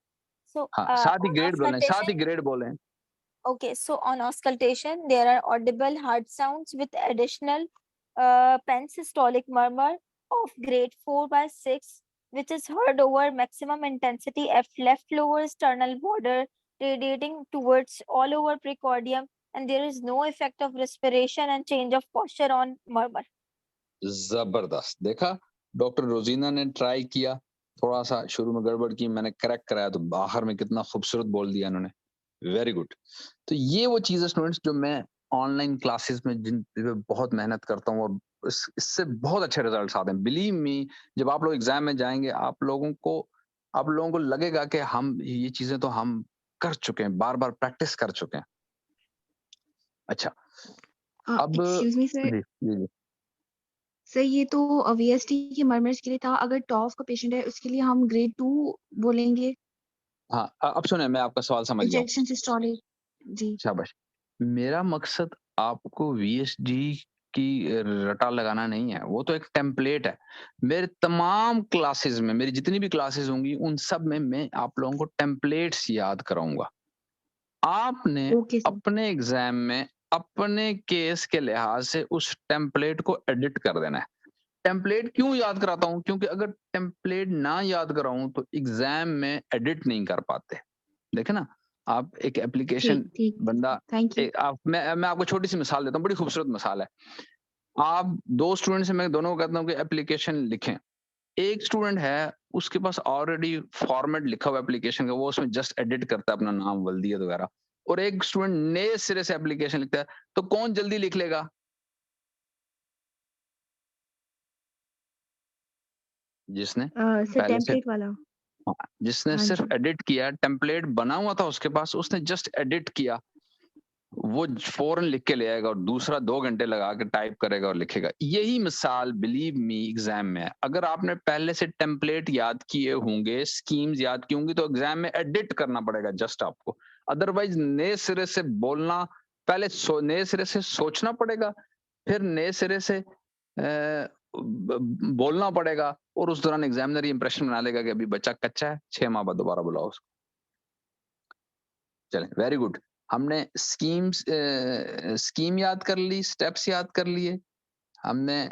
Speaker 13: So
Speaker 4: हाँ, साथ ही
Speaker 13: on
Speaker 4: grade बोलें, साथ ही
Speaker 13: auscultation,
Speaker 4: ग्रेड बोलें।
Speaker 13: okay, so on auscultation, there are audible heart sounds with additional pansystolic murmur of grade 4 by 6, which is heard over maximum intensity at left lower sternal border, radiating towards all over precordium, and there is no effect of respiration and change of posture on murmur.
Speaker 4: जबरदस्त। देखा, doctor रोजीना ने try किया, थोड़ा सा शुरू में गड़बड़ की, मैंने करेक्ट कराया, तो आखिर में कितना खूबसूरत बोल दिया इन्होंने। Very good. तो ये वो चीजें स्टूडेंट्स जो मैं ऑनलाइन क्लासेस में जिन पे बहुत मेहनत करता हूँ और इससे बहुत अच्छे रिजल्ट्स आते हैं। बिलीव मी, जब आप लोग एग्जाम में जाएंगे, आप लोगों को लगेगा कि हम ये चीजें तो हम कर चुके हैं, बार बार प्रैक्टिस कर चुके हैं। अच्छा, अब
Speaker 14: एक्सक्यूज मी सर,
Speaker 4: जी
Speaker 14: सर ये तो वीएसटी के मर्मर्स के लिए था। अगर टॉफ का पेशेंट है उसके लिए हम ग्रेड 2 बोलेंगे।
Speaker 4: हाँ, अब सुने, मैं आपका सवाल समझ गया।
Speaker 14: Injection systolic. जी
Speaker 4: शाबाश। मेरा मकसद आपको वीएसडी की रटा लगाना नहीं है, वो तो एक टेम्पलेट है। मेरे तमाम क्लासेस में, मेरी जितनी भी क्लासेस होंगी उन सब में मैं आप लोगों को टेम्पलेट्स याद कराऊंगा। आपने अपने एग्जाम में अपने केस के लिहाज से उस टेम्पलेट को एडिट कर देना है। टेम्पलेट क्यों याद कराता हूं? क्योंकि अगर टेम्पलेट ना याद कराऊं तो एग्जाम में एडिट नहीं कर पाते। देखे ना, आप एक एप्लीकेशन
Speaker 14: ठीक
Speaker 4: बंदा
Speaker 14: थैंक यू
Speaker 4: मैं आपको छोटी सी मिसाल देता हूँ, बड़ी खूबसूरत मिसाल है। आप 2 स्टूडेंट्स हैं, मैं दोनों को कहता हूँ कि एप्लीकेशन लिखें। एक स्टूडेंट है, उसके पास ऑलरेडी फॉर्मेट लिखा हुआ एप्लीकेशन का, वो उसमें जस्ट एडिट करता है अपना नाम, वल्दियत वगैरह, और एक स्टूडेंट नए सिरे से एप्लीकेशन लिखता है, तो कौन जल्दी लिख लेगा? जिसने
Speaker 14: सर
Speaker 4: पहले से
Speaker 14: टेम्पलेट वाला
Speaker 4: जिसने
Speaker 14: हाँ
Speaker 4: सिर्फ
Speaker 14: जी
Speaker 4: एडिट किया, टेम्पलेट बना हुआ था उसके पास, उसने जस्ट एडिट किया, वो फौरन लिख के ले आएगा, और दूसरा 2 घंटे लगा के टाइप करेगा और लिखेगा। यही मिसाल बिलीव मी एग्जाम में है। अगर आपने पहले से टेम्पलेट याद किए होंगे, स्कीम्स याद की होंगी, तो एग्जाम में एडिट करना पड़ेगा जस्ट आपको। अदरवाइज नए सिरे से बोलना, पहले नए सिरे से सोचना पड़ेगा, फिर नए सिरे से बोलना पड़ेगा, और उस दौरान एग्जामिनर इंप्रेशन बना लेगा कि अभी बच्चा कच्चा है, 6 माह बाद दोबारा बुलाओ उसको। चलें, वेरी गुड। हमने स्कीम याद कर ली, स्टेप्स याद कर लिए, हमने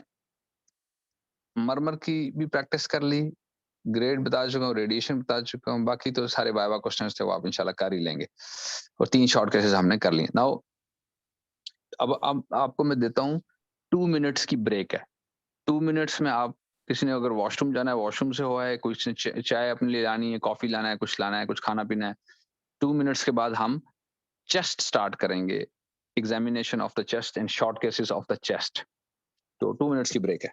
Speaker 4: मरमर की भी प्रैक्टिस कर ली, ग्रेड बता चुका हूँ, रेडिएशन बता चुका हूँ, बाकी तो सारे वाइवा क्वेश्चंस थे वो आप इंशाल्लाह कर ही लेंगे, और 3 शॉर्ट केसेस हमने कर लिए। नाउ अब आपको मैं देता हूँ 2 मिनट्स की ब्रेक है। 2 मिनट्स में आप, किसी ने अगर वॉशरूम जाना है वॉशरूम से हुआ है, कुछ ने चाय अपने लिए लानी है, कॉफी लाना है, कुछ खाना पीना है, 2 मिनट्स के बाद हम चेस्ट स्टार्ट करेंगे, examination of the chest and short cases of the chest. तो 2 मिनट्स की ब्रेक है।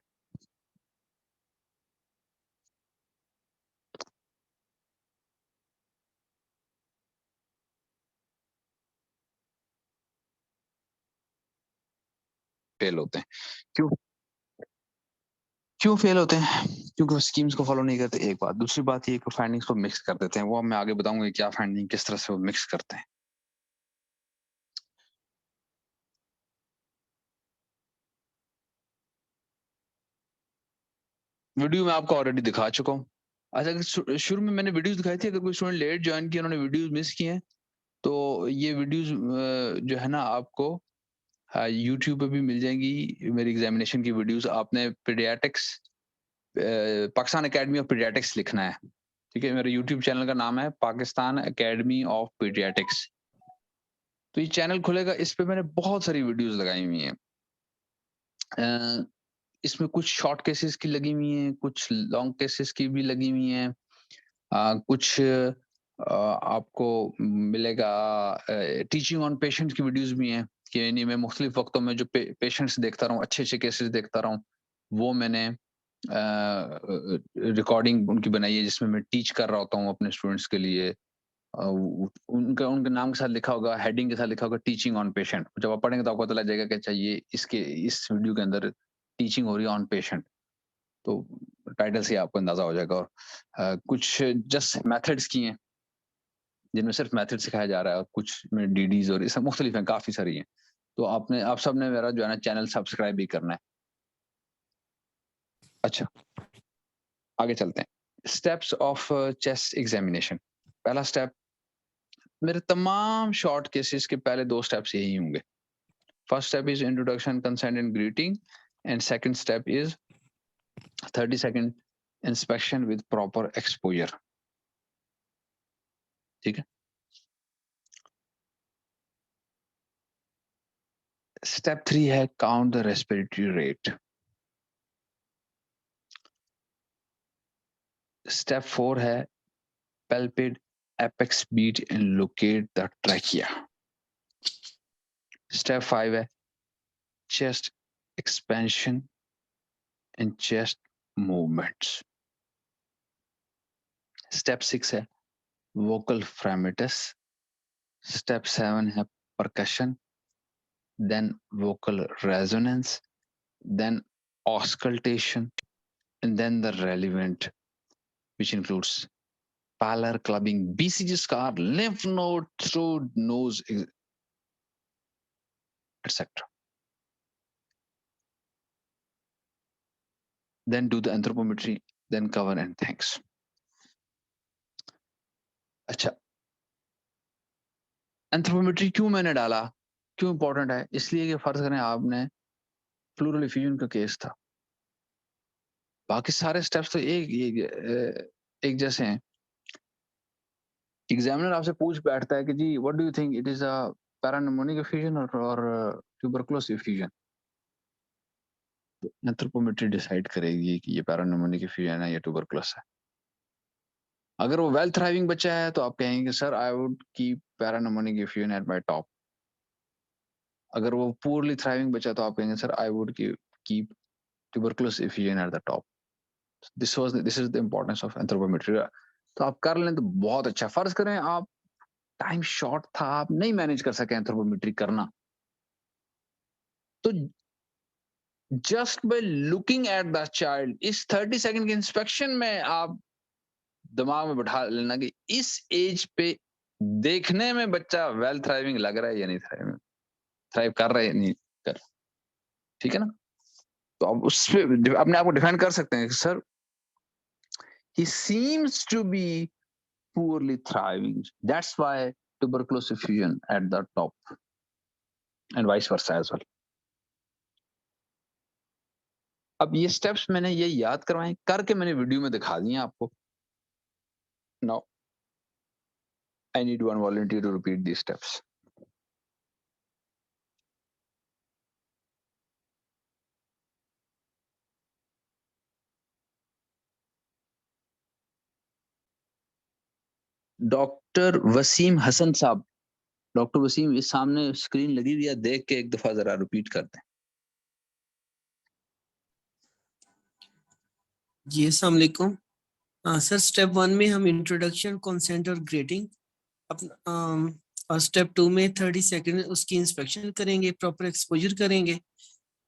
Speaker 4: फेल होते हैं क्यों? क्यों फेल होते हैं? क्योंकि वो स्कीम्स को फॉलो नहीं करते, एक बात। दूसरी बात ये कि फाइंडिंग्स को मिक्स कर देते हैं, वो मैं आगे बताऊंगा क्या फाइंडिंग किस तरह से वो मिक्स करते हैं। वीडियो में आपको ऑलरेडी दिखा चुका हूँ। अच्छा, शुरू में मैंने वीडियोस दिखाई थी, अगर कोई स्टूडेंट लेट ज्वाइन किया, उन्होंने वीडियोस मिस किए हैं, तो ये वीडियोस जो है ना आपको यूट्यूब पे भी मिल जाएंगी, मेरी एग्जामिनेशन की वीडियोस। आपने paediatrics, Pakistan academy of paediatrics लिखना है, ठीक है? मेरे यूट्यूब चैनल का नाम है पाकिस्तान एकेडमी ऑफ पीडियाट्रिक्स। तो ये चैनल खुलेगा, इस पे मैंने बहुत सारी वीडियोस लगाई हुई हैं। इसमें कुछ शॉर्ट केसेस की लगी हुई हैं, कुछ लॉन्ग केसेस की भी लगी हुई हैं, कुछ आपको मिलेगा टीचिंग ऑन पेशेंट की वीडियोस भी हैं, कि यानी मैं मुख्तलिफ वक्तों में जो पेशेंट्स देखता रहा हूँ, अच्छे अच्छे केसेस देखता रहा हूँ, वो मैंने रिकॉर्डिंग उनकी बनाई है, जिसमें मैं टीच कर रहा होता हूँ अपने स्टूडेंट्स के लिए। उनके नाम के साथ लिखा होगा, हेडिंग के साथ लिखा होगा टीचिंग ऑन पेशेंट। जब आप पढ़ेंगे तो आपको पता लग जाएगा कि अच्छा ये इस वीडियो के अंदर टीचिंग हो रही है ऑन पेशेंट, तो टाइटल से आपको अंदाजा हो जाएगा। और कुछ जस्ट मेथड्स की हैं, जिनमें सिर्फ मेथड सिखाया जा रहा है, और कुछ में डीडीज और इसमें मुख्तलिफ हैं, काफी सारी हैं। तो आप सब ने मेरा जो है ना चैनल सब्सक्राइब भी करना है। अच्छा, आगे चलते हैं। Steps of chest examination. पहला स्टेप, मेरे तमाम शॉर्ट केसेस के पहले 2 स्टेप्स यही होंगे। First step is introduction, consent and greeting, and second step is 30 second inspection with proper exposure. ठीक है? स्टेप 3 है count the respiratory rate. Step 4 है palpate apex beat and locate the trachea. Step 5 है chest expansion and chest movements. Step 6 है vocal fragmentus. Step 7 है percussion, then vocal resonance, then auscultation, and then the relevant, which includes pallor, clubbing, BCG scar, lymph node, throat, nose, etc. Then do the anthropometry, then cover and thanks. अच्छा, anthropometry क्यों मैंने डाला, क्यों important है? इसलिए कि फर्ज करें आपने प्लूरल इफ्यूजन का केस था, बाकी सारे स्टेप्स तो एक जैसे हैं, एग्जामिनर आपसे पूछ बैठता है कि जी what do you think it is a parapneumonic effusion और ट्यूबरकुलोसिस एफिशिएंट, तो एंथ्रोपोमेट्री डिसाइड करेगी कि ये पैरान्यूमोनिक एफिशिएंट है या ट्यूबरकुलोस है। अगर वो वेल थ्राइविंग बच्चा है तो आप कहेंगे sir I would keep parapneumonic effusion at my top. अगर वो पुअरली थ्राइविंग बच्चा तो आप कहेंगे sir I would keep tuberculosis effusion at the top. This is the importance of anthropometry. तो आप कर लें तो बहुत अच्छा। फर्ज करें आप टाइम शॉर्ट था, आप नहीं मैनेज कर सके एंथ्रोपोमेट्री करना, तो just by looking at the child, इस 30 सेकंड के इंस्पेक्शन में आप दिमाग में बैठा लेना कि इस एज पे देखने में बच्चा वेल थ्राइविंग लग रहा है या नहीं थ्राइव कर रहा है या नहीं कर, ठीक है ना। तो आप उस पे अपने आप को डिफाइन कर सकते हैं sir he seems to be poorly thriving, that's why tuberculosis fusion at the top and vice versa as well. अब ये स्टेप्स मैंने ये याद करवाए करके मैंने वीडियो में दिखा दिए आपको। Now I need one volunteer to repeat these steps. Doctor Waseem Hassan साहब, डॉक्टर वसीम इस सामने स्क्रीन लगी हुई है, देख के एक दफा जरा रिपीट कर दें।
Speaker 1: जी अस्सलाम वालेकुम। सर स्टेप 1 में हम इंट्रोडक्शन, कंसेंट और ग्रेडिंग और स्टेप 2 में 30 सेकंड उसकी इंस्पेक्शन करेंगे, प्रॉपर एक्सपोजर करेंगे।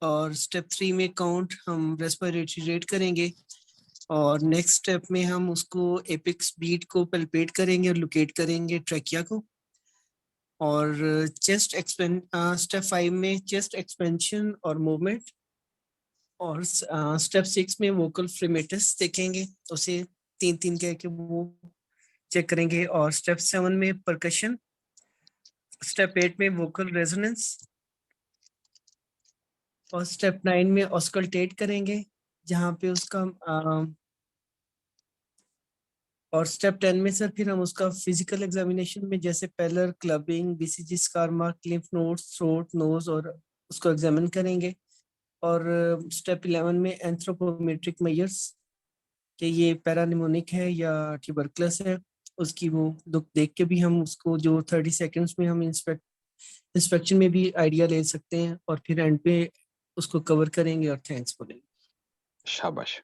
Speaker 1: और स्टेप 3 में काउंट, हम रेस्पिरेटरी रेट करेंगे। और नेक्स्ट स्टेप में हम उसको एपिक्स बीट को पल्पेट करेंगे और लोकेट करेंगे ट्रैकिया को। और चेस्ट स्टेप 5 में चेस्ट एक्सपेंशन और मूवमेंट। और स्टेप 6 में वोकल फ्रेमेटस देखेंगे, उसे 3-3 कह के वो चेक करेंगे। और स्टेप 7 में परकशन। स्टेप 8 में वोकल रेजोनेंस। और स्टेप 9 में ऑस्कल्टेट करेंगे जहाँ पे उसका और स्टेप 10 में सर फिर हम उसका फिजिकल एग्जामिनेशन में जैसे pallor, clubbing, BCG scar mark, lymph nodes, throat, nose और उसको एग्जामिन करेंगे। और स्टेप 11 में एंथ्रोपोमेट्रिक मेजर्स कि ये पैरानिमोनिक है या ट्यूबरकुलस है, उसकी वो देख के भी हम उसको जो 30 सेकंड्स में हम इंस्पेक्शन में भी आइडिया ले सकते हैं। और फिर एंड पे उसको कवर करेंगे और थैंक्स बोलेंगे।
Speaker 4: शाबाश,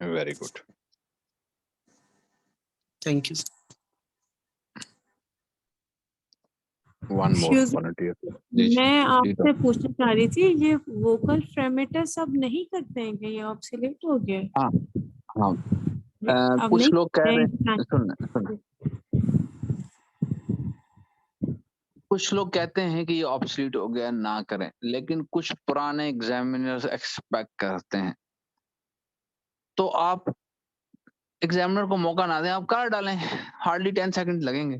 Speaker 4: very good,
Speaker 1: thank you.
Speaker 4: One more volunteer.
Speaker 9: मैं आपसे पूछना चाह रही थी, ये वोकल फ्रेमेटस अब नहीं करते हैं क्या? ये ऑब्सोलेट हो गया?
Speaker 4: हाँ हाँ,
Speaker 9: अब
Speaker 4: कुछ
Speaker 9: नहीं
Speaker 4: लोग कह रहे
Speaker 9: करते
Speaker 4: हैं, सुन कुछ लोग कहते हैं कि ये ऑब्सोलीट हो गया, ना करें, लेकिन कुछ पुराने एग्जामिनर्स एक्सपेक्ट करते हैं, तो आप एग्जामिनर को मौका ना दें, आप कर डालें, हार्डली 10 सेकंड लगेंगे।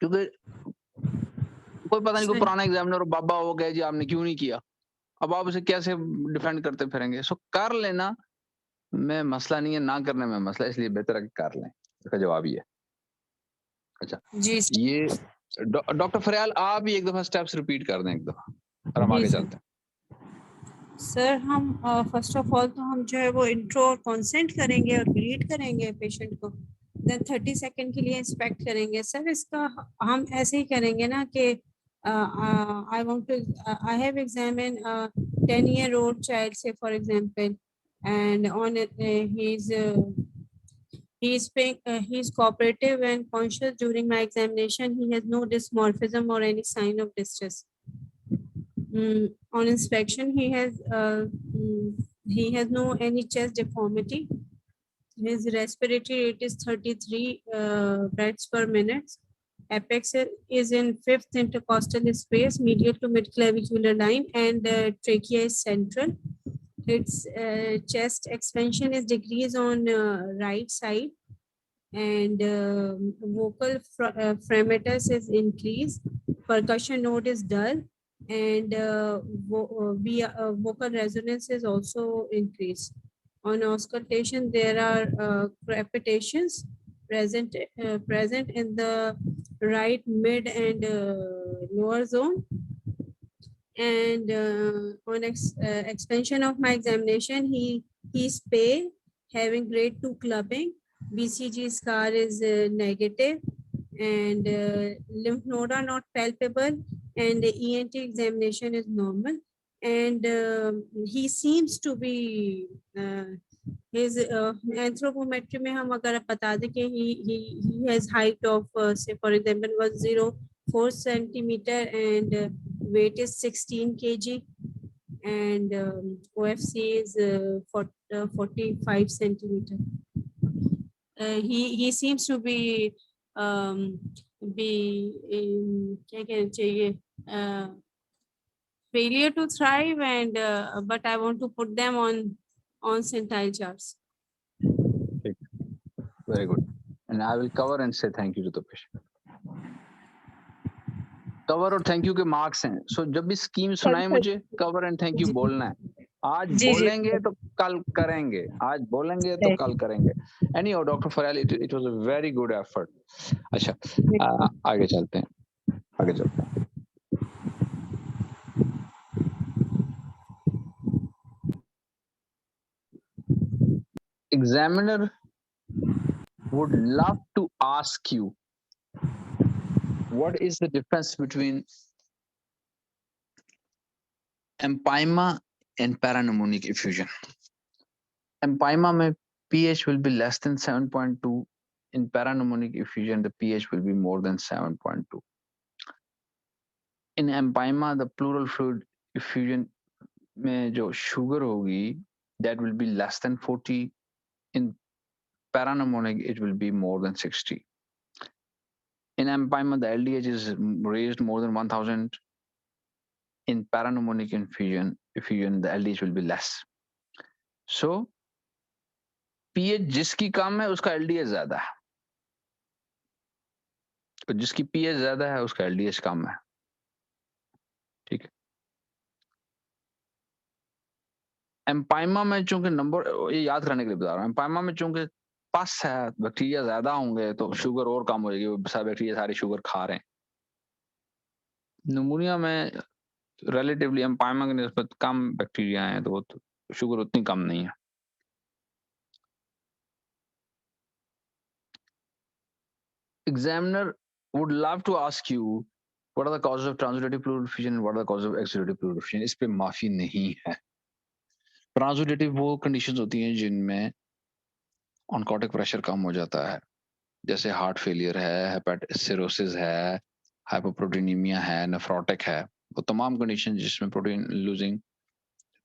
Speaker 4: क्योंकि कोई पता नहीं, कोई पुराना एग्जामिनर बाबा हो गया जी आपने क्यों नहीं किया, अब आप उसे कैसे डिफेंड करते फिरेंगे। सो कर लेना में मसला नहीं है, ना करने में मसला, इसलिए बेहतर है कि कर लें। इसका जवाब ही है। अच्छा
Speaker 9: जी,
Speaker 4: ये डॉक्टर फरियाल आप भी एक दफा स्टेप्स रिपीट कर दें एक दफा, और हम आगे चलते हैं।
Speaker 9: सर हम फर्स्ट ऑफ ऑल तो हम जो है वो इंट्रो और कंसेंट करेंगे और ग्रीट करेंगे पेशेंट को, देन 30 सेकंड के लिए इंस्पेक्ट करेंगे। सर इसका हम ऐसे ही करेंगे ना कि I have examined a 10-year-old child, say for example, and on it, he's cooperative and conscious during my examination. He has no dysmorphism or any sign of distress. On inspection, he has no any chest deformity. His respiratory rate is 33 breaths per minute. Apex is in 5th intercostal space, medial to mid-clavicular line, and trachea is central. Its chest expansion is decreased on right side, and vocal frematus is increased. Percussion node is dull, and vocal resonance is also increased. On auscultation, there are crepitations, present in the right mid and lower zone. And on extension of my examination, he's pale, having grade 2 clubbing. BCG scar is negative, and lymph node are not palpable, and the ENT examination is normal. And he seems to be his anthropometry में हम अगर बता दें कि he has height of say for example was 0.4 centimeter and weight is 16 kg, and OFC is 45 centimeter. He seems to be क्या कहना चाहिए failure to thrive, and but I want to put them on centile charts.
Speaker 4: Very good. And I will cover and say thank you to the patient. Cover और thank you के marks हैं. सो जब भी scheme सुनाए मुझे cover and thank you बोलना है. आज बोलेंगे तो कल करेंगे, आज बोलेंगे तो कल करेंगे. Anyhow doctor Farail, it was a very good effort. अच्छा, आगे चलते हैं, आगे चलते हैं. Examiner would love to ask you what is the difference between empyema and paraneumonic effusion. Empyema mein pH will be less than 7.2. In paraneumonic effusion, the pH will be more than 7.2. In empyema, the pleural fluid effusion mein jo sugar hogi, that will be less than 40. In paraneumonic, it will be more than 60. In empyema, the LDH is raised more than 1000. In paraneumonic effusion, the LDH will be less. So, pH जिसकी कम है उसका LDH ज्यादा है, तो जिसकी pH ज्यादा है उसका LDH कम है. ठीक है. एम्पाइमा में चूंकि नंबर, ये याद करने के लिए बता रहा हूँ, एम्पाइमा में चूंकि पस है, बैक्टीरिया ज्यादा होंगे तो शुगर और कम हो जाएगी, सब बैक्टीरिया सारी शुगर खा रहे हैं. न्यूमोनिया में रिलेटिवली एम्पाइमा की निस्बत कम बैक्टीरिया हैं, तो शुगर उतनी कम नहीं है. Examiner would love to ask you what are the causes of transudative pleural effusion and what are the causes of exudative pleural effusion. इस पे माफी नहीं है. ट्रांसुडेटिव वो कंडीशंस होती हैं जिनमें ऑनकोटिक प्रेशर कम हो जाता है, जैसे हार्ट फेलियर है, हेपेटिक सिरोसिस है, हाइपोप्रोटीनीमिया है, नेफ्रोटिक है. वो तमाम कंडीशन जिसमें प्रोटीन लूजिंग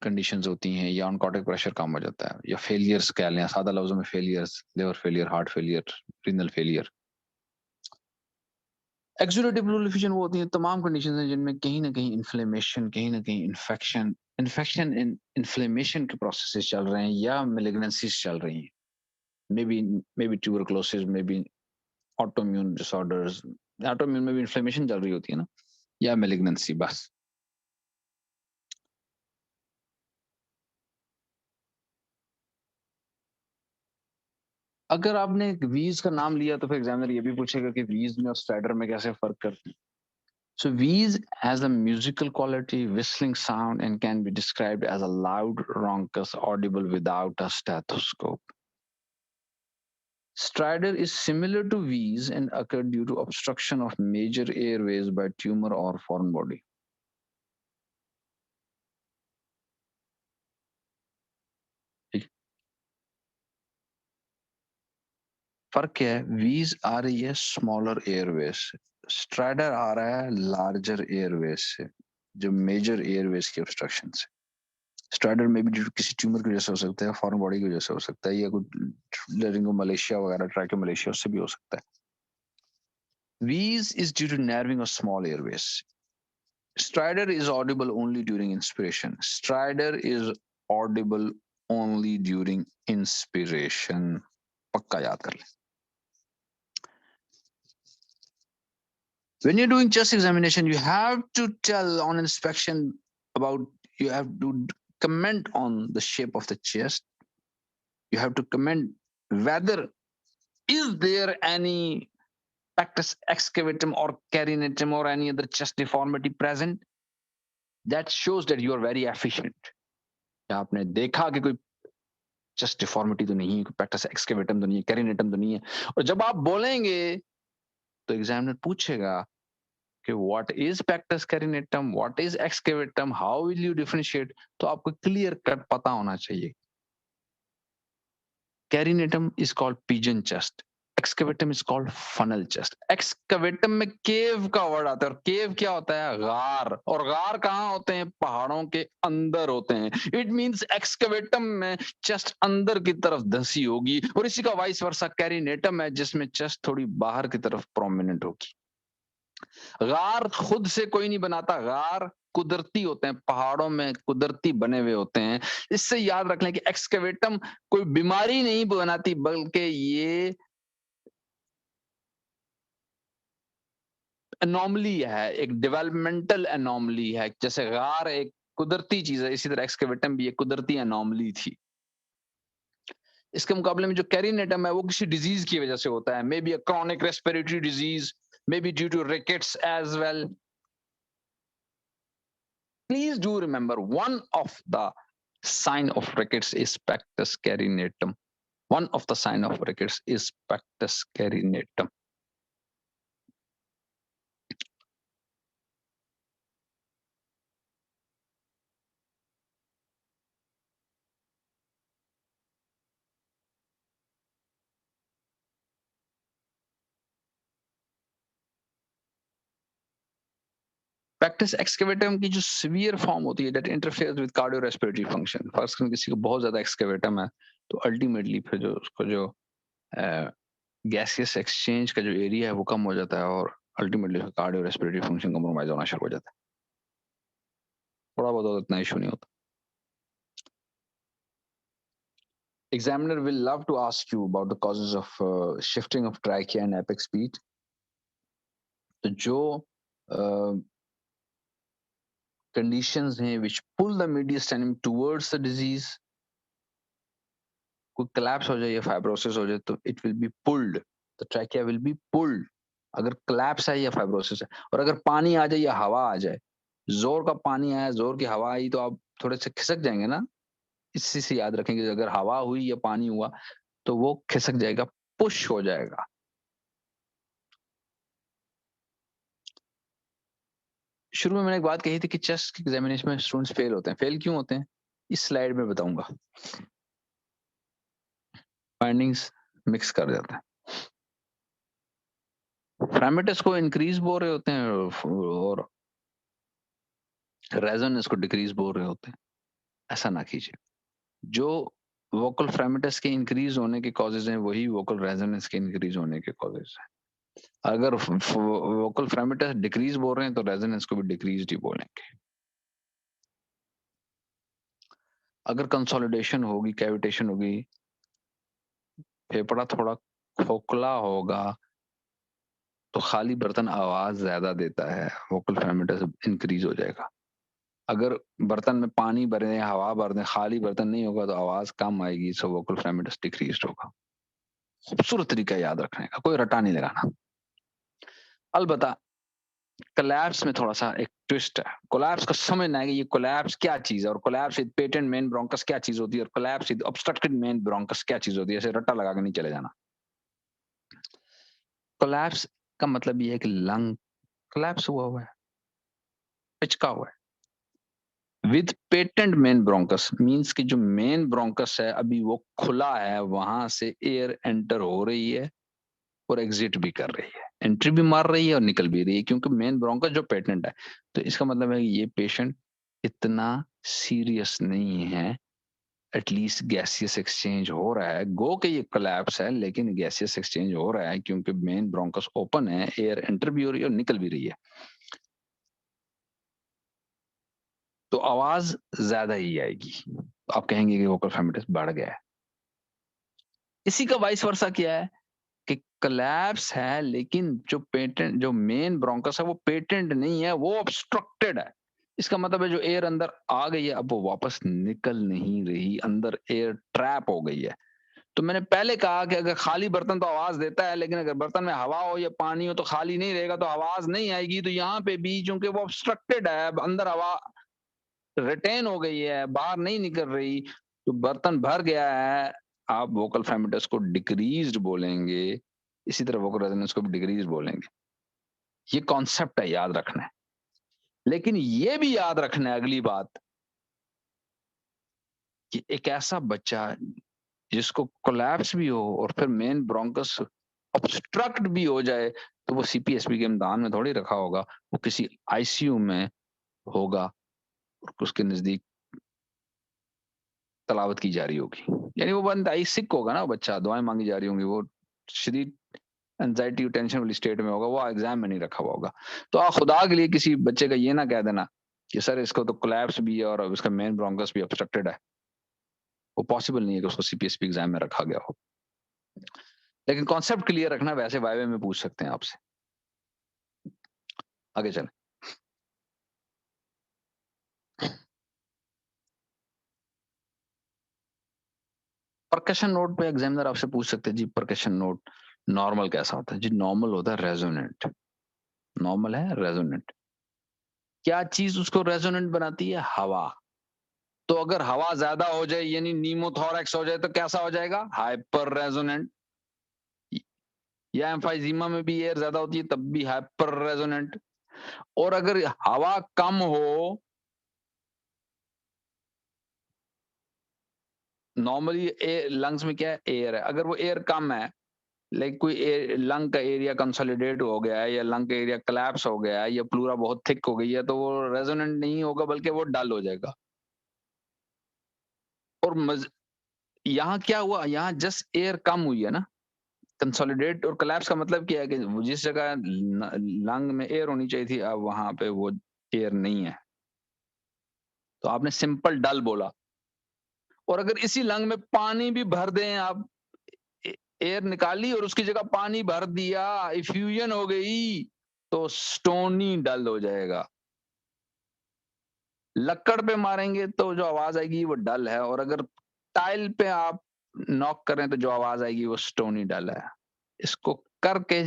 Speaker 4: कंडीशंस होती हैं या ऑनकोटिक प्रेशर कम हो जाता है, या फेलियर्स कह लें, सादा लफ्जों में failures, liver failure, heart failure, renal failure. Exudative pleural effusion वो होती हैं तमाम कंडीशंस हैं जिनमें कहीं ना कहीं इन्फ्लेमेशन, कहीं ना कहीं इन्फेक्शन एंड इन्फ्लेमेशन के प्रोसेसेस चल रहे हैं या मैलिग्नेंसीज चल रही हैं. May be tuberculosis, may be autoimmune disorders, autoimmune में भी इन्फ्लेमेशन चल रही होती है ना, या मैलिग्नेंसी. बस अगर आपने वीज का नाम लिया तो फिर एग्जामिनर ये भी पूछेगा कि वीज में और स्ट्राइडर में कैसे फर्क करते हैं. So wheeze has a musical quality, whistling sound, and can be described as a loud raucous audible without a stethoscope. Stridor is similar to wheeze and occur due to obstruction of major airways by tumor or foreign body. फर्क क्या है? वीज आ रही है smaller Airways से, strider आ रहा है larger Airways से, जो मेजर एयरवेज की ऑब्स्ट्रक्शन से. स्ट्राइडर में भी किसी ट्यूमर की वजह से हो सकता है, फॉरेन बॉडी की वजह से हो सकता है, या कोई लेरिंगोमलेशिया वगैरह, ट्रैकोमलेशिया, उससे भी हो सकता है. Wheeze is due to narrowing of small airways. Stridor is audible only during inspiration. Stridor is audible only during inspiration. पक्का याद कर ले. When you're doing chest examination, you have to tell on inspection about, you have to comment on the shape of the chest. You have to comment whether Is there any pectus excavatum or carinatum or any other chest deformity present? That shows that you are very efficient. आपने देखा कि कोई chest deformity तो नहीं है, कोई पेक्टस एक्सकेवेटम तो नहीं है, कैरिनेटम तो नहीं है, और जब आप बोलेंगे तो एग्जामिनर पूछेगा कि what is pectus carinatum, what is excavatum, how will you differentiate, तो आपको क्लियर कट पता होना चाहिए. Carinatum is called pigeon chest, excavatum is called funnel chest. excavatum में केव का वर्ड आता है, और केव क्या होता है? गार. और गार कहाँ होते हैं? पहाड़ों के अंदर होते हैं. इट मींस excavatum में चेस्ट अंदर की तरफ धंसी होगी, और इसी का वाइस वर्सा कैरिनेटम है जिसमें चेस्ट थोड़ी बाहर की तरफ प्रोमिनेंट होगी. गार खुद से कोई नहीं बनाता, गार कुदरती होते हैं, पहाड़ों में कुदरती बने हुए होते हैं. इससे याद रख लें कि एक्सकेवेटम कोई बीमारी नहीं बनाती, बल्कि ये एनॉमली है, एक डेवलपमेंटल एनॉमली है. जैसे गार एक कुदरती चीज है, इसी तरह एक्सकेवेटम भी एक कुदरती एनॉमली थी. इसके मुकाबले में जो कैरिनेटम है वो किसी डिजीज की वजह से होता है, may be a chronic respiratory disease, may be due to rickets as well. Please do remember, one of the sign of rickets is pectus carinatum. One of the sign of rickets is pectus carinatum. Pectus excavatum की जो severe form होती है, that interferes with cardiorespiratory function. First किसी को बहुत ज्यादा excavatum है, तो ultimately फिर जो उसको जो gaseous exchange का जो एरिया है वो कम हो जाता है, और ultimately cardiorespiratory function compromise होना शुरू हो जाता है. थोड़ा बहुत इतना इशू नहीं होता. Examiner will love to ask you about the causes of shifting of trachea and apex beat. तो जो conditions हैं which pull the mediastinum towards the disease, कोई collapse हो जाए या fibrosis हो जाए तो it will be pulled, the trachea will be pulled. अगर collapse है या fibrosis है, और अगर पानी आ जाए या हवा आ जाए, जोर का पानी आया, जोर की हवा आई, तो आप थोड़े से खिसक जाएंगे ना. इसी से याद रखेंगे, अगर हवा हुई या पानी हुआ तो वो खिसक जाएगा, पुश हो जाएगा. शुरू में मैंने एक बात कही थी कि चेस्ट की एग्जामिनेशन में स्टूडेंट्स फेल होते हैं. फेल क्यों होते हैं इस स्लाइड में बताऊंगा. फाइंडिंग्स मिक्स कर जाते हैं. पैरामीटर्स को इंक्रीज बोल रहे होते हैं और रेजोनेंस को डिक्रीज बोल रहे होते हैं. ऐसा ना कीजिए. जो वोकल पैरामीटर्स के इंक्रीज होने के कॉजेज हैं वही वोकल रेजोनेंस के इंक्रीज होने के कॉजेज हैं. अगर वोकल पैरामीटर्स डिक्रीज बोल रहे हैं तो रेजोनेंस को भी डिक्रीज ही बोलेंगे. अगर कंसोलिडेशन होगी, कैविटेशन होगी, फेफड़ा थोड़ा खोखला होगा, तो खाली बर्तन आवाज ज्यादा देता है, वोकल पैरामीटर्स इंक्रीज हो जाएगा. अगर बर्तन में पानी भरे, हवा भर दें, खाली बर्तन नहीं होगा तो आवाज कम आएगी, सो वोकल पैरामीटर्स डिक्रीज होगा. खूबसूरत तरीका याद रखने का, कोई रटा नहीं लगाना. अलबत्ता कोलैप्स में थोड़ा सा एक ट्विस्ट है. कोलैप्स को समझना है कि ये कोलैप्स क्या चीज है, और collapse with patent main bronchus क्या चीज होती है, और collapse with obstructed main bronchus क्या चीज होती है. ऐसे रट्टा लगा के नहीं चले जाना. कोलैप्स का मतलब ये है कि लंग कोलैप्स हुआ है, पिचका हुआ है. With patent main bronchus means कि जो मेन ब्रोंकस है अभी वो खुला है, वहां से एयर एंटर हो रही है और एग्जिट भी कर रही है, एंट्री भी मार रही है और निकल भी रही है, क्योंकि मेन ब्रोंकस जो पेटेंट है. तो इसका मतलब है कि ये पेशेंट इतना सीरियस नहीं है. एटलीस्ट गैसियस एक्सचेंज हो रहा है. गो के ये कोलैप्स है, लेकिन गैसियस एक्सचेंज हो रहा है क्योंकि मेन ब्रोंकस ओपन है, एयर एंटर भी हो रही है और निकल भी रही है. तो आवाज ज्यादा ही आएगी. तो आप कहेंगे कि वोकल पैरामीटर्स बढ़ गया है. इसी का वाइस वर्सा क्या है कि कोलैप्स है, लेकिन जो पेटेंट जो मेन ब्रोंकस है वो पेटेंट नहीं है, वो ऑब्स्ट्रक्टेड है. इसका मतलब है जो एयर अंदर आ गई है अब वो वापस निकल नहीं रही, अंदर एयर ट्रैप हो गई है. तो मैंने पहले कहा कि अगर खाली बर्तन तो आवाज देता है, लेकिन अगर बर्तन में हवा हो या पानी हो तो खाली नहीं रहेगा, तो आवाज नहीं आएगी। तो यहाँ पे भी चूंकि वो ऑब्स्ट्रक्टेड है, अंदर हवा रिटेन हो गई है, बाहर नहीं निकल रही, तो बर्तन भर गया है, आप वोकल फ्रेमिटस को डिक्रीज्ड बोलेंगे, इसी तरह वोकल रेजोनेंस को भी डिक्रीज बोलेंगे। ये कॉन्सेप्ट है, याद रखना है। लेकिन ये भी याद रखना है अगली बात, कि एक ऐसा बच्चा जिसको कोलैप्स भी हो और फिर मेन ब्रोंकस ऑब्स्ट्रक्ट भी हो जाए, तो वो सीपीएसपी के इम्तिहान में थोड़ी रखा होगा, वो किसी आईसीयू में होगा और उसके नजदीक तलावत की जा रही होगी। यानी वो बंदा आई सिक होगा ना, बच्चा दुआएं मांगी जा रही होंगी, वो शदीद एंजाइटी टेंशन वाली स्टेट में होगा, वो एग्जाम में नहीं रखा हुआ होगा। तो आप खुदा के लिए किसी बच्चे का ये ना कह देना कि सर इसको तो कोलैप्स भी है और इसका मेन ब्रोंकस भी ऑब्स्ट्रक्टेड है। वो पॉसिबल नहीं है कि उसको सीपीएसपी एग्जाम में रखा गया हो। लेकिन कॉन्सेप्ट क्लियर रखना, वैसे वाइवे में पूछ सकते हैं आपसे। आगे चलें। परकशन नोट पे एग्जामिनर आपसे पूछ सकते हैं जी, परकशन नोट नॉर्मल कैसा होता है? जी नॉर्मल होता है रेजोनेंट। नॉर्मल है रेजोनेंट। क्या चीज उसको रेजोनेंट बनाती है? हवा। तो अगर हवा ज्यादा हो जाए यानी नीमोथोरैक्स हो जाए तो कैसा हो जाएगा? Hyper resonant. या एम्फाइजीमा में भी एयर ज्यादा होती है तब भी हाइपर रेजोनेंट। और अगर हवा कम हो, नॉर्मली लंग्स में क्या है? एयर है। अगर वो एयर कम है, लाइक कोई लंग का एरिया कंसोलिडेट हो गया है या लंग का एरिया कोलैप्स हो गया है या प्लूरा बहुत थिक हो गई है, तो वो रेजोनेंट नहीं होगा बल्कि वो डल हो जाएगा। और यहाँ क्या हुआ? यहाँ जस्ट एयर कम हुई है ना। कंसोलिडेट और कोलैप्स का मतलब क्या है कि जिस जगह लंग में एयर होनी चाहिए थी, अब वहां पे वो एयर नहीं है, तो आपने सिंपल डल बोला। और अगर इसी लंग में पानी भी भर दें आप, एयर निकाली और उसकी जगह पानी भर दिया, इफ्यूजन हो गई, तो स्टोनी डल हो जाएगा। लक्कड़ पे मारेंगे तो जो आवाज आएगी वो डल है, और अगर टाइल पे आप नॉक करें तो जो आवाज आएगी वो स्टोनी डल है। इसको करके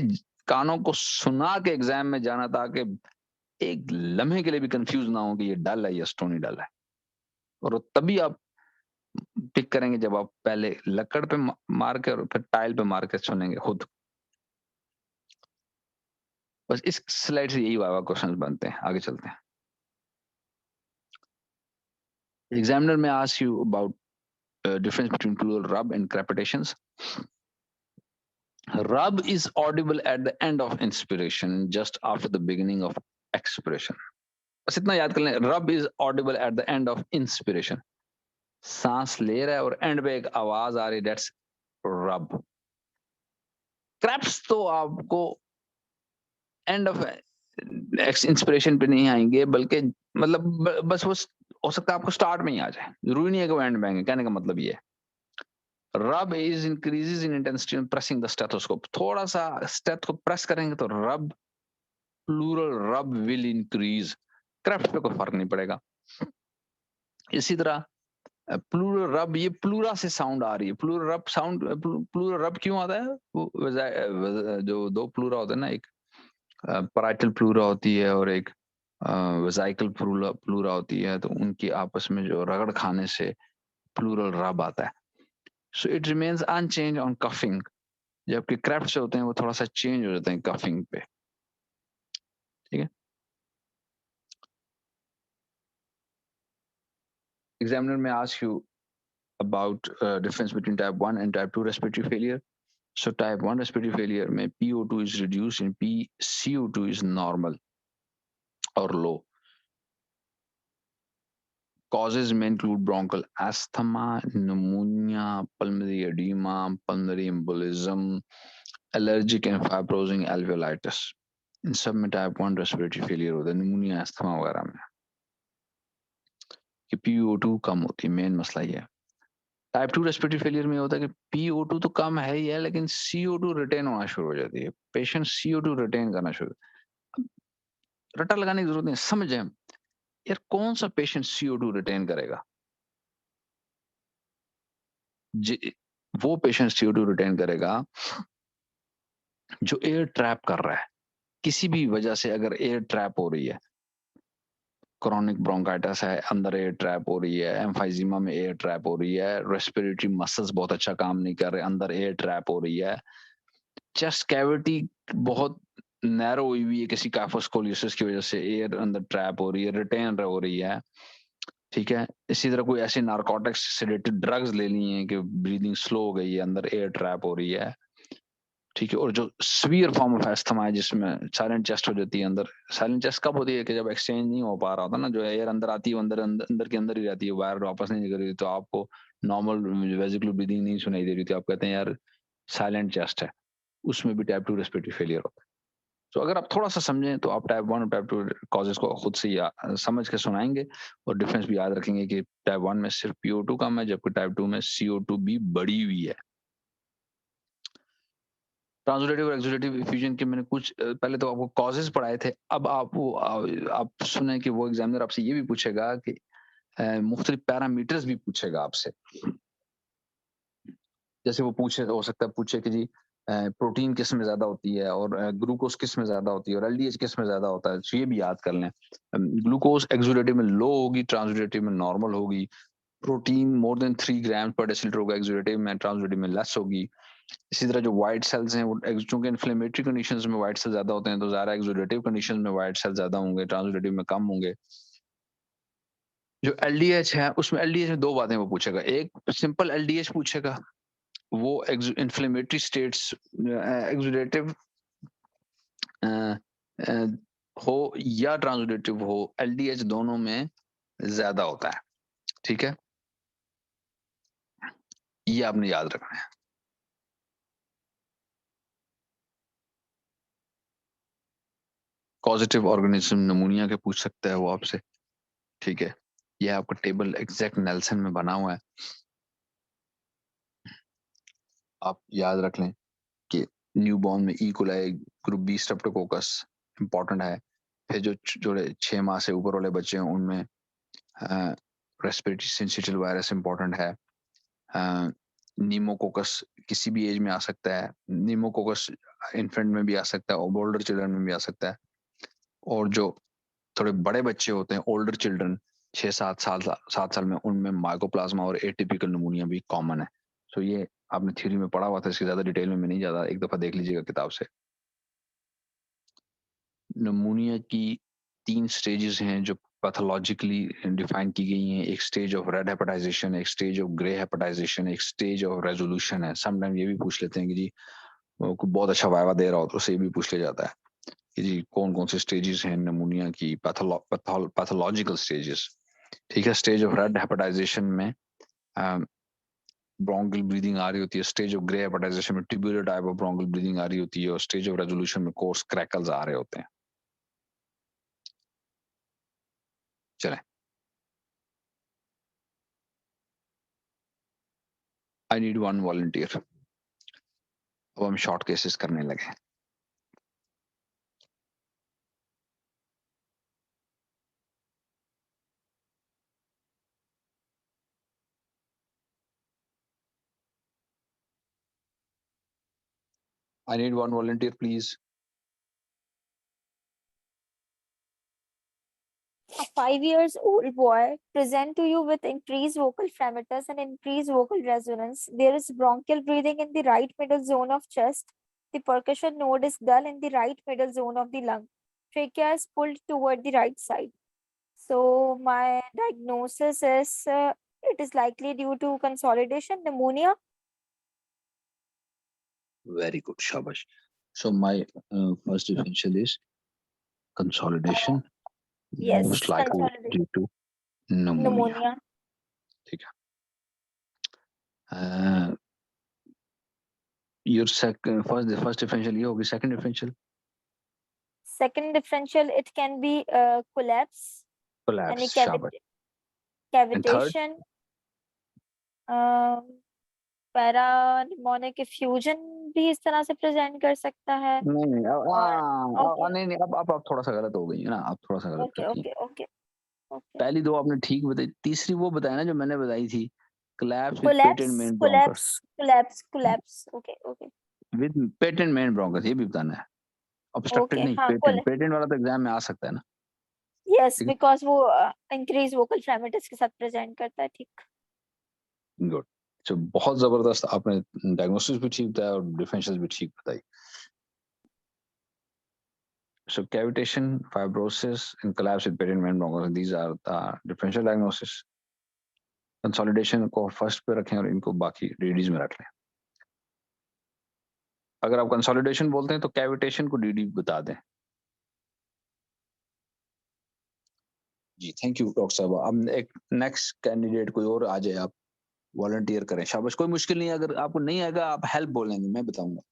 Speaker 4: कानों को सुना के एग्जाम में जाना, ताकि एक लम्हे के लिए भी कंफ्यूज ना हो कि ये डल है या स्टोनी डल है। और तभी आप पिक करेंगे जब आप पहले लकड़ पे मार के और फिर टाइल पे मार के सुनेंगे खुद। बस इस स्लाइड से यही वाला क्वेश्चन बनते हैं। आगे चलते हैं। एग्जामिनर में ask you about difference between plural rub and crepitations. Rub is audible at the end of inspiration, just after the beginning of expiration. बस इतना याद कर लें, rub is audible at the end of inspiration. सांस ले रहा है और एंड पे एक आवाज आ रही, that's rub. Craps तो आपको एंड ऑफ इंस्पिरेशन पे नहीं आएंगे, बल्कि मतलब बस वो हो सकता है आपको स्टार्ट में ही आ जाए, जरूरी नहीं है कि वो एंड में आएंगे। कहने का मतलब ये है रब is increases in intensity on pressing the stethoscope. थोड़ा सा स्टेथ को प्रेस करेंगे तो रब, प्लूरल रब विल इंक्रीज। क्रेफ्ट पे कोई फर्क नहीं पड़ेगा। इसी तरह प्लूरल रब, ये प्लूरा से साउंड आ रही है। प्लूरल रब साउंड, प्लूरल रब क्यों आता है? वो जो दो प्लूरा होते हैं ना, एक पैराइटल प्लूरा होती है और एक वेसाइकल प्लूरा होती है, तो उनकी आपस में जो रगड़ खाने से प्लूरल रब आता है। So it remains unchanged on coughing. जबकि क्रेफ्ट से होते हैं वो थोड़ा सा चेंज हो जाते हैं कफिंग पे। ठीक है। एग्जामिनर में ask you about difference between type 1 and type 2 respiratory failure. So type 1 respiratory failure में PO2 is reduced and CO2 is normal or low. Causes may include bronchial asthma, pneumonia, pulmonary edema, pulmonary embolism, allergic and fibrosing alveolitis. इन सब में type 1 respiratory failure होता है, pneumonia, asthma वगैरह में कि PO2 कम होती है। मेन मसला ये है। टाइप 2 रेस्पिरेटरी फेलियर में होता है कि PO2 तो कम है ही है, लेकिन CO2 रिटेन होना शुरू हो जाती है। पेशेंट CO2 रिटेन करना शुरू, रटा लगाने की जरूरत नहीं, समझें यार कौन सा पेशेंट CO2 रिटेन करेगा। वो पेशेंट CO2 रिटेन करेगा जो एयर ट्रैप कर रहा है। किसी भी वजह से अगर एयर ट्रैप हो रही है, क्रॉनिक ब्रोंकाइटिस है, अंदर एयर ट्रैप हो रही है, एम्फाइजीमा में एयर ट्रैप हो रही है, रेस्पिरेटरी मसल्स बहुत अच्छा काम नहीं कर रहे, अंदर एयर ट्रैप हो रही है, चेस्ट कैविटी बहुत नैरो हुई हुई है किसी काइफोस्कोलियोसिस की वजह से, एयर अंदर ट्रैप हो रही है, रिटेन हो रही है, ठीक है। इसी तरह कोई ऐसे नारकोटिक्स सेडेटिव ड्रग्स ले ली हैं कि ब्रीदिंग स्लो हो गई है, अंदर एयर ट्रैप हो रही है, ठीक है। और जो सीवियर फॉर्म ऑफ एस्थमा है जिसमें साइलेंट चेस्ट हो जाती है, अंदर साइलेंट चेस्ट कब होती है कि जब एक्सचेंज नहीं हो पा रहा होता ना, जो एयर अंदर आती है अंदर अंदर, अंदर के अंदर ही रहती है, वायर वापस नहीं निकल रही, तो आपको नॉर्मल वेजिकुलर ब्रीदिंग नहीं सुनाई दे रही थी, आप कहते हैं यार साइलेंट चेस्ट है, उसमें भी टाइप 2 रेस्पिरेटरी फेलियर होता है। तो अगर आप थोड़ा सा समझें तो आप टाइप 1 और टाइप 2 कॉजेज को खुद से समझ के सुनाएंगे, और डिफरेंस भी याद रखेंगे कि टाइप 1 में सिर्फ PO2 कम है, जबकि टाइप 2 में CO2 भी बढ़ी हुई है। ट्रांसलेटिव और एक्सुलेटिव इफ्यूजन के मैंने कुछ पहले तो आपको कॉजेज पढ़ाए थे, अब आप सुने कि वो एग्जामिनर आपसे ये भी पूछेगा कि मुख्तलिफ पैरामीटर्स भी पूछेगा आपसे। जैसे वो हो सकता है पूछे कि जी प्रोटीन किस में ज्यादा होती है, और ग्लूकोज किस में ज्यादा होती है, और LDH किस में ज्यादा होता है, तो ये भी याद कर लें। ग्लूकोज एक्सुलेटिव में लो होगी, ट्रांसलेटिव में नॉर्मल होगी। प्रोटीन मोर देन 3 ग्राम पर डेसिलीटर होगा एक्सुलेटिव में, ट्रांसलेटिव में लेस होगी। इसी तरह जो व्हाइट सेल्स हैं वो चूंकि इन्फ्लेमेटरी कंडीशंस में व्हाइट सेल ज्यादा होते हैं, तो ज़्यादा एक्सुलेटिव कंडीशंस में व्हाइट सेल ज्यादा होंगे, ट्रांसलेटिव में कम होंगे। जो LDH है उसमें LDH में 2 बातें वो पूछेगा, एक सिंपल LDH पूछेगा, वो इन्फ्लेमेटरी स्टेट्स एक्सुलेटिव हो या ट्रांसलेटिव हो, LDH दोनों में ज्यादा होता है, ठीक है। ये आपने याद रखना है। पॉजिटिव ऑर्गेनिज्म नमूनिया के पूछ सकता है वो आपसे, ठीक है। यह आपका टेबल एग्जैक्ट नेल्सन में बना हुआ है, आप याद रख लें कि न्यूबॉर्न में E coli group B streptococcus important है। फिर जो 6 माह से ऊपर वाले बच्चे हैं उनमें रेस्पिरेटरी सिंसिटिव वायरस इंपॉर्टेंट है। नीमोकोकस किसी भी एज में आ सकता है, नीमोकोकस इन्फेंट में भी आ सकता है और ओल्डर चिल्ड्रन में भी आ सकता है। और जो थोड़े बड़े बच्चे होते हैं, ओल्डर चिल्ड्रन 6-7 साल में, उनमें माइकोप्लाज्मा और एटिपिकल नमूनिया भी कॉमन है। तो ये आपने थ्योरी में पढ़ा हुआ था, इसकी ज्यादा डिटेल में मैं नहीं जाता, एक दफा देख लीजिएगा किताब से। नमूनिया की 3 स्टेजेस हैं जो पैथोलॉजिकली डिफाइन की गई हैं, एक स्टेज ऑफ रेड हेपेटाइजेशन, एक स्टेज ऑफ ग्रे हेपेटाइजेशन, एक स्टेज ऑफ रेजोल्यूशन है। समटाइम ये भी पूछ लेते हैं कि जी कोई बहुत अच्छा वाइवा दे रहा हो तो उसे भी पूछ लिया जाता है कि जी कौन कौन से स्टेजेस हैं नमूनिया की, पैथोलॉजिकल स्टेजेस, ठीक है। स्टेज ऑफ रेड हेपेटाइजेशन में ब्रोंकल ब्रीदिंग आ रही होती है, स्टेज ऑफ ग्रे हेपेटाइजेशन में tubular type of bronchial breathing आ रही होती है, और स्टेज ऑफ रेजोल्यूशन में कोर्स क्रैकल्स आ रहे होते हैं। चलें, आई नीड 1 वॉलंटियर। अब हम शॉर्ट केसेस करने लगे। I need 1 volunteer, please.
Speaker 13: A 5-year-old boy present to you with increased vocal frequency and increased vocal resonance. There is bronchial breathing in the right middle zone of chest. The percussion node is dull in the right middle zone of the lung. Trachea is pulled toward the right side. So my diagnosis is it is likely due to consolidation pneumonia.
Speaker 4: Very good, shabash. So my first differential is consolidation.
Speaker 13: Yes,
Speaker 4: Most likely due to pneumonia. ठीक है. Your first differential ये होगी. Second differential.
Speaker 13: Second differential, it can be collapse.
Speaker 4: Collapse.
Speaker 13: Any
Speaker 4: shabash.
Speaker 13: cavitation. Parapneumonic effusion भी इस तरह से present कर सकता है।
Speaker 4: नहीं नहीं अब थोड़ा सा गलत हो गई है ना, आप थोड़ा सा गलत करती हैं।
Speaker 13: ओके।
Speaker 4: पहली 2 आपने ठीक बताई, तीसरी वो बताया ना जो मैंने बताई थी collapse with patent main bronchus.
Speaker 13: collapse. Okay.
Speaker 4: With patent main bronchus, ये भी बताना है. Obstructed
Speaker 13: Okay,
Speaker 4: नहीं,
Speaker 13: हाँ,
Speaker 4: patent वाला तो एग्जाम में आ सकता है ना.
Speaker 13: Yes,
Speaker 4: ठीक है.
Speaker 13: because वो increase vocal fragments के साथ present करता है, ठीक.
Speaker 4: Good. So बहुत जबरदस्त आपने diagnosis भी ठीक बताया और differentials भी ठीक बताई. So cavitation, fibrosis, and collapse with patent main bronchus, these are the differential diagnosis. Consolidation को first पे रखें और इनको बाकी DDs में रख लें. अगर आप consolidation बोलते हैं तो cavitation को DD बता दें. जी, थैंक यू डॉक्टर साहब. अब एक नेक्स्ट कैंडिडेट कोई और आ जाए, आप वॉलंटियर करें. शाबाश. कोई मुश्किल नहीं है, अगर आपको नहीं आएगा आप हेल्प बोलेंगे, मैं बताऊंगा.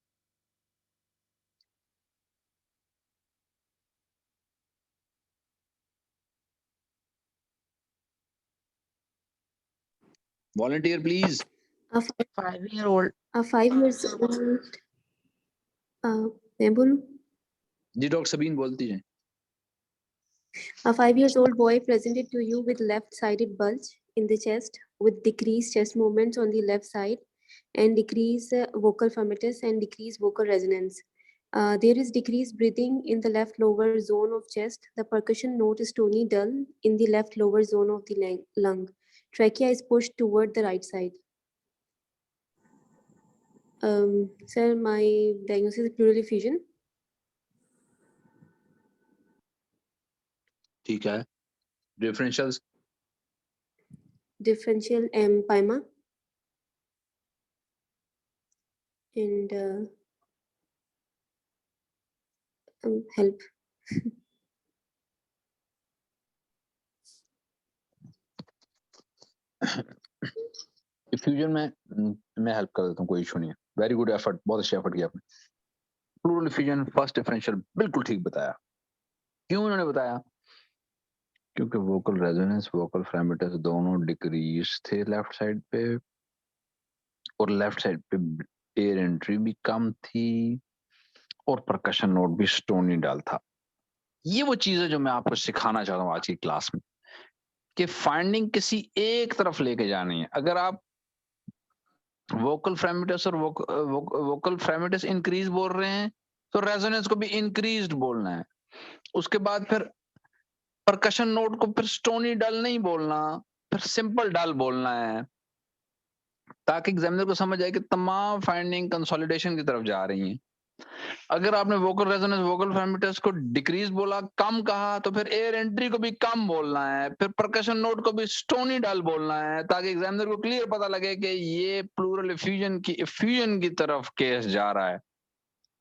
Speaker 4: Volunteer, please.
Speaker 7: A
Speaker 8: 5-year-old.
Speaker 7: A 5 years old. मैं बोलूं?
Speaker 4: जी डॉक्टर सबीन बोलती हैं.
Speaker 7: A 5 years old boy presented to you with left-sided bulge in the chest with decreased chest movements on the left side and decreased vocal firmitus and decreased vocal resonance. There is decreased breathing in the left lower zone of chest. The percussion note is tony dull in the left lower zone of the lung. Trachea is pushed toward the right side. Sir, my diagnosis is pleural effusion.
Speaker 4: ठीक है. Differentials.
Speaker 7: Differential empyema and help.
Speaker 4: Effusion में मैं help कर देता हूँ, कोई issue नहीं है. वेरी गुड एफर्ट, बहुत अच्छा एफर्ट किया आपने. प्लूरल effusion फर्स्ट डिफरेंशियल बिल्कुल ठीक बताया. क्यों उन्होंने बताया? क्योंकि वोकल रेजोनेंस, वोकल फ्रेमिटस दोनों डिक्रीज थे लेफ्ट साइड पे और लेफ्ट साइड पे एयर एंट्री भी कम थी और परकशन नोट भी स्टोनी डाल था. ये वो चीज है जो मैं आपको सिखाना चाहता हूँ आज की क्लास में, कि फाइंडिंग किसी एक तरफ लेके जानी है. अगर आप वोकल फ्रेमिटस और वोकल फ्रेमिटस इंक्रीज बोल रहे हैं तो रेजोनेंस को भी इंक्रीज्ड बोलना है. उसके बाद फिर परकशन नोट को फिर स्टोनी डल नहीं बोलना, फिर सिंपल डल बोलना है, ताकि एग्जामिनर को समझ आए कि तमाम फाइंडिंग कंसोलिडेशन की तरफ जा रही हैं. अगर आपने वोकल रेजोनेंस, वोकल फ्रेमिटस को डिक्रीज बोला, कम कहा, तो फिर एयर एंट्री को भी कम बोलना है, फिर परकशन नोट को भी स्टोनी डल बोलना है, ताकि एग्जामिनर को क्लियर पता लगे कि ये प्लूरल इफ्यूजन की तरफ केस जा रहा है.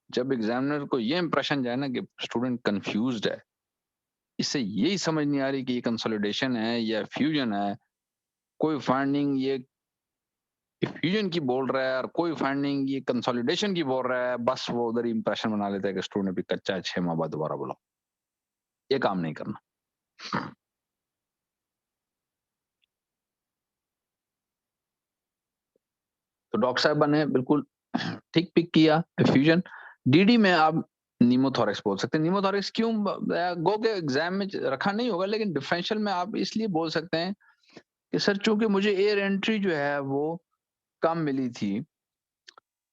Speaker 4: जब एग्जामिनर को ये इंप्रेशन जाए ना कि स्टूडेंट कंफ्यूज्ड है, इससे यही समझ नहीं आ रही कि ये कंसोलिडेशन है या फ्यूजन है, कोई फाइंडिंग ये इफ्यूजन की बोल रहा है और कोई फाइंडिंग ये कंसोलिडेशन की बोल रहा है, बस वो उधर ही इंप्रेशन बना लेता है कि स्टूडेंट भी कच्चा है, 6 माह बाद दोबारा बोला. ये काम नहीं करना. तो डॉक्टर साहब ने बिल्कुल ठीक पिक किया. इफ्यूजन डीडी में आप नीमोथोरेक्स बोल सकते हैं. नीमोथोरेक्स क्यों गो के एग्जाम में रखा नहीं होगा, लेकिन डिफरेंशियल में आप इसलिए बोल सकते हैं कि सर चूंकि मुझे एयर एंट्री जो है वो कम मिली थी,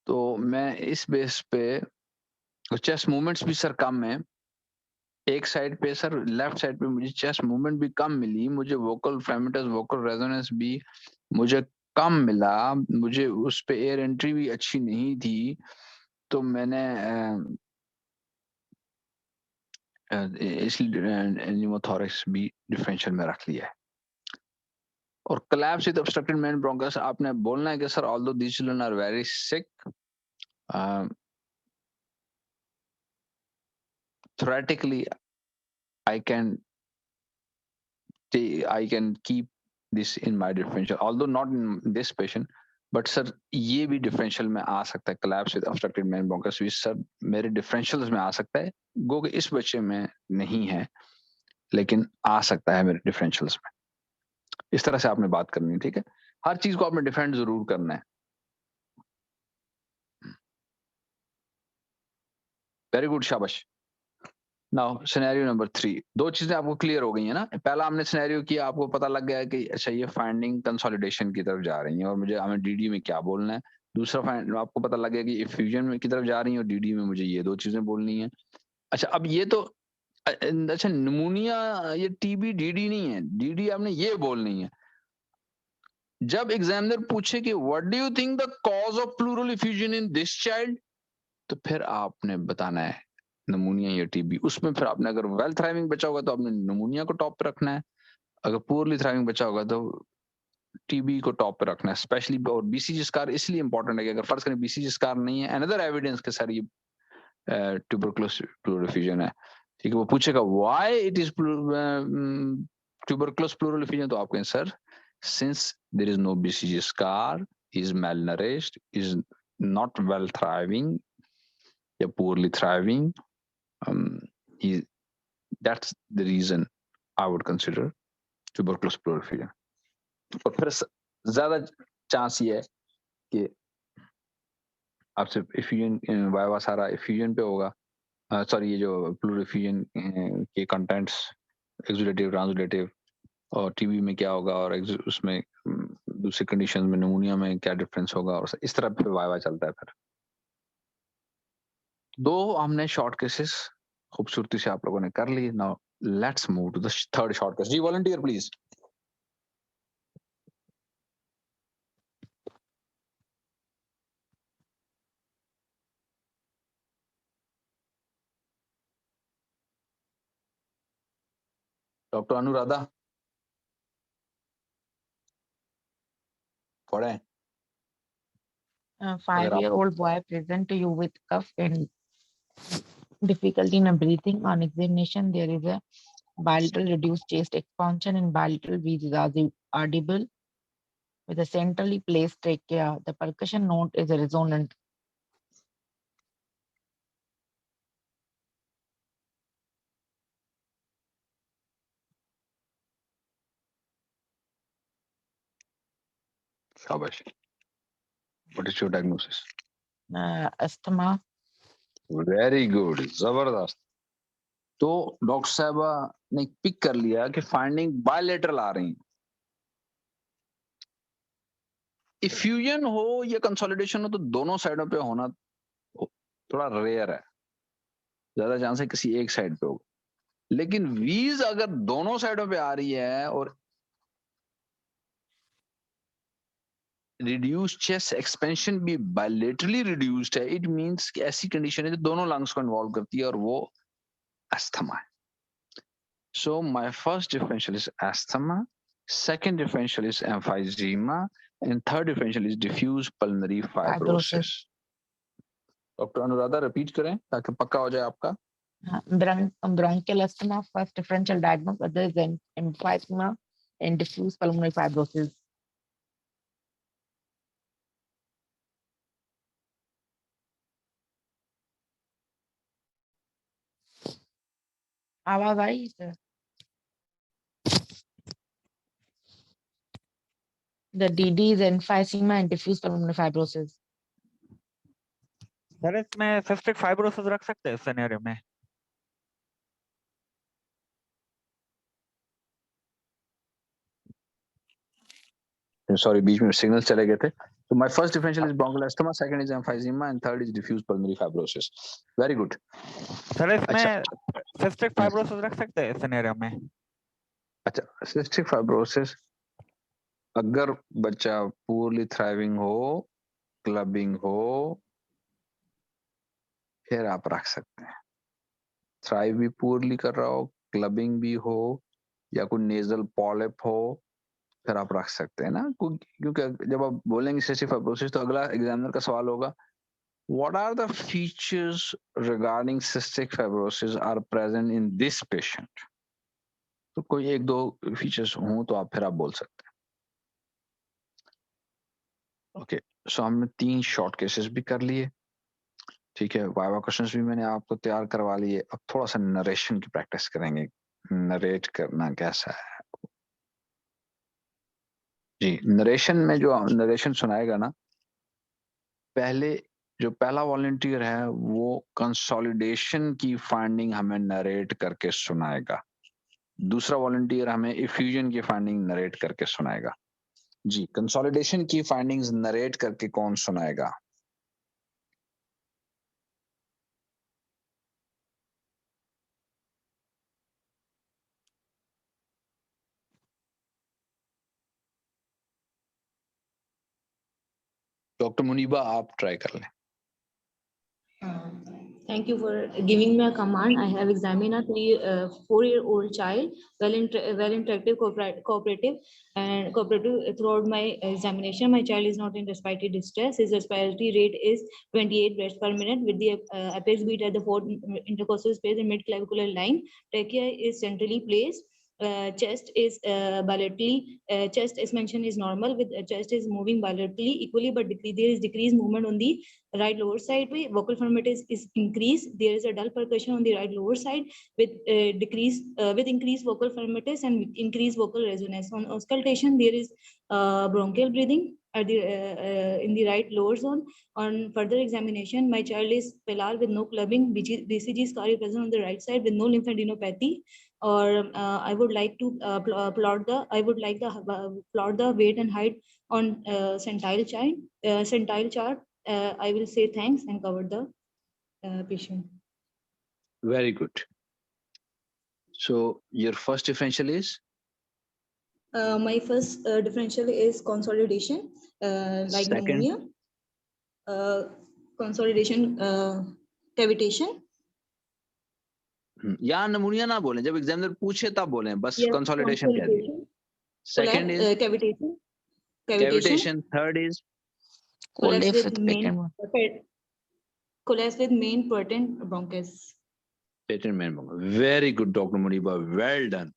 Speaker 4: तो मैं इस बेस पे चेस्ट मूवमेंट्स भी सर कम है. एक साइड पे सर, लेफ्ट साइड पे मुझे चेस्ट मूवमेंट भी कम मिली, मुझे वोकल फ्रेमिटस, वोकल रेजोनेंस भी मुझे कम मिला, मुझे उस पे एयर एंट्री भी अच्छी नहीं थी, तो मैंने इसलिए न्यूमोथोरेक्स भी डिफरेंशियल में रख लिया है. और collapse with obstructed main bronchus आपने बोलना है कि sir although these children are very sick, theoretically I can keep this in my differential, although not in this patient, but sir ये भी differential में आ सकता है. collapse with obstructed main bronchus भी सर मेरे differentials में आ सकता है, गो कि इस बच्चे में नहीं है, लेकिन आ सकता है मेरे differentials में. इस तरह से आपने बात करनी है, ठीक है. हर चीज को आपने डिफेंड जरूर करना है. वेरी गुड, शाबाश. नाउ सिनेरियो नंबर 3, दो चीजें आपको क्लियर हो गई है ना। पहला हमने सिनेरियो किया, आपको पता लग गया कि अच्छा ये फाइंडिंग कंसोलिडेशन की तरफ जा रही है और मुझे हमें डीडी में क्या बोलना है। दूसरा फाइंड आपको पता लग गया कि फ्यूजन में की तरफ जा रही है और डीडी में मुझे ये दो चीजें बोलनी है। अच्छा अब ये तो अच्छा निमोनिया ये टीबी डीडी नहीं है, डीडी आपने ये बोलनी है। जब एग्जामिनर पूछे कि what do you think the cause of pleural effusion in this child, तो फिर आपने बताना है निमोनिया या टीबी। उसमें फिर आपने अगर वेल थ्राइविंग बचा होगा तो आपने निमोनिया को टॉप पे रखना है, अगर पुअरली थ्राइविंग बचा होगा तो टीबी को टॉप पे रखना है स्पेशली। और बीसीजी स्कार इसलिए इंपॉर्टेंट है कि अगर फर्ज करें बीसीजी स्कार नहीं है, अनदर एविडेंस के सर ये ट्यूबरकुलोसिस प्लूरल इफ्यूजन है, ठीक है, वो पूछेगा why it is tuberculous pleural effusion, तो आप कहें sir since there is no BCG scar, is malnourished, is not well thriving या poorly thriving, that's the reason I would consider tuberculosis pleural effusion. और फिर ज्यादा चांस ये है कि आपसे इफ्यूजन वाइवा सारा इफ्यूजन पे होगा, सॉरी ये जो प्लूरल इफ्यूजन के कंटेंट्स एक्सुडेटिव ट्रांसुडेटिव, और टीबी में क्या होगा और उसमें दूसरी कंडीशन में निमोनिया में क्या डिफरेंस होगा, और इस तरह फिर वाइवा चलता है। फिर दो हमने शॉर्ट केसेस खूबसूरती से आप लोगों ने कर ली। Now let's move to the third short case. जी वॉलंटियर प्लीज। डॉक्टर अनुराधा पढ़े।
Speaker 15: 5-year-old boy present to you with cough and difficulty in breathing. On examination, there is a bilateral reduced chest expansion and bilateral wheeze is audible with a centrally placed trachea. The percussion note is a resonant.
Speaker 4: शाबाश। What is your diagnosis?
Speaker 15: Asthma.
Speaker 4: Very good, जबरदस्त। तो doctor साहबा ने pick कर लिया कि finding bilateral आ रही है। इफ्यूजन हो या कंसोलिडेशन हो तो दोनों साइडों पे होना थोड़ा रेयर है, ज्यादा चांस है किसी एक साइड पे होगा। लेकिन वीज अगर दोनों साइडों पे आ रही है और रिड्यूस चेस्ट एक्सपेंशन भी बायलेटरली रिड्यूस्ड है, इट मींस कि ऐसी कंडीशन है जो दोनों लंग्स को इन्वॉल्व करती है और वो अस्थमा है। So my first differential is asthma, second differential is emphysema and third differential is diffuse pulmonary fibrosis. Doctor Anuradha repeat करें ताकि पक्का हो जाए आपका।
Speaker 15: Bronchial asthma, first differential diagnosis, other is emphysema and diffuse pulmonary fibrosis. आवाज आई सर? The DD is emphysema and diffuse pulmonary fibrosis.
Speaker 12: Sir इसमें सिस्टिक फाइब्रोसिस रख सकते हैं इस सिनेरियो में?
Speaker 4: सॉरी बीच में सिग्नल चले गए थे। तो my first differential is bronchial asthma, second is emphysema and third is diffuse pulmonary fibrosis. Very good.
Speaker 12: Sir इसमें सिस्टिक फाइब्रोसिस रख सकते हैं इस सिनेरियो में?
Speaker 4: अच्छा सिस्टिक फाइब्रोसिस अगर बच्चा पूरली थ्राइविंग हो, क्लबिंग हो, फिर आप रख सकते हैं। थ्राइव भी पूरली कर रहा हो, क्लबिंग भी हो, या कोई नेजल पॉलिप हो, फिर आप रख सकते हैं ना। क्योंकि जब आप बोलेंगे सिस्टिक फाइब्रोसिस तो अगला एग्जामिनर का सवाल होगा what are the features regarding cystic fibrosis are present in this patient. तो कोई एक दो फीचर्स हों तो आप फिर आप बोल सकते हैं। ओके सो हमने 3 शॉर्ट केसेस भी कर लिए, ठीक है। वाइवा क्वेश्चंस भी मैंने आपको तैयार करवा लिए। अब थोड़ा सा नरेशन की प्रैक्टिस करेंगे, नरेट करना कैसा है। जी नरेशन में जो नरेशन सुनाएगा ना, पहले जो पहला वॉलंटियर है वो कंसोलिडेशन की फाइंडिंग हमें नरेट करके सुनाएगा, दूसरा वॉलंटियर हमें इफ्यूजन की फाइंडिंग नरेट करके सुनाएगा। जी, कंसोलिडेशन की फाइंडिंग्स नरेट करके कौन सुनाएगा? डॉक्टर मुनीबा, आप ट्राई कर लें।
Speaker 11: Thank you for giving me a command. I have examined a 4-year-old child, well interactive, cooperative throughout my examination. My child is not in respiratory distress. His respiratory rate is 28 breaths per minute with the apex beat at the fourth intercostal space and mid-clavicular line. Trachea is centrally placed. Chest is bilaterally, chest as mentioned is normal with chest is moving bilaterally equally, but there is decreased movement on the right lower side. Vocal firmity is increased. There is a dull percussion on the right lower side with increased vocal firmities and increased vocal resonance. On auscultation, there is bronchial breathing at the in the right lower zone. On further examination, my child is pellar with no clubbing. BCG scar is present on the right side with no lymphadenopathy. Or I would like to plot the weight and height on centile chart. I will say thanks and cover the patient.
Speaker 4: Very good. So your first differential is?
Speaker 11: My first differential is consolidation, like
Speaker 4: Second?
Speaker 11: pneumonia. Consolidation, cavitation.
Speaker 4: या नमूनिया ना बोलें, जब examiner पूछे तब बोलें, बस
Speaker 11: Yes,
Speaker 4: consolidation कह दिए। Second is
Speaker 11: cavitation.
Speaker 4: cavitation. Third is
Speaker 11: Collapse with main patent bronchus.
Speaker 4: patent main bronchus. Very good, Dr. Muniba. Well done.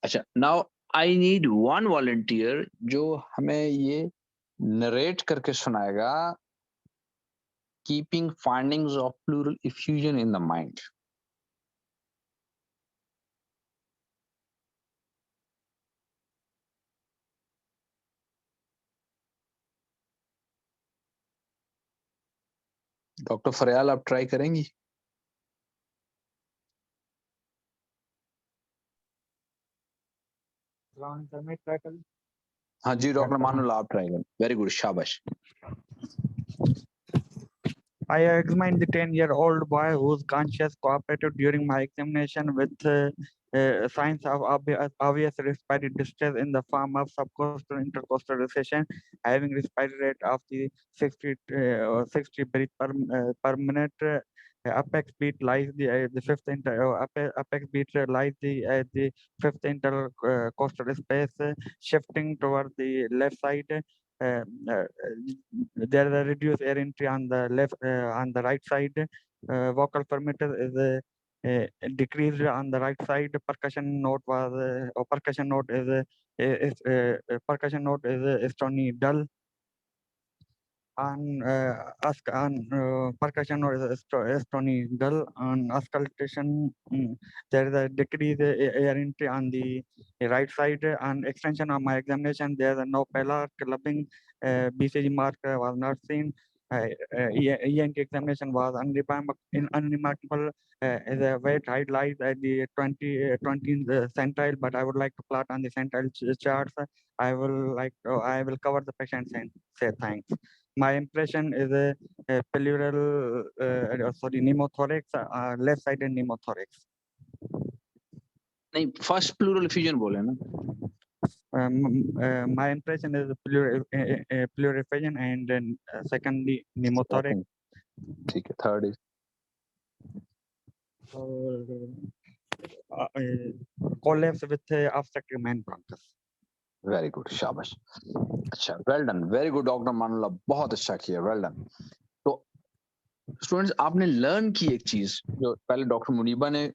Speaker 4: अच्छा, now I need one volunteer जो हमें ये narrate करके सुनाएगा keeping findings of pleural effusion in the mind. Doctor फरियाल, आप try करेंगी? हाँ जी, doctor Manul, आप ट्राई करें। वेरी गुड, शाबाश।
Speaker 12: I examined the 10-year-old boy whose conscience cooperated during my examination with signs of obvious respiratory distress in the form of subcostal intercostal recession, having respiratory rate of the 60 breath per minute. Apex beat lies the fifth apex beat lies the fifth intercostal space, shifting toward the left side. There is a reduced air entry on the left, on the right side. Vocal parameter is decreased on the right side. Percussion note was percussion note is stony dull. On percussion or stony dull. On auscultation, there is a decreased air entry on the right side. On extension of my examination, there is no pellar clubbing. BCG mark was not seen. ENT examination was unremarkable. The weight height lies at the 20 centile, but I would like to plot on the centile charts. I will cover the patient and say thanks. My impression is a pleural, pneumothorax, left sided pneumothorax.
Speaker 4: नहीं, first pleural effusion बोले ना?
Speaker 12: My impression is pleural effusion and then secondly pneumothorax.
Speaker 4: ठीक है, third is
Speaker 12: collapse with obstructive main bronchus.
Speaker 4: Very good, शाबाश। अच्छा, well done, very good doctor Manullah, बहुत अच्छा किया, वेल डन। तो स्टूडेंट्स, आपने लर्न की एक चीज जो पहले डॉक्टर मुनीबा ने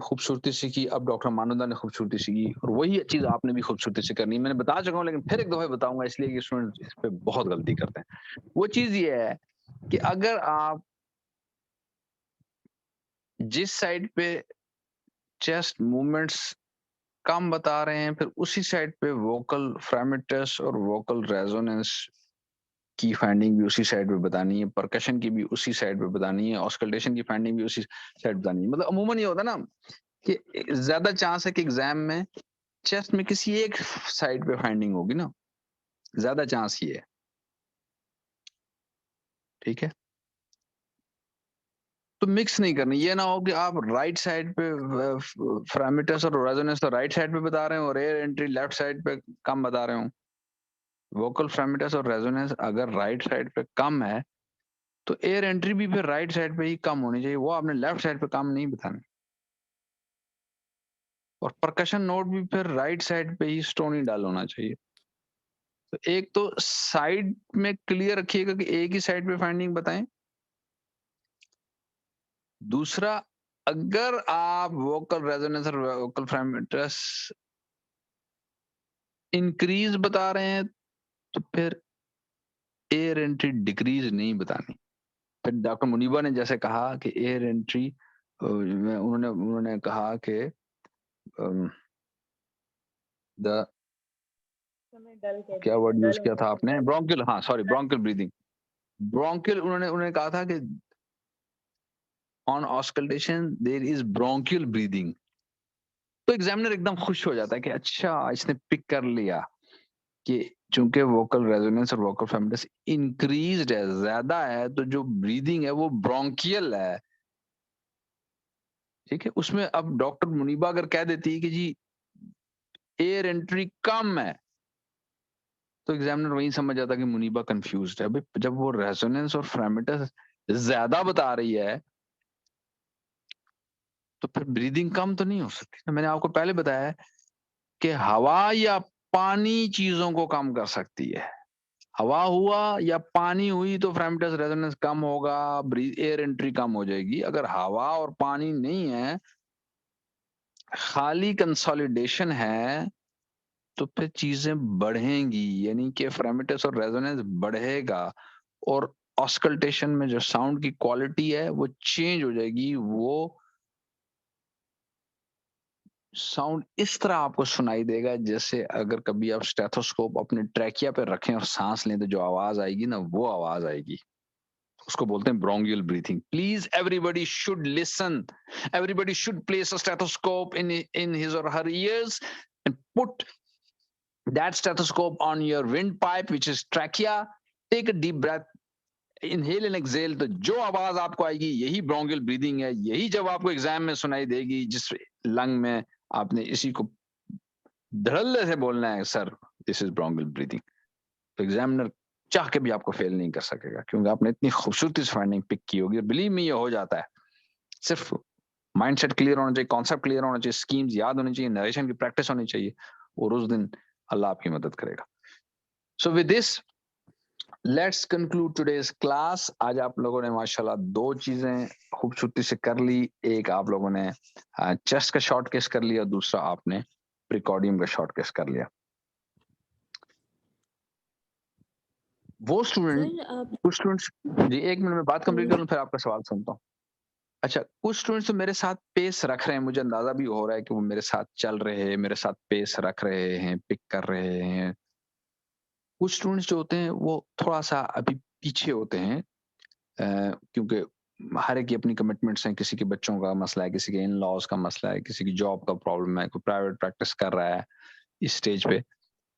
Speaker 4: खूबसूरती से की, अब डॉक्टर मानुल्लाह ने खूबसूरती से की, और वही चीज आपने भी खूबसूरती से करनी। मैंने बता चुका हूँ, लेकिन फिर एक दफा बताऊंगा, इसलिए कि स्टूडेंट्स इस पे बहुत गलती करते हैं। वो चीज ये है कि अगर आप जिस साइड पे चेस्ट मूवमेंट्स कम बता रहे हैं, फिर उसी साइड पे वोकल फ्रेमिटस और वोकल रेजोनेंस की फाइंडिंग भी उसी साइड पे बतानी है, परकशन की भी उसी साइड पे बतानी है, ऑस्कल्टेशन की फाइंडिंग भी उसी साइड बतानी है। मतलब अमूमन ये होता है ना कि ज्यादा चांस है कि एग्जाम में चेस्ट में किसी एक साइड पे फाइंडिंग होगी ना, ज्यादा चांस ये है। ठीक है, तो मिक्स नहीं करनी। ये ना हो कि आप राइट साइड पे पैरामीटर्स और रेजोनेंस तो राइट साइड पे बता रहे हो और एयर एंट्री लेफ्ट साइड पे कम बता रहे हो। वोकल पैरामीटर्स और रेजोनेंस अगर राइट साइड पे कम है तो एयर एंट्री भी फिर राइट साइड पे ही कम होनी चाहिए, वो आपने लेफ्ट साइड पे कम नहीं बताना। और परकशन नोट भी फिर राइट साइड पे ही स्टोनी डाल होना चाहिए। तो एक तो साइड में क्लियर रखिएगा कि एक ही साइड पे फाइंडिंग बताएं। दूसरा, अगर आप वोकल रेजोनेंस और वोकल पैरामीटर्स इंक्रीज बता रहे हैं तो फिर एयर एंट्री डिक्रीज नहीं बतानी। फिर डॉक्टर मुनीबा ने जैसे कहा कि एयर एंट्री, उन्होंने कहा कि द क्या वर्ड यूज किया था आपने, ब्रोंकियल, हाँ सॉरी, ब्रोंकियल ब्रीदिंग। ब्रोंकियल उन्होंने कहा था कि on auscultation there is bronchial breathing. तो एग्जामिनर एकदम खुश हो जाता है कि अच्छा इसने पिक कर लिया कि चूंकि वोकल रेजोनेंस और वोकल पैरामीटर्स इंक्रीज्ड है, ज्यादा है, तो जो ब्रीदिंग है वो ब्रोंकियल है। ठीक है, उसमें अब डॉक्टर मुनीबा अगर कह देती है कि जी एयर एंट्री कम है तो एग्जामिनर वही समझ जाता कि मुनीबा कंफ्यूज्ड है। अभी जब वो रेजोनेंस और पैरामीटर्स ज्यादा बता रही है तो फिर ब्रीदिंग कम तो नहीं हो सकती। मैंने आपको पहले बताया कि हवा या पानी चीजों को कम कर सकती है। हवा हुआ या पानी हुई तो पैरामीटर्स रेजोनेंस कम होगा, एयर एंट्री कम हो जाएगी। अगर हवा और पानी नहीं है, खाली कंसोलिडेशन है, तो फिर चीजें बढ़ेंगी, यानी कि पैरामीटर्स और रेजोनेंस बढ़ेगा और ऑस्कल्टेशन में जो साउंड की क्वालिटी है वो चेंज हो जाएगी। वो साउंड इस तरह आपको सुनाई देगा जैसे अगर कभी आप स्टेथोस्कोप अपने ट्रैकिया पे रखें और सांस लें तो जो आवाज आएगी ना, वो आवाज आएगी। उसको बोलते हैं bronchial breathing. Please everybody should listen, everybody should place a stethoscope in his और her ears and put that stethoscope on your windpipe which is trachea. Take a deep breath, inhale and exhale. तो जो आवाज आपको आएगी यही bronchial breathing है, यही जब आपको एग्जाम में सुनाई देगी जिस लंग में आपने इसी को धड़ल्ले से बोलना है sir this is bronchial breathing. तो एग्जामिनर चाह के भी आपको फेल नहीं कर सकेगा क्योंकि आपने इतनी खूबसूरती से फाइंडिंग पिक की होगी। बिलीव मी ये हो जाता है, सिर्फ माइंडसेट क्लियर होना चाहिए, कॉन्सेप्ट क्लियर होना चाहिए, स्कीम्स याद होनी चाहिए, नरेशन की प्रैक्टिस होनी चाहिए और उस दिन अल्लाह आपकी मदद करेगा। So with this let's conclude today's class. आज आप लोगों ने माशाल्लाह दो चीजें खूबसूरती से कर ली। एक आप लोगों ने चेस्ट का शॉर्ट केस कर लिया, दूसरा आपने प्रिकॉर्डियम का शॉर्ट केस कर लिया। वो स्टूडेंट, कुछ स्टूडेंट्स, जी एक मिनट में बात कंप्लीट कर लूं फिर आपका सवाल सुनता हूँ। अच्छा, कुछ स्टूडेंट्स तो मेरे साथ पेस रख रहे हैं, मुझे अंदाजा भी हो रहा है कि वो मेरे साथ चल रहे हैं, मेरे साथ पेस रख रहे हैं, पिक कर रहे हैं। कुछ स्टूडेंट्स जो होते हैं वो थोड़ा सा अभी पीछे होते हैं क्योंकि हर एक की अपनी कमिटमेंट्स हैं। किसी के बच्चों का मसला है, किसी के इन लॉज का मसला है, किसी की जॉब का प्रॉब्लम है, कोई प्राइवेट प्रैक्टिस कर रहा है इस स्टेज पे।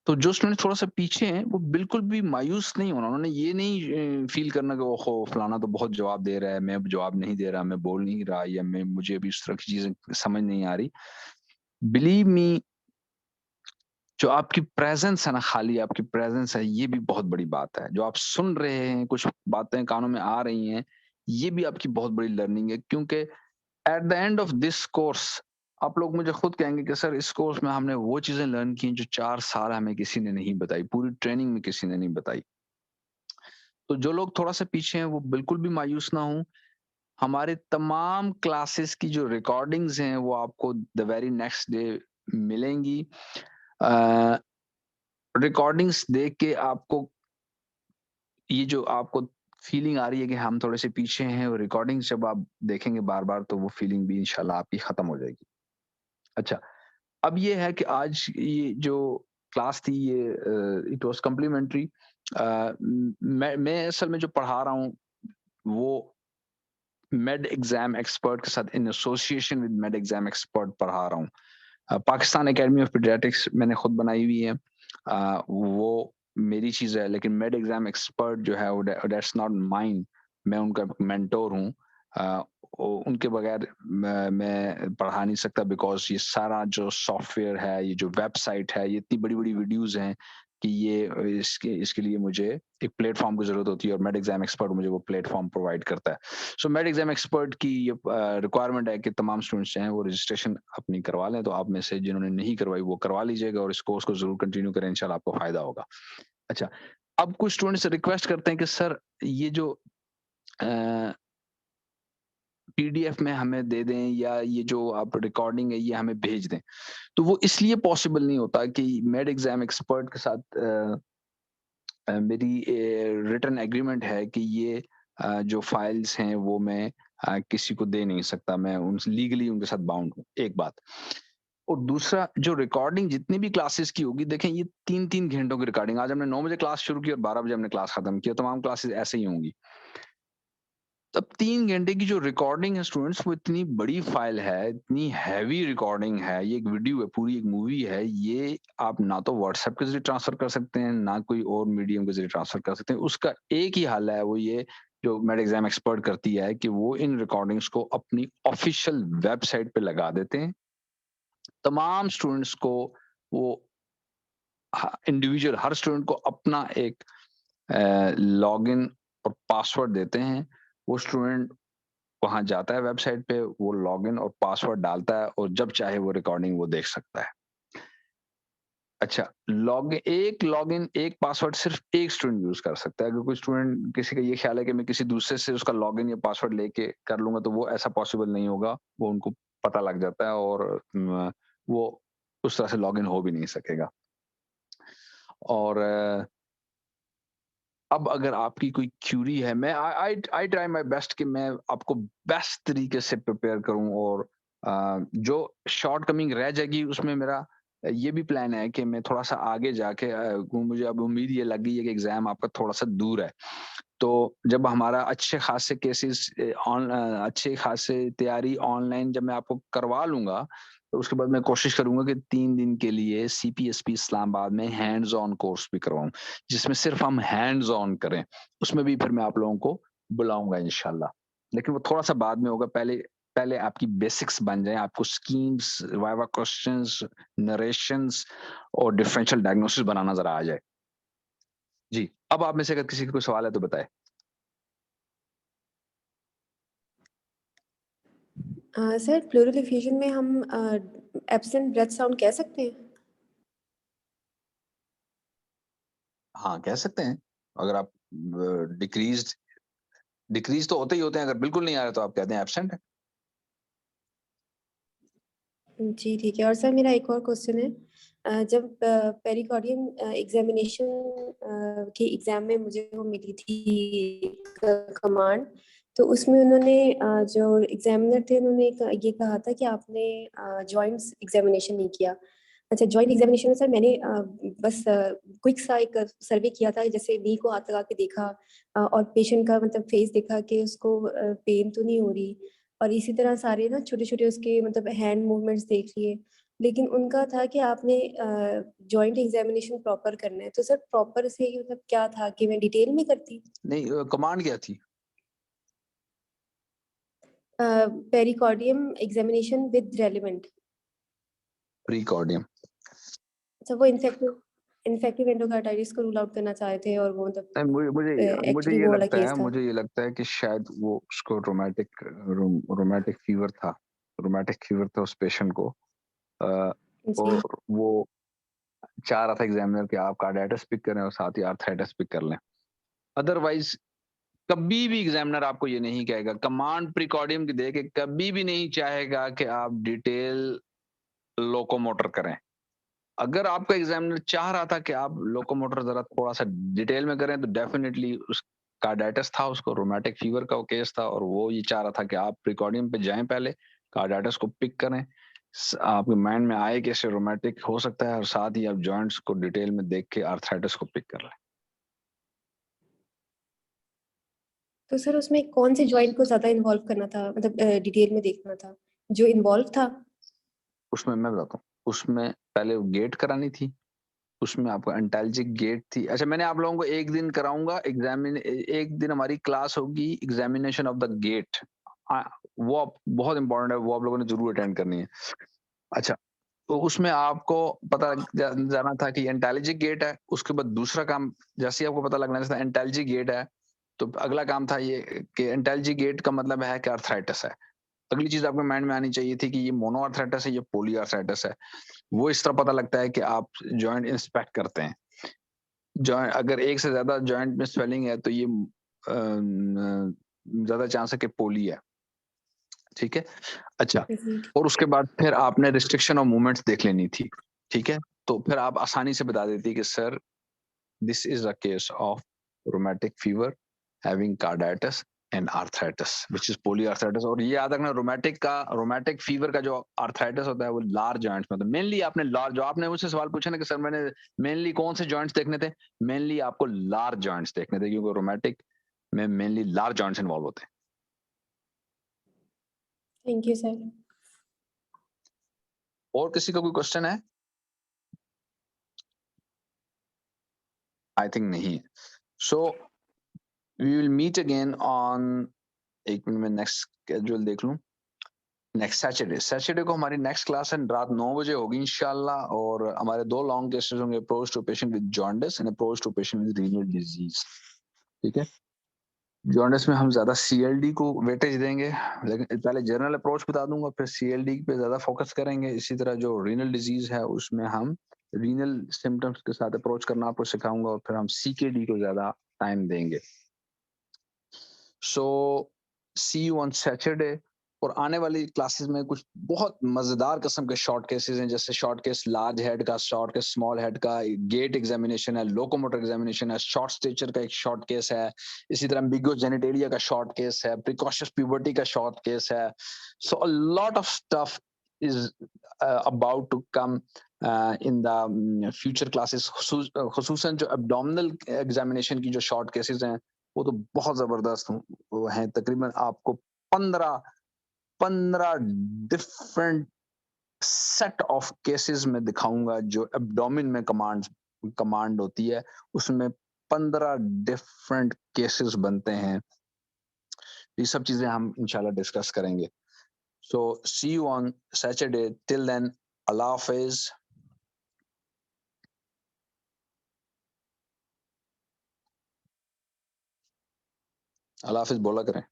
Speaker 4: तो जो स्टूडेंट थोड़ा सा पीछे हैं वो बिल्कुल भी मायूस नहीं होना। उन्होंने ये नहीं फील करना कि ओहो फलाना तो बहुत जवाब दे रहा है, मैं जवाब नहीं दे रहा, मैं बोल नहीं रहा, या मैं मुझे अभी इस तरह की चीजें समझ नहीं आ रही। बिलीव मी, जो आपकी प्रेजेंस है ना, खाली आपकी प्रेजेंस है, ये भी बहुत बड़ी बात है। जो आप सुन रहे हैं, कुछ बातें कानों में आ रही हैं, ये भी आपकी बहुत बड़ी लर्निंग है। क्योंकि at the end of this course आप लोग मुझे खुद कहेंगे कि सर इस कोर्स में हमने वो चीजें लर्न की जो 4 साल हमें किसी ने नहीं बताई, पूरी ट्रेनिंग में किसी ने नहीं बताई। तो जो लोग थोड़ा सा पीछे हैं वो बिल्कुल भी मायूस ना हो। हमारे तमाम क्लासेस की जो रिकॉर्डिंग्स हैं वो आपको द वेरी नेक्स्ट डे मिलेंगी। रिकॉर्डिंग्स देख के आपको ये जो आपको फीलिंग आ रही है कि हम थोड़े से पीछे हैं, और रिकॉर्डिंग्स जब आप देखेंगे बार बार तो वो फीलिंग भी इंशाल्लाह आपकी खत्म हो जाएगी। अच्छा, अब ये है कि आज ये जो क्लास थी ये इट वाज कम्प्लीमेंट्री। मैं असल में जो पढ़ा रहा हूँ वो मेड एग्जाम एक्सपर्ट के साथ in association with made exam expert पढ़ा रहा हूँ। पाकिस्तान एकेडमी ऑफ पीडियाट्रिक्स मैंने खुद बनाई हुई है, वो मेरी चीज है, लेकिन मेड एग्जाम एक्सपर्ट जो है दैट्स नॉट माइन, मैं उनका मेंटोर हूँ। उनके बगैर मैं पढ़ा नहीं सकता, बिकॉज ये सारा जो सॉफ्टवेयर है, ये जो वेबसाइट है, ये इतनी बड़ी बड़ी वीडियोज हैं कि ये इसके लिए मुझे एक प्लेटफॉर्म की जरूरत होती है, और मेड एग्जाम एक्सपर्ट मुझे वो प्लेटफॉर्म प्रोवाइड करता है। सो मेड एग्जाम एक्सपर्ट की ये रिक्वायरमेंट है कि तमाम स्टूडेंट्स हैं वो रजिस्ट्रेशन अपनी करवा लें। तो आप में से जिन्होंने नहीं करवाई वो करवा लीजिएगा, और इस कोर्स को जरूर कंटिन्यू करें, इंशाल्लाह आपको फायदा होगा। अच्छा, अब कुछ स्टूडेंट्स रिक्वेस्ट करते हैं कि सर ये जो पीडीएफ में हमें दे दें, या ये जो आप रिकॉर्डिंग है ये हमें भेज दें। तो वो इसलिए पॉसिबल नहीं होता कि मेड एग्जाम एक्सपर्ट के साथ मेरी रिटन एग्रीमेंट है कि ये जो फाइल्स हैं वो मैं किसी को दे नहीं सकता, मैं उनसे लीगली उनके साथ बाउंड हूँ, एक बात। और दूसरा, जो रिकॉर्डिंग जितनी भी क्लासेस की होगी, देखें ये 3-3 घंटों की रिकॉर्डिंग, आज हमने 9 बजे क्लास शुरू की और 12 बजे हमने क्लास खत्म की, तमाम क्लासेस ऐसे ही होंगी। तब 3 घंटे की जो रिकॉर्डिंग है स्टूडेंट्स, वो इतनी बड़ी फाइल है, इतनी हैवी रिकॉर्डिंग है, ये एक वीडियो है, पूरी एक मूवी है, ये आप ना तो व्हाट्सएप के जरिए ट्रांसफर कर सकते हैं, ना कोई और मीडियम के जरिए ट्रांसफर कर सकते हैं। उसका एक ही हल है, वो ये जो मेड एग्जाम एक्सपर्ट करती है कि वो इन रिकॉर्डिंग्स को अपनी ऑफिशियल वेबसाइट पे लगा देते हैं। तमाम स्टूडेंट्स को वो इंडिविजुअल, हर स्टूडेंट को अपना एक लॉगिन और पासवर्ड देते हैं। वो स्टूडेंट वहां जाता है वेबसाइट पे, वो लॉगिन और पासवर्ड डालता है, और जब चाहे वो रिकॉर्डिंग वो देख सकता है। अच्छा, एक लॉगिन एक पासवर्ड सिर्फ एक स्टूडेंट यूज कर सकता है। अगर कोई स्टूडेंट, किसी का ये ख्याल है कि मैं किसी दूसरे से उसका लॉगिन या पासवर्ड लेके कर लूंगा, तो वो ऐसा पॉसिबल नहीं होगा, वो उनको पता लग जाता है, और वो उस तरह से लॉगिन हो भी नहीं सकेगा। और अब अगर आपकी कोई क्यूरी है, मैं आई ट्राई माय बेस्ट कि मैं आपको बेस्ट तरीके से प्रिपेयर करूं, और जो शॉर्ट कमिंग रह जाएगी उसमें मेरा ये भी प्लान है कि मैं थोड़ा सा आगे जाके मुझे अब उम्मीद ये लग गई है कि एग्जाम आपका थोड़ा सा दूर है, तो जब हमारा अच्छे खासे केसेस अच्छे खासे तैयारी ऑनलाइन जब मैं आपको करवा लूंगा, तो उसके बाद मैं कोशिश करूंगा कि 3 दिन के लिए CPSP इस्लामाबाद में हैंड्स ऑन कोर्स भी करवाऊं, जिसमें सिर्फ हम हैंड्स ऑन करें। उसमें भी फिर मैं आप लोगों को बुलाऊंगा इंशाल्लाह, लेकिन वो थोड़ा सा बाद में होगा। पहले आपकी बेसिक्स बन जाए, आपको स्कीम्स, वाइवा क्वेश्चंस, नरेशंस और डिफरेंशियल डायग्नोसिस बनाना जरा आ जाए। जी, अब आप में से अगर किसी का कोई सवाल है तो बताएं।
Speaker 7: सर, प्लूरल इफ्यूजन में हम एब्सेंट ब्रेथ साउंड कह सकते हैं?
Speaker 4: हाँ, कह सकते हैं। अगर आप डिक्रीज तो होते ही होते हैं, अगर बिल्कुल नहीं आ रहे तो आप कहते हैं एब्सेंट है।
Speaker 7: जी, ठीक है। और सर मेरा एक और क्वेश्चन है, जब पेरिकॉर्डियम एग्जामिनेशन के एग्जाम में मुझे वो मिली थी कमांड, तो उसमें उन्होंने जो एग्जामिनर थे उन्होंने ये कहा था कि आपने जॉइंट्स एग्जामिनेशन नहीं किया। अच्छा, जॉइंट एग्जामिनेशन में सर मैंने बस क्विक सा एक सर्वे किया था, जैसे वी को हाथ लगा के देखा और पेशेंट का मतलब फेस देखा कि उसको पेन तो नहीं हो रही, और इसी तरह सारे ना छोटे-छोटे उसके मतलब हैंड मूवमेंट्स देख लिए। लेकिन उनका था कि आपने जॉइंट एग्जामिनेशन प्रॉपर करना है। तो सर प्रॉपर से मतलब क्या था कि मैं डिटेल में करती?
Speaker 4: नहीं, कमांड क्या थी?
Speaker 7: Pericardium examination with relevant.
Speaker 4: Precordium.
Speaker 7: अच्छा, वो इन्फेक्टिव एंडोकार्डाइटिस को रूल आउट करना चाहे थे, और वो मतलब
Speaker 4: मुझे
Speaker 7: एक्चुअली
Speaker 4: ये
Speaker 7: वो वाला
Speaker 4: लगता
Speaker 7: केस
Speaker 4: है
Speaker 7: था।
Speaker 4: मुझे ये लगता है कि शायद वो उसको रोमैटिक फीवर था उस पेशेंट को,
Speaker 7: जी।
Speaker 4: और वो चाह रहा था एग्जामिनर कि आप कार्डाइटिस पिक करें और साथ ही आर्थराइटिस पिक कर लें। अदरवाइज कभी भी एग्जामिनर आपको ये नहीं कहेगा, कमांड प्रीकॉर्डियम की दे के कभी भी नहीं चाहेगा कि आप डिटेल लोकोमोटर करें। अगर आपका एग्जामिनर चाह रहा था कि आप लोकोमोटर जरा थोड़ा सा डिटेल में करें, तो डेफिनेटली उस कार्डाइटिस था, उसको रोमैटिक फीवर का वो केस था, और वो ये चाह रहा था कि आप प्रीकॉर्डियम पे जाएं, पहले कार्डाइटिस को पिक करें, आपके माइंड में आए कि इससे रोमैटिक हो सकता है, और साथ ही आप जॉइंट्स को डिटेल में देख के आर्थराइटिस को पिक कर लें।
Speaker 7: तो सर उसमें कौन से जॉइंट को ज्यादा इन्वॉल्व करना था, मतलब डिटेल में देखना था जो इन्वॉल्व था?
Speaker 4: उसमें मैं बताता हूँ, उसमें पहले गेट करानी थी, उसमें आपको एंटाल्जिक गेट थी। अच्छा, मैंने आप लोगों को एक दिन कराऊंगा एक दिन हमारी क्लास होगी एग्जामिनेशन ऑफ द गेट, वो बहुत इंपॉर्टेंट है, वो आप लोगों ने जरूर अटेंड करनी है। अच्छा, तो उसमें आपको पता जाना था कि एंटाल्जिक गेट है, उसके बाद दूसरा काम जैसे ही आपको पता लगना था एंटाल्जिक गेट है, तो अगला काम था ये कि एंटाल्जिक गेट का मतलब है कि आर्थराइटिस है। अगली चीज आपके माइंड में आनी चाहिए थी कि ये मोनो आर्थराइटिस है, ये पोली आर्थराइटिस है। वो इस तरह पता लगता है कि आप जॉइंट इंस्पेक्ट करते हैं। जॉइंट अगर एक से ज्यादा जॉइंट में स्वेलिंग है तो ये ज्यादा चांस है कि पोली है, ठीक है। अच्छा, और उसके बाद फिर आपने रिस्ट्रिक्शन ऑफ मूवमेंट्स देख लेनी थी, ठीक है। तो फिर आप आसानी से बता देती कि sir this is a case of rheumatic fever having carditis and arthritis which is polyarthritis. और ये याद रखना, रोमैटिक फीवर का जो आर्थराइटिस होता है वो लार्ज जॉइंट्स में होता है। मेनली आपने लार्ज, जो आपने मुझसे सवाल पूछा ना कि सर मैंने मेनली कौन से जॉइंट्स देखने थे, मेनली आपको लार्ज जॉइंट्स देखने थे, क्योंकि रोमैटिक में मेनली लार्ज जॉइंट्स इन्वॉल्व होते हैं।
Speaker 7: Thank you sir.
Speaker 4: और किसी का कोई क्वेश्चन है? आई थिंक नहीं। So we will meet again on, एक मिनट में नेक्स्ट स्केड्यूल देख लूं। नेक्स्ट सैटरडे को हमारी नेक्स्ट क्लास है, रात 9 बजे होगी इंशाल्लाह। और हमारे 2 लॉन्ग केसेस होंगे, approach to patient with jaundice and approach to patient with renal disease, ठीक है। जॉन्डिस में हम ज्यादा सीएलडी को वेटेज देंगे, लेकिन पहले जनरल अप्रोच बता दूंगा, फिर सीएलडी पे ज्यादा फोकस करेंगे। इसी तरह जो रीनल डिजीज है उसमें हम रीनल सिम्टम्स के साथ अप्रोच करना आपको सिखाऊंगा, और फिर हम सीकेडी को ज्यादा टाइम देंगे। सो सी यू ऑन सैटरडे। और आने वाली क्लासेस में कुछ बहुत मजेदार किस्म के शॉर्ट केसेस हैं, जैसे शॉर्ट केस लार्ज हेड का, शॉर्ट केस स्मॉल हेड का, गेट एग्जामिनेशन है, लोकोमोटर एग्जामिनेशन है, शॉर्ट स्टेचर का एक शॉर्ट केस है, इसी तरह एम्बिगुअस जेनिटेलिया का शॉर्ट केस है, प्रिकॉशियस प्यूबर्टी का शॉर्ट केस है। So a lot of stuff is about to come in the future classes. खुसूसन जो एब्डोमिनल एग्जामिनेशन की जो शॉर्ट केसेस हैं वो तो बहुत जबरदस्त हैं। तकरीबन आपको 15 डिफरेंट सेट ऑफ केसेस में दिखाऊंगा। जो एब्डोमिन में कमांड होती है उसमें 15 डिफरेंट केसेस बनते हैं। ये सब चीजें हम इंशाल्लाह डिस्कस करेंगे। So see you on Saturday. Till then, अल्लाह हाफिज। अल्लाह हाफिज बोला करें।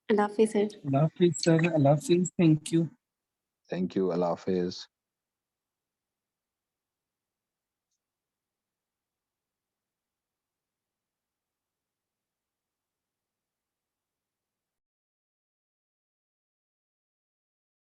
Speaker 7: अल्लाह हाफिज सर।
Speaker 1: अल्लाह हाफिज सर। अल्लाह हाफिज। Thank you.
Speaker 4: Thank you. अल्लाह हाफिज।